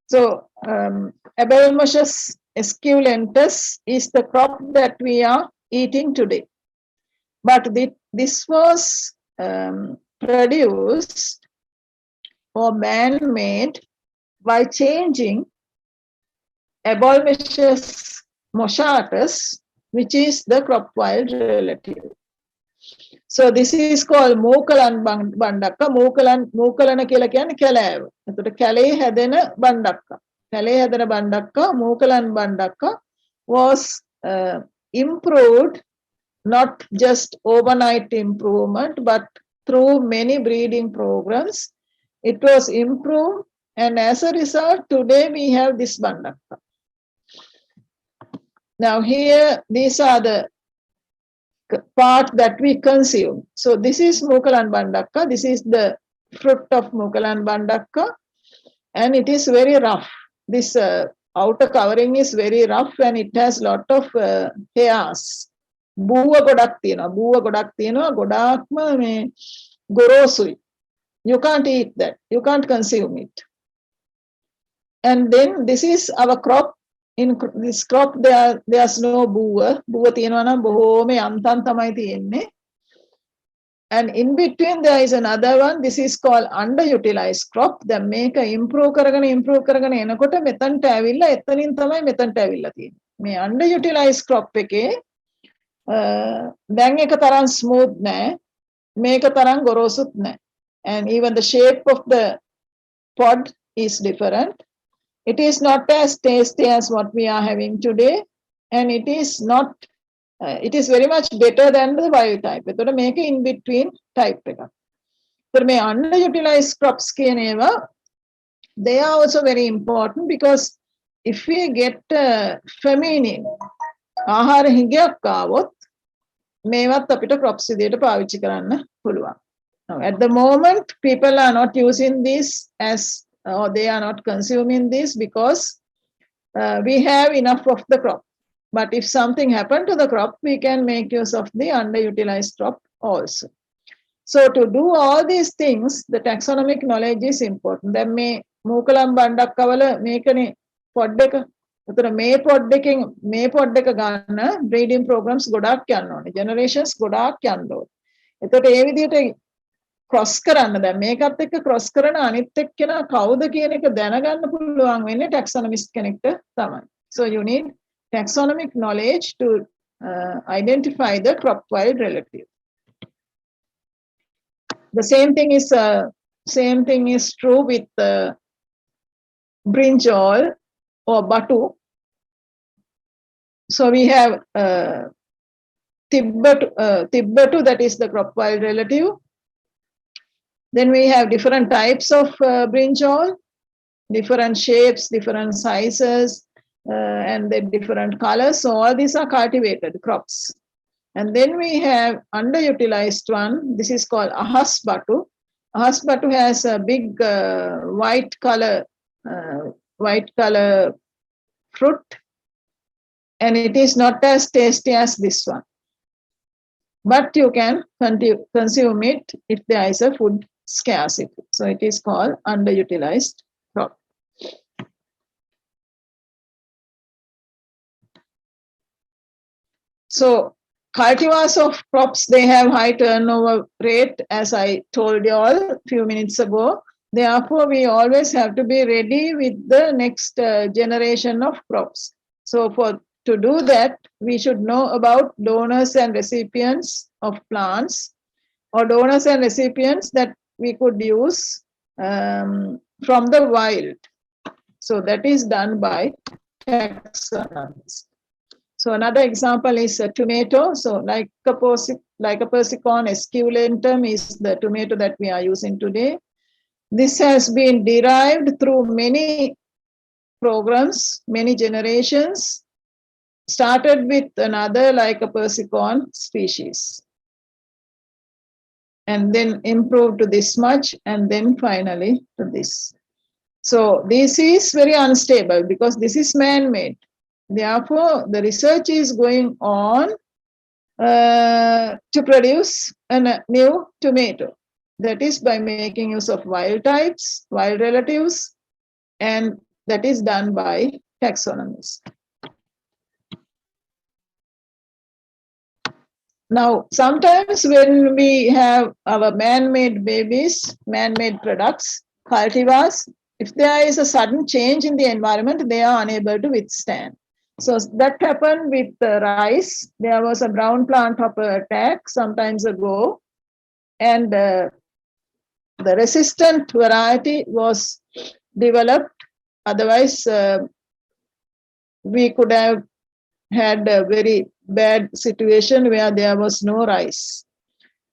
So, Abelmoschus esculentus is the crop that we are eating today. But this was produced or man-made by changing Abelmoschus moschatus, which is the crop wild relative. So this is called Mookalan Bandaka. Mookalana කියලා කියන්නේ කැලෑව. එතකොට කැලේ හැදෙන බණ්ඩක්ක. කැලේ හැදෙන බණ්ඩක්ක Mookalan Bandaka was improved, not just overnight improvement, but through many breeding programs. It was improved And as a result, today we have this Bandakka. Now here, these are the part that we consume. So this is Mookalan Bandakka. This is the fruit of Mookalan Bandakka. And it is very rough. This outer covering is very rough and it has lot of hairs. Buwa godak tiyena. Buwa godak tiyena. Godakma me gorosui. You can't eat that. You can't consume it. And then this is our crop. In this crop, there's no buwa. Buwa tiyena na bohome antan tamai tiyenne. And in between there is another one. This is called underutilized crop. The make a improve karagana enakota metan tavilla etanin thamai metan tavilla tiyenne. Me underutilized crop එකේ දැන් එක තරම් smooth නෑ. මේක තරම් ගොරෝසුත් නෑ. And even the shape of the pod is different. It is not as tasty as what we are having today, and it is not. It is very much better than the wild type. එතකොට මේක in between type එකක්. So මේ underutilized crops කියන ඒවා, they are also very important because if we get famine, ආහාර හිඟයක් ආවොත් මේවත් අපිට crops විදියට පාවිච්චි කරන්න පුළුවන්. Now, at the moment, people are not using this as, or they are not consuming this because we have enough of the crop. But if something happened to the crop, we can make use of the underutilized crop also. So to do all these things, the taxonomic knowledge is important. Then me Mookalan Bandakka wala මේකනේ pod එක. එතන මේ pod එක ගන්න breeding programs ගොඩක් යන්න ඕනේ. Generations ගොඩක් යන්න ඕනේ. එතකොට ඒ විදිහට cross කරන්න දැන් මේකත් එක්ක cross කරන අනිත් එක්කෙනා කවුද කියන එක දැනගන්න පුළුවන් වෙන්නේ taxonomist කෙනෙක්ට තමයි. So you need taxonomic knowledge to identify the crop wild relative. The same thing is true with brinjal or batu. So we have tibbatu, that is the crop wild relative. Then we have different types of brinjal, different shapes, different sizes, and then different colors. So all these are cultivated crops. And then we have underutilized one. This is called ahas batu. Ahas batu has a big white color fruit, and it is not as tasty as this one. But you can consume it if there is a food scarcity. So it is called underutilized crop. So cultivars of crops, they have high turnover rate, as I told you all a few minutes ago. Therefore, we always have to be ready with the next generation of crops. So to do that, we should know about donors and recipients of plants, or donors and recipients that we could use from the wild. So that is done by taxonomists. So another example is a tomato. So Lycopersicon esculentum is the tomato that we are using today. This has been derived through many programs, many generations, started with another Lycopersicon species, and then improved to this much, and then finally to this. So this is very unstable because this is man-made. Therefore, the research is going on to produce a new tomato. That is by making use of wild types, wild relatives, and that is done by taxonomists. Now, sometimes when we have our man-made babies, man-made products, cultivars, if there is a sudden change in the environment, they are unable to withstand. So that happened with rice. There was a brown plant hopper attack some times ago, and the resistant variety was developed. Otherwise, we could have had a very bad situation where there was no rice.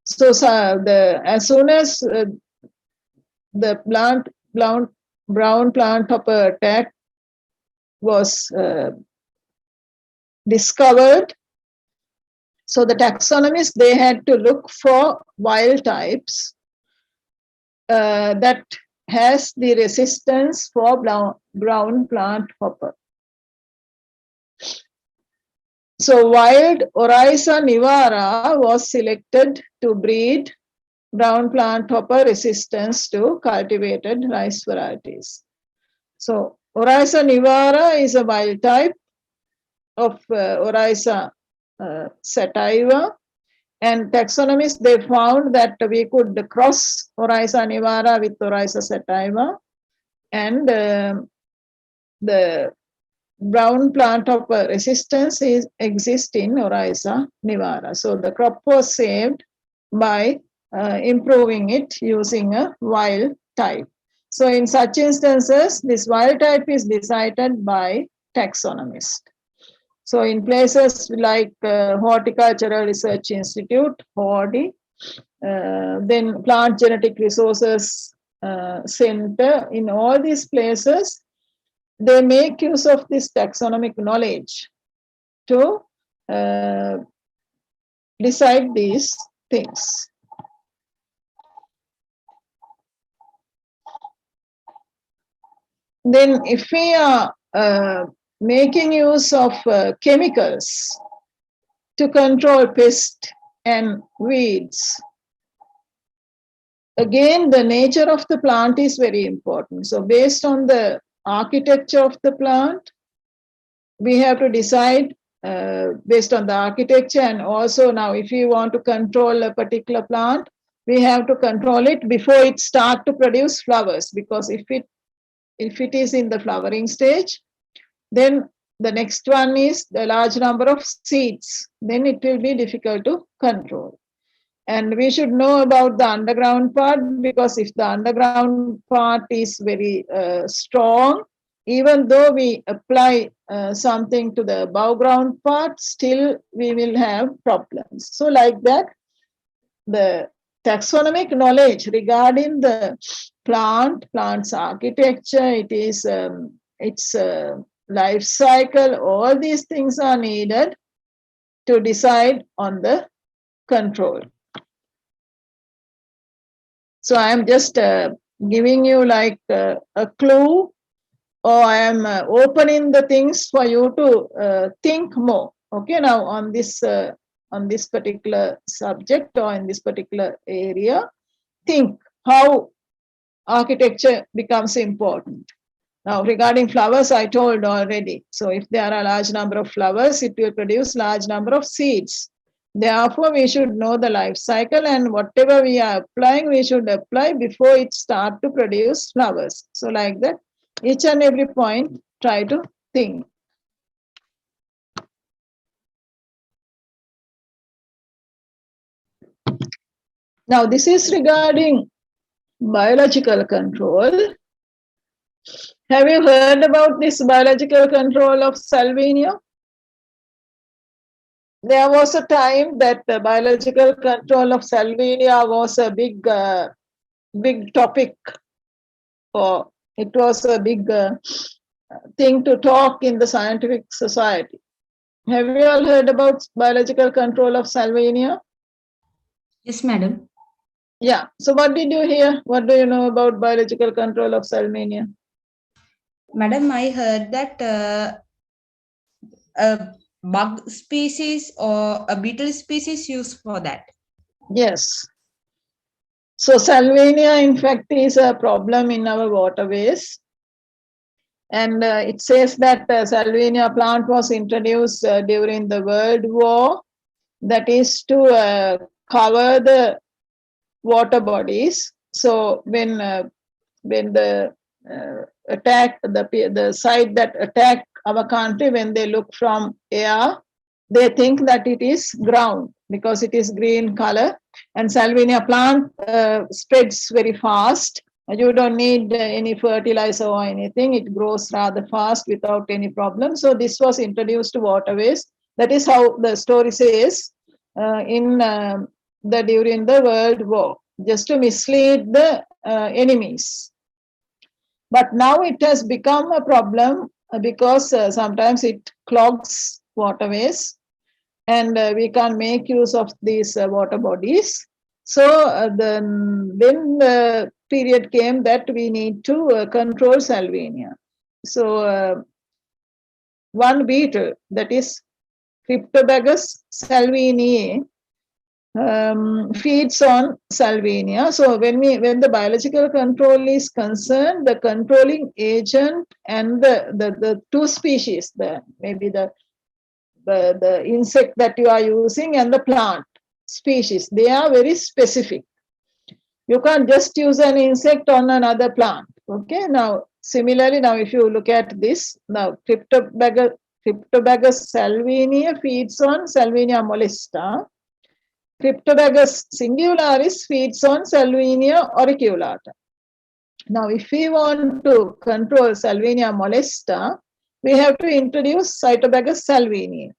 So as soon as the brown plant hopper attack was discovered. So the taxonomists, they had to look for wild types that has the resistance for brown plant hopper. So wild Oryza nivara was selected to breed brown plant hopper resistance to cultivated rice varieties. So Oryza nivara is a wild type of Oryza sativa, and taxonomists, they found that we could cross Oryza nivara with Oryza sativa, and the brown plant hopper resistance exists in Oryza nivara. So the crop was saved by improving it using a wild type. So in such instances, this wild type is decided by taxonomists. So in places like Horticultural Research Institute, HORDI, then Plant Genetic Resources Center, in all these places, they make use of this taxonomic knowledge to decide these things. Then if we are making use of chemicals to control pests and weeds, again, the nature of the plant is very important. So based on the architecture of the plant, we have to decide based on the architecture, and also now if you want to control a particular plant, we have to control it before it starts to produce flowers, because if it is in the flowering stage, then the next one is the large number of seeds, then it will be difficult to control. And we should know about the underground part, because if the underground part is very strong, even though we apply something to the above ground part, still we will have problems. So like that, the taxonomic knowledge regarding the plant's architecture, it is its life cycle, all these things are needed to decide on the control. So I am just giving you like a clue, or I am opening the things for you to think more. Okay, now on this particular subject or in this particular area, think how architecture becomes important. Now regarding flowers, I told already. So if there are a large number of flowers, it will produce large number of seeds. Therefore, we should know the life cycle, and whatever we are applying, we should apply before it starts to produce flowers. So like that, each and every point, try to think. Now, this is regarding biological control. Have you heard about this biological control of Salvinia? There was a time that the biological control of Salvinia was a big topic, or it was a big thing to talk in the scientific society. Have you all heard about biological control of Salvinia? Yes, madam. Yeah. So what did you hear? What do you know about biological control of Salvinia? Madam, I heard that a bug species or a beetle species used for that. Yes. So Salvinia, in fact, is a problem in our waterways. And it says that Salvinia plant was introduced during the World War. That is to cover the water bodies. So when the attack, the side that attack our country, when they look from air, they think that it is ground because it is green color. And Salvinia plant spreads very fast. You don't need any fertilizer or anything. It grows rather fast without any problem. So this was introduced to waterways. That is how the story says during the World War, just to mislead the enemies. But now it has become a problem because sometimes it clogs waterways and we can't make use of these water bodies. So then the period came that we need to control Salvinia. So one beetle, that is Cryptobagus salviniae, feeds on Salvinia. So when the biological control is concerned, the controlling agent and the two species, maybe the insect that you are using and the plant species, they are very specific. You can't just use an insect on another plant. Okay. Now, similarly, now if you look at this, now Cryptobagus salvinia feeds on Salvinia molesta. Cryptobagus singularis feeds on Salvinia auriculata. Now, if we want to control Salvinia molesta, we have to introduce Cytobagus salvini.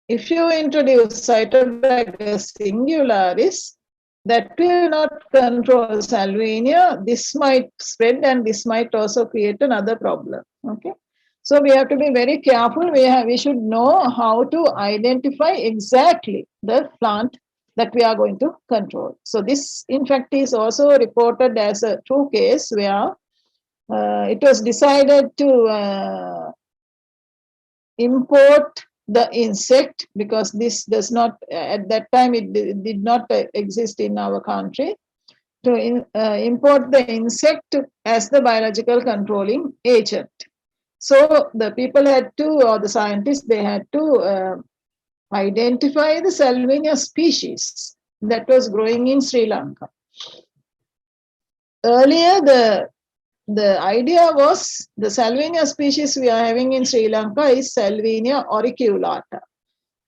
If you introduce Cytobagus singularis, that will not control Salvinia. This might spread and this might also create another problem. Okay. So we have to be very careful. We should know how to identify exactly the plant that we are going to control. So this, in fact, is also reported as a true case where it was decided to import the insect, because this does not, at that time, it did not exist in our country, to import the insect as the biological controlling agent. So the people had to, or the scientists, they had to identify the Salvinia species that was growing in Sri Lanka. Earlier, the idea was the Salvinia species we are having in Sri Lanka is Salvinia auriculata.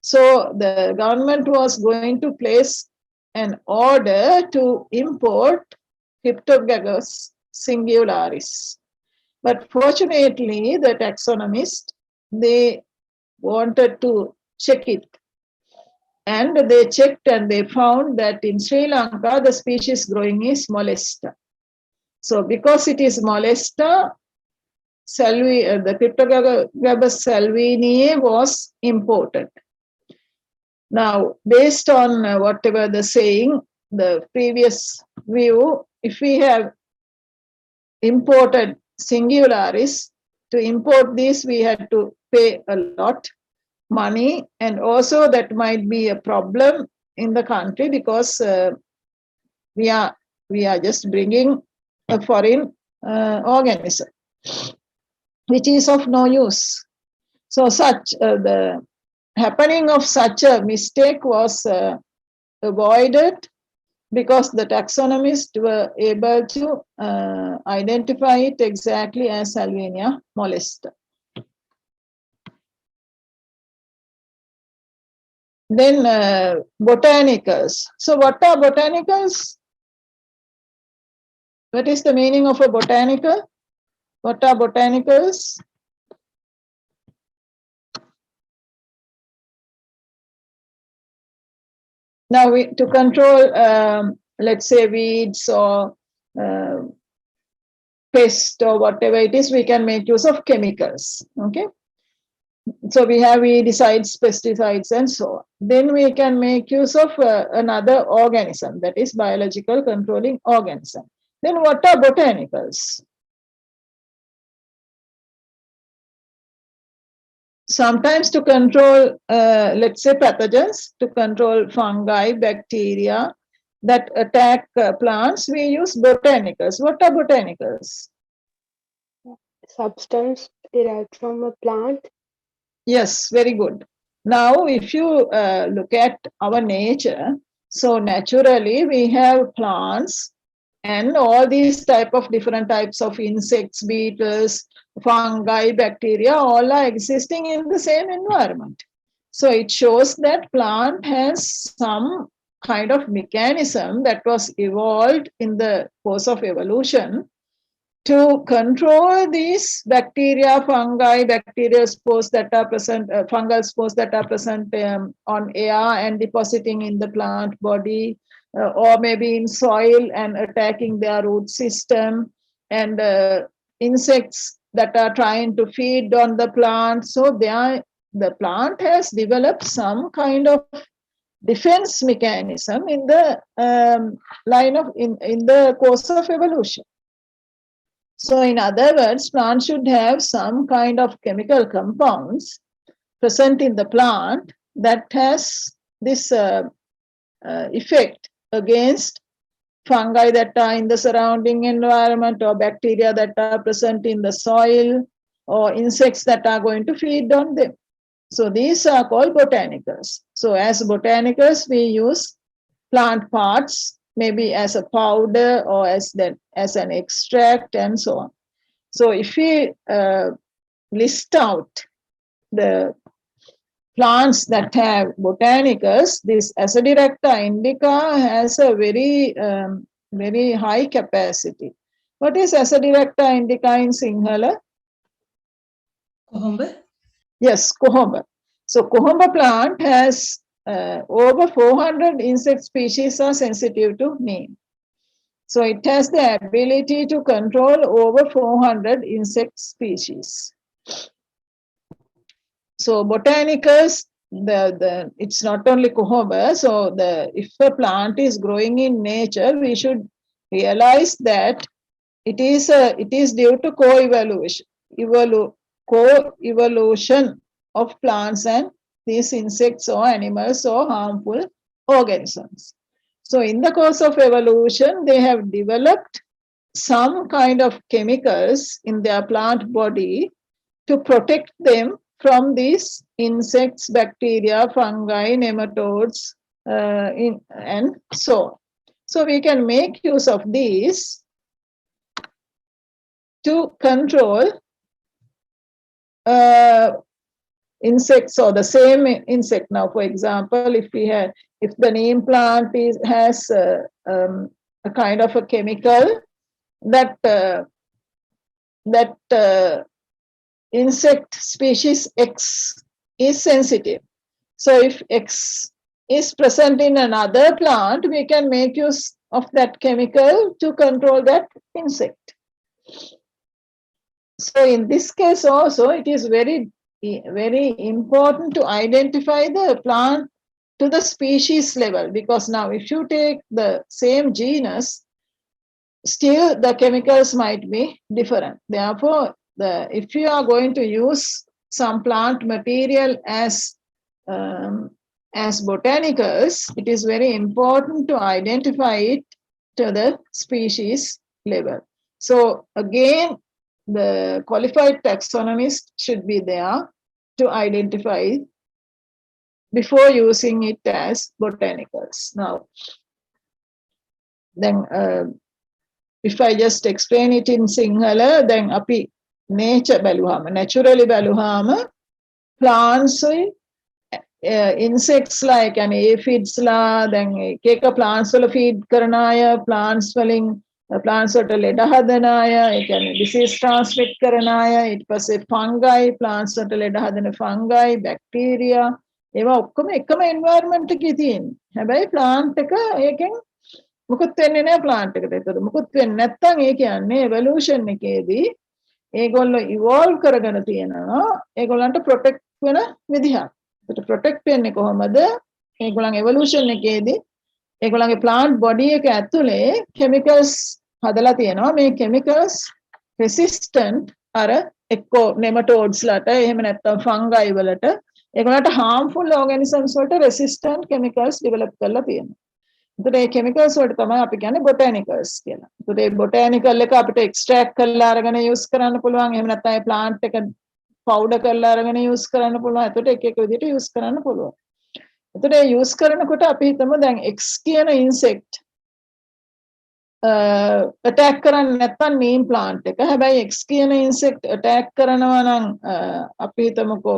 So the government was going to place an order to import Cryptobagus singularis. But fortunately, the taxonomist, they wanted to check it. And they checked and they found that in Sri Lanka, the species growing is molesta. So because it is molesta, the Cryptobagus salviniae was imported. Now, based on whatever the saying, the previous view, if we have imported singularis, to import these, we had to pay a lot money, and also that might be a problem in the country because we are just bringing a foreign organism, which is of no use. So the happening of such a mistake was avoided because the taxonomists were able to identify it exactly as Salvinia molesta. Then botanicals. So what are botanicals? What is the meaning of a botanical? What are botanicals? Now, to control, let's say, weeds or pest or whatever it is, we can make use of chemicals. Okay. So we have weedicides, pesticides, and so on. Then we can make use of another organism, that is biological controlling organism. Then what are botanicals? Sometimes to control, let's say, pathogens, to control fungi, bacteria that attack plants, we use botanicals. What are botanicals? Substance derived from a plant. Yes, very good. Now, if you look at our nature, so naturally we have plants and all these different types of insects, beetles, fungi, bacteria, all are existing in the same environment. So it shows that plant has some kind of mechanism that was evolved in the course of evolution to control these bacteria, fungi, bacterial spores that are present, fungal spores that are present on air and depositing in the plant body, or maybe in soil and attacking their root system, and insects that are trying to feed on the plant. So the plant has developed some kind of defense mechanism in the line of in the course of evolution. So in other words, plants should have some kind of chemical compounds present in the plant that has this effect against fungi that are in the surrounding environment, or bacteria that are present in the soil, or insects that are going to feed on them. So these are called botanicals. So as botanicals, we use plant parts, maybe as a powder or as an extract and so on. So if we list out the plants that have botanicals, this Azadirachta indica has a very high capacity. What is Azadirachta indica in Sinhala? Kohomba? Yes, Kohomba. So Kohomba plant has over 400 insect species are sensitive to neem. So it has the ability to control over 400 insect species. So botanicals, it's not only Kohomba. So if a plant is growing in nature, we should realize that it is due to co-evolution of plants and these insects or animals or harmful organisms. So in the course of evolution, they have developed some kind of chemicals in their plant body to protect them from these insects, bacteria, fungi, nematodes, and so on. So we can make use of these to control insects or the same insect. Now, for example, if the neem plant has a kind of a chemical that insect species X is sensitive. So if X is present in another plant, we can make use of that chemical to control that insect. So in this case also, it is very important to identify the plant to the species level, because now if you take the same genus, still the chemicals might be different. Therefore, if you are going to use some plant material as botanicals, it is very important to identify it to the species level. So again, the qualified taxonomist should be there to identify before using it as botanicals. Now, then if I just explain it in Sinhala, then api nature baluhama, naturally baluhama, plants, insects like an aphids la, then keka plants wala feed karanaya, plants වලින් plants වලට ලෙඩ හදන අය, ඒ කියන්නේ disease transmit කරන අය, ඊට පස්සේ fungi, plants වලට ලෙඩ හදන fungi, bacteria, ඒවා ඔක්කොම එකම environment එකේ තියෙන්නේ. හැබැයි plant එක ඒකෙන් මුකුත් වෙන්නේ නැහැ plant එකට. ඒතකොට මුකුත් වෙන්නේ නැත්නම් ඒ කියන්නේ evolution එකේදී ඒගොල්ලෝ evolve කරගෙන තියෙනවා. ඒගොල්ලන්ට protect වෙන විදිහක්. ඒකට protect වෙන්නේ කොහොමද? ඒගොල්ලන් evolution එකේදී ඒගොල්ලන්ගේ plant body එක ඇතුලේ chemicals හදලා තියෙනවා. මේ chemicals resistant අර එක්කෝ nematodes ලට එහෙම නැත්නම් fungi වලට ඒගොල්ලන්ට harmful organisms වලට resistant chemicals develop කරලා තියෙනවා. ඒතකොට මේ chemicals වලට තමයි අපි කියන්නේ botanicals කියලා. ඒතකොට මේ botanical එක අපිට extract කරලා අරගෙන use කරන්න පුළුවන්. එහෙම නැත්නම් මේ plant එක powder කරලා අරගෙන use කරන්න පුළුවන්. ඒතකොට එක එක විදිහට use කරන්න පුළුවන්. එතකොට use කරනකොට අපි හිතමු දැන් X කියන insect attack කරන්නේ නැත්නම් neem plant එක. හැබැයි X කියන insect attack කරනවා නම් අපි හිතමුකෝ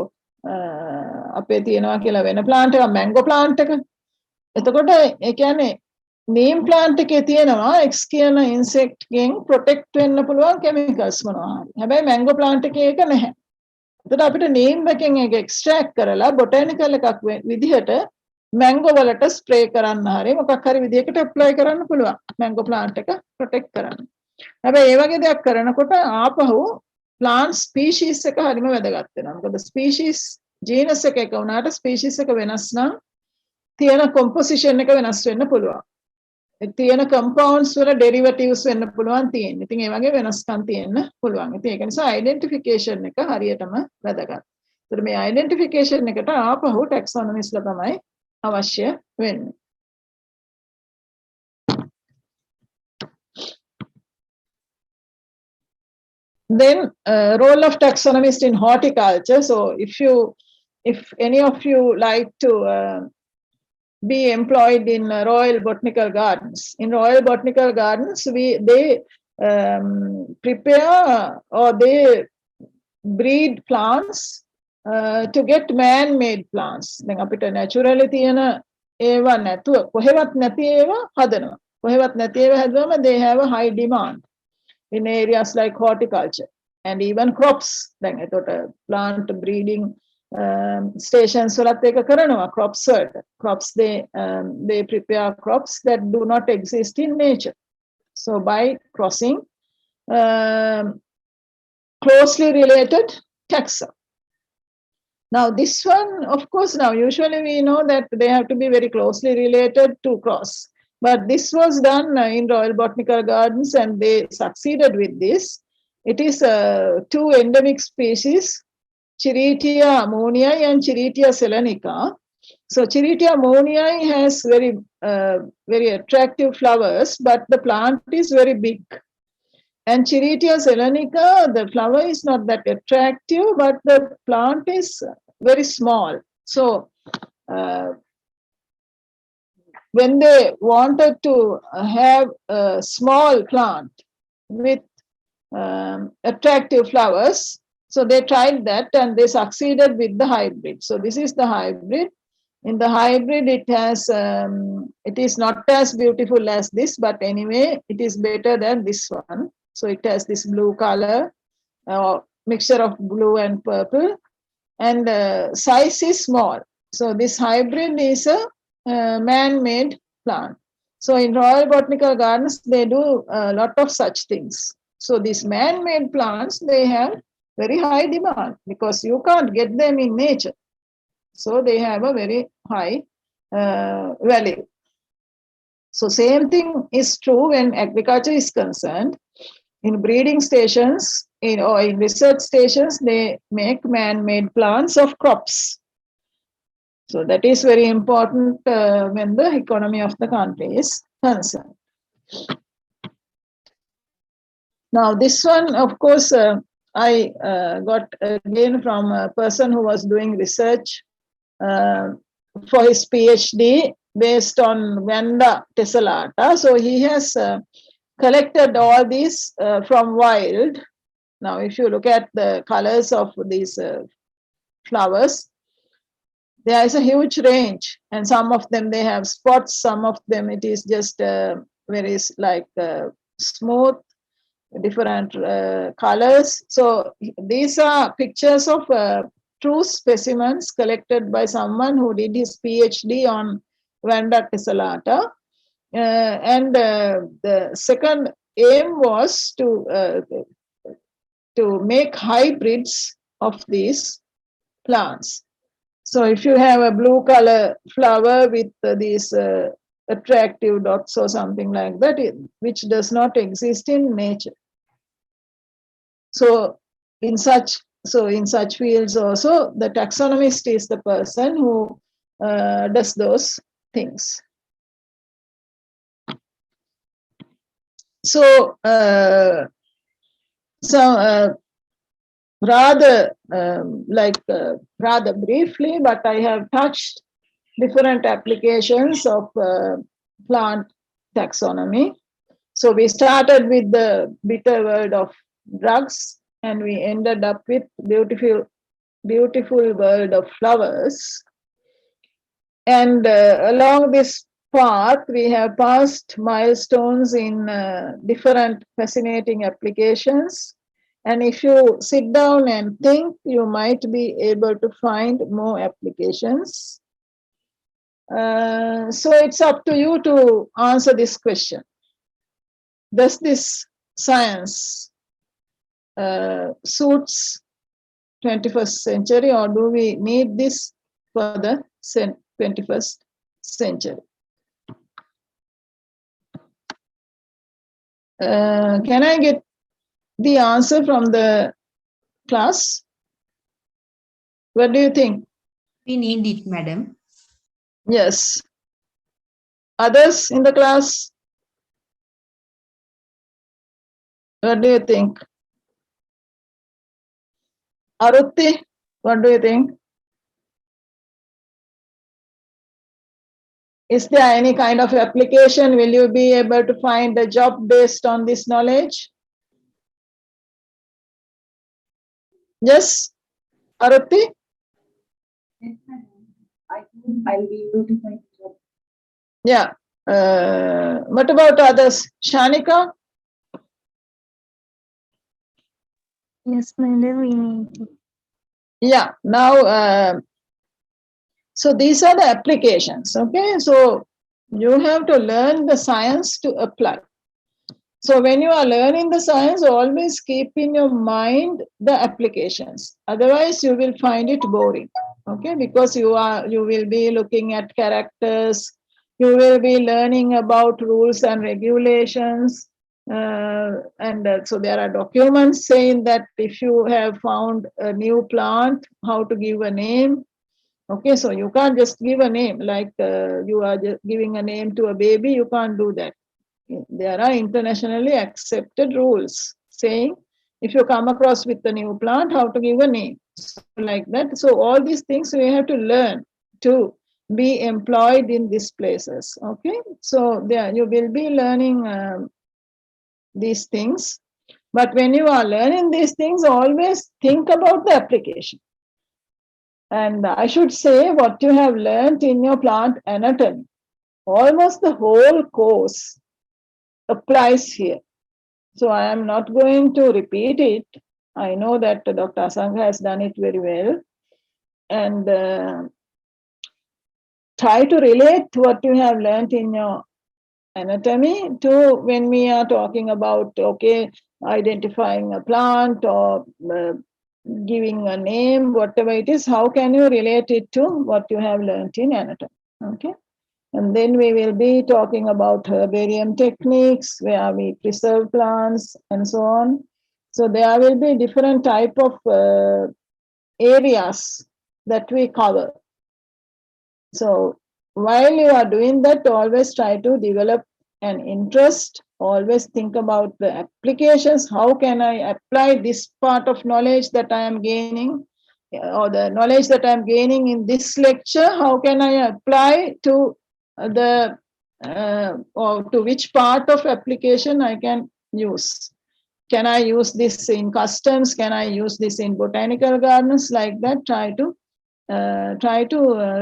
අපේ තියෙනවා කියලා වෙන plant එකක්, mango plant එක. එතකොට ඒ කියන්නේ neem plant එකේ තියෙනවා X කියන insect ගෙන් protect වෙන්න පුළුවන් chemicals මොනවා හරි. හැබැයි mango plant එකේ ඒක නැහැ. එතකොට අපිට neem එකෙන් ඒක extract කරලා botanical එකක් විදිහට mango වලට spray කරන්න හරි මොකක් හරි විදිහකට apply කරන්න පුළුවන් mango plant එක protect කරන්න. හැබැයි ඒ වගේ දෙයක් කරනකොට ආපහු plant species එක හරිම වැදගත් වෙනවා. මොකද species genus එක වුණාට species එක වෙනස් නම් තියෙන composition එක වෙනස් වෙන්න පුළුවන්. තියෙන compounds වල derivatives වෙන්න පුළුවන් තියෙන්නේ. ඉතින් ඒ වගේ වෙනස්කම් තියෙන්න පුළුවන්. ඉතින් ඒක නිසා identification එක හරියටම වැදගත්. ඒතර මේ identification එකට ආපහු taxonomist ලා තමයි අවශ්‍ය වෙන්නේ. Then role of taxonomist in horticulture. So if any of you like to be employed in Royal Botanical Gardens. In Royal Botanical Gardens, they prepare or they breed plants to get man-made plants. දැන් අපිට naturally තියෙන ඒවා නැතුව කොහෙවත් නැති ඒවා හදනවා. කොහෙවත් නැති ඒවා හදුවම they have a high demand in areas like horticulture and even crops. දැන් එතකොට plant breeding stations වලත් ඒක කරනවා crops වලට. Crops they prepare crops that do not exist in nature. So by crossing closely related taxa. Now this one, of course, now usually we know that they have to be very closely related to cross. But this was done in Royal Botanical Gardens and they succeeded with this. It is 2 endemic species, Chiritia ammoniae and Chiritia selenica. So Chiritia ammoniae has very attractive flowers, but the plant is very big. And Chiritia selenica, the flower is not that attractive, but the plant is very small. So when they wanted to have a small plant with attractive flowers, so they tried that and they succeeded with the hybrid. So this is the hybrid. In the hybrid, it is not as beautiful as this, but anyway, it is better than this one. So it has this blue color, mixture of blue and purple, and size is small. So this hybrid is a man-made plant. So in Royal Botanical Gardens, they do a lot of such things. So these man-made plants, they have very high demand because you can't get them in nature. So they have a very high value. So same thing is true when agriculture is concerned. In breeding stations or in research stations, they make man-made plants of crops. So that is very important when the economy of the country is concerned. Now this one, of course, I got again from a person who was doing research for his PhD based on Vanda tessellata. So he has collected all these from wild. Now, if you look at the colors of these flowers, there is a huge range, and some of them they have spots, some of them it is just very like smooth, different colors. So these are pictures of true specimens collected by someone who did his PhD on Vanda tessellata. And the second aim was to make hybrids of these plants. So if you have a blue color flower with these attractive dots or something like that, which does not exist in nature. So in such fields also, the taxonomist is the person who does those things. So rather briefly, but I have touched different applications of plant taxonomy. So we started with the bitter world of drugs, and we ended up with beautiful world of flowers. And along this path, we have passed milestones in different fascinating applications. And if you sit down and think, you might be able to find more applications. So it's up to you to answer this question. Does this science suits 21st century, or do we need this for the 21st century? Can I get the answer from the class? What do you think? We need it, madam. Yes. Others in the class? What do you think? Arutti, what do you think? Is there any kind of application? Will you be able to find a job based on this knowledge? Yes, Arutti? I think I'll be able to find a job. Yeah. What about others? Shanika? Yes, madam, we need to. Yeah. Now, so these are the applications. Okay. So you have to learn the science to apply. So when you are learning the science, always keep in your mind the applications. Otherwise, you will find it boring. Okay, because you will be looking at characters, you will be learning about rules and regulations, so there are documents saying that if you have found a new plant, how to give a name. Okay, so you can't just give a name like you are just giving a name to a baby. You can't do that. There are internationally accepted rules saying if you come across with a new plant, how to give a name, so like that. So all these things we have to learn to be employed in these places. Okay, so there you will be learning these things, but when you are learning these things, always think about the application. And I should say what you have learned in your plant anatomy, almost the whole course applies here. So I am not going to repeat it. I know that Dr. Asanga has done it very well. And try to relate what you have learned in your anatomy to when we are talking about, okay, identifying a plant or giving a name, whatever it is, how can you relate it to what you have learned in anatomy? Okay. And then we will be talking about herbarium techniques, where we preserve plants and so on. So there will be different type of areas that we cover. So while you are doing that, always try to develop an interest. Always think about the applications. How can I apply this part of knowledge that I am gaining, or the knowledge that I am gaining in this lecture? How can I apply to the or to which part of application I can use? Can I use this in customs? Can I use this in botanical gardens? Like that, try to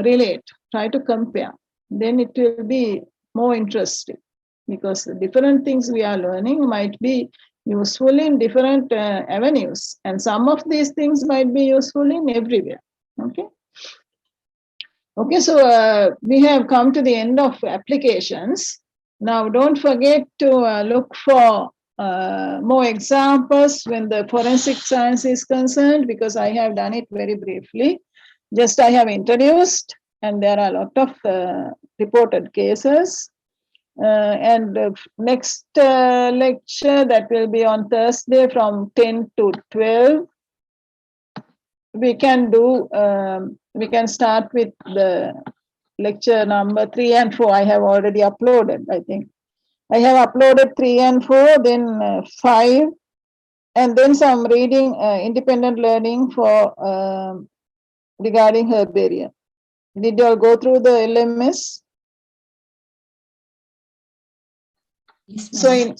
relate, try to compare. Then it will be more interesting, because the different things we are learning might be useful in different avenues, and some of these things might be useful in everywhere. Okay. Okay, so we have come to the end of applications. Now, don't forget to look for more examples when the forensic science is concerned, because I have done it very briefly. Just I have introduced, and there are a lot of reported cases. And next lecture, that will be on Thursday from 10 to 12. We can do, we can start with the lecture number 3 and 4. I have already uploaded, I think. I have uploaded 3 and 4, then 5, and then some reading, independent learning for regarding herbarium. Did you all go through the LMS? Yes, So in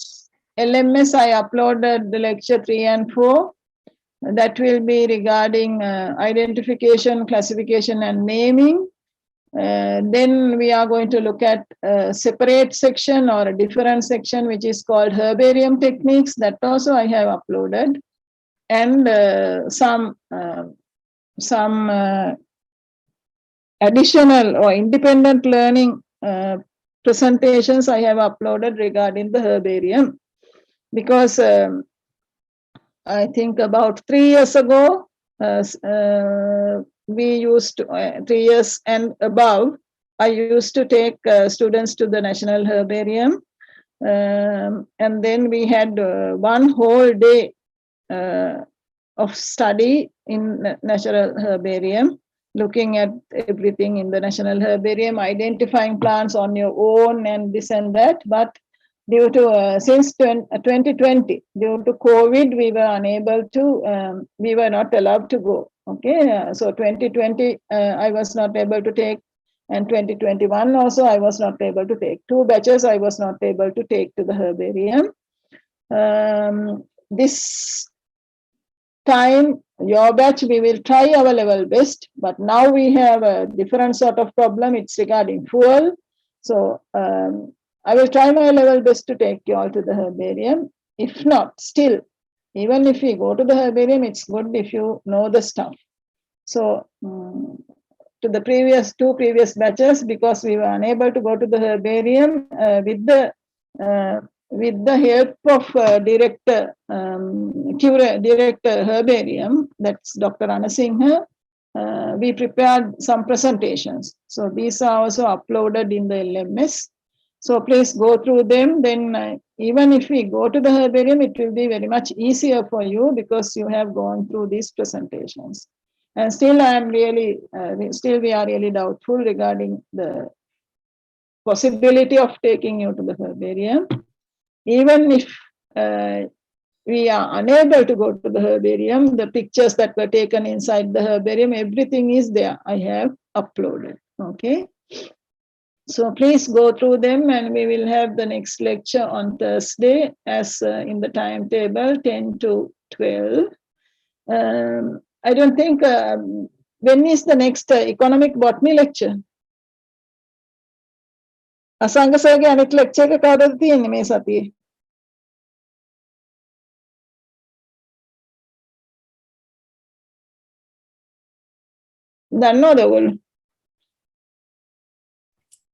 LMS, I uploaded the lecture 3 and 4. That will be regarding identification, classification, and naming. Then we are going to look at a separate section or a different section, which is called herbarium techniques. That also I have uploaded. And some additional or independent learning presentations I have uploaded regarding the herbarium. because I think about 3 years ago, we used to, 3 years and above, I used to take students to the National Herbarium. And then we had one whole day of study in National Herbarium, looking at everything in the National Herbarium, identifying plants on your own and this and that. But due to, since 2020, due to COVID, we were unable to, we were not allowed to go. Okay, so 2020, I was not able to take, and 2021 also, I was not able to take. 2 batches I was not able to take to the herbarium. This time, your batch, we will try our level best, but now we have a different sort of problem. It's regarding fuel. So I will try my level best to take you all to the herbarium. If not, still, even if we go to the herbarium, it's good if you know the stuff. So to the two previous batches, because we were unable to go to the herbarium with the help of director herbarium, that's Dr. Anasinghe, we prepared some presentations. So these are also uploaded in the LMS. So please go through them. Then even if we go to the herbarium, it will be very much easier for you because you have gone through these presentations. And still, I am really, we are really doubtful regarding the possibility of taking you to the herbarium. Even if we are unable to go to the herbarium, the pictures that were taken inside the herbarium, everything is there. I have uploaded. Okay. So please go through them, and we will have the next lecture on Thursday as in the timetable 10 to 12. I don't think, when is the next economic botany lecture? Asanga sirge anik lecture එක කවදද තියෙන්නේ මේ සතියේ? දන්නවද ඔයගොල්ලෝ?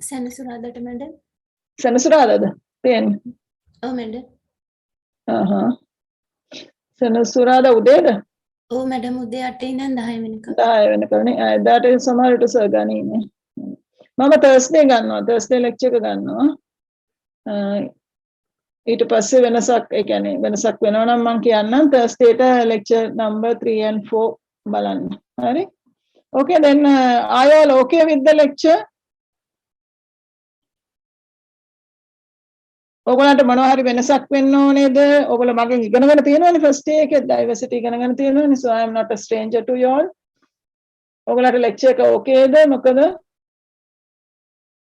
සෙනසුරාදාට madam. සෙනසුරාදාද තියෙන්නේ? ඔව් madam. සෙනසුරාදා උදේද? ඔව් මැඩම් උදේ 8 ඉඳන් 10 වෙනකම්. 10 වෙනකම් නේ. එදාට සමහරට සර් ගනීනේ. මම තර්ස්ඩේ ගන්නවා. තර්ස්ඩේ ලෙක්චර් එක ගන්නවා. ඊට පස්සේ වෙනසක්, ඒ කියන්නේ වෙනසක් වෙනවා නම් මම කියන්නම්. තර්ස්ඩේට lecture number 3 and 4 බලන්න. හරි? Okay, then are you all okay with the lecture? ඔයගොල්ලන්ට මොනවා හරි වෙනසක් වෙන්න ඕනේද? ඔයගොල්ලෝ මගෙන් ඉගෙනගෙන තියෙනවනේ first day එකේ diversity ඉගෙනගෙන තියෙනවනේ. So I am not a stranger to you all. ඔයගොල්ලන්ට lecture එක okayද? මොකද?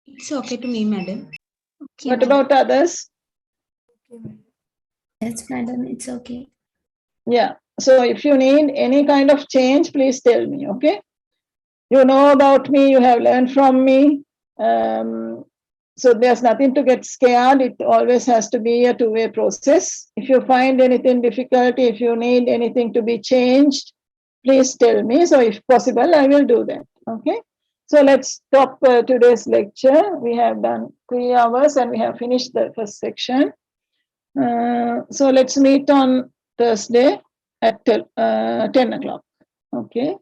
It's okay to me, madam. Okay, What about others? Yes, madam, it's okay. Yeah. So if you need any kind of change, please tell me, okay? You know about me, you have learned from me. So there's nothing to get scared. It always has to be a two-way process. If you find anything difficult, if you need anything to be changed, please tell me. So if possible, I will do that, okay? So let's stop today's lecture. We have done 3 hours and we have finished the first section. So let's meet on Thursday at 10 o'clock, okay?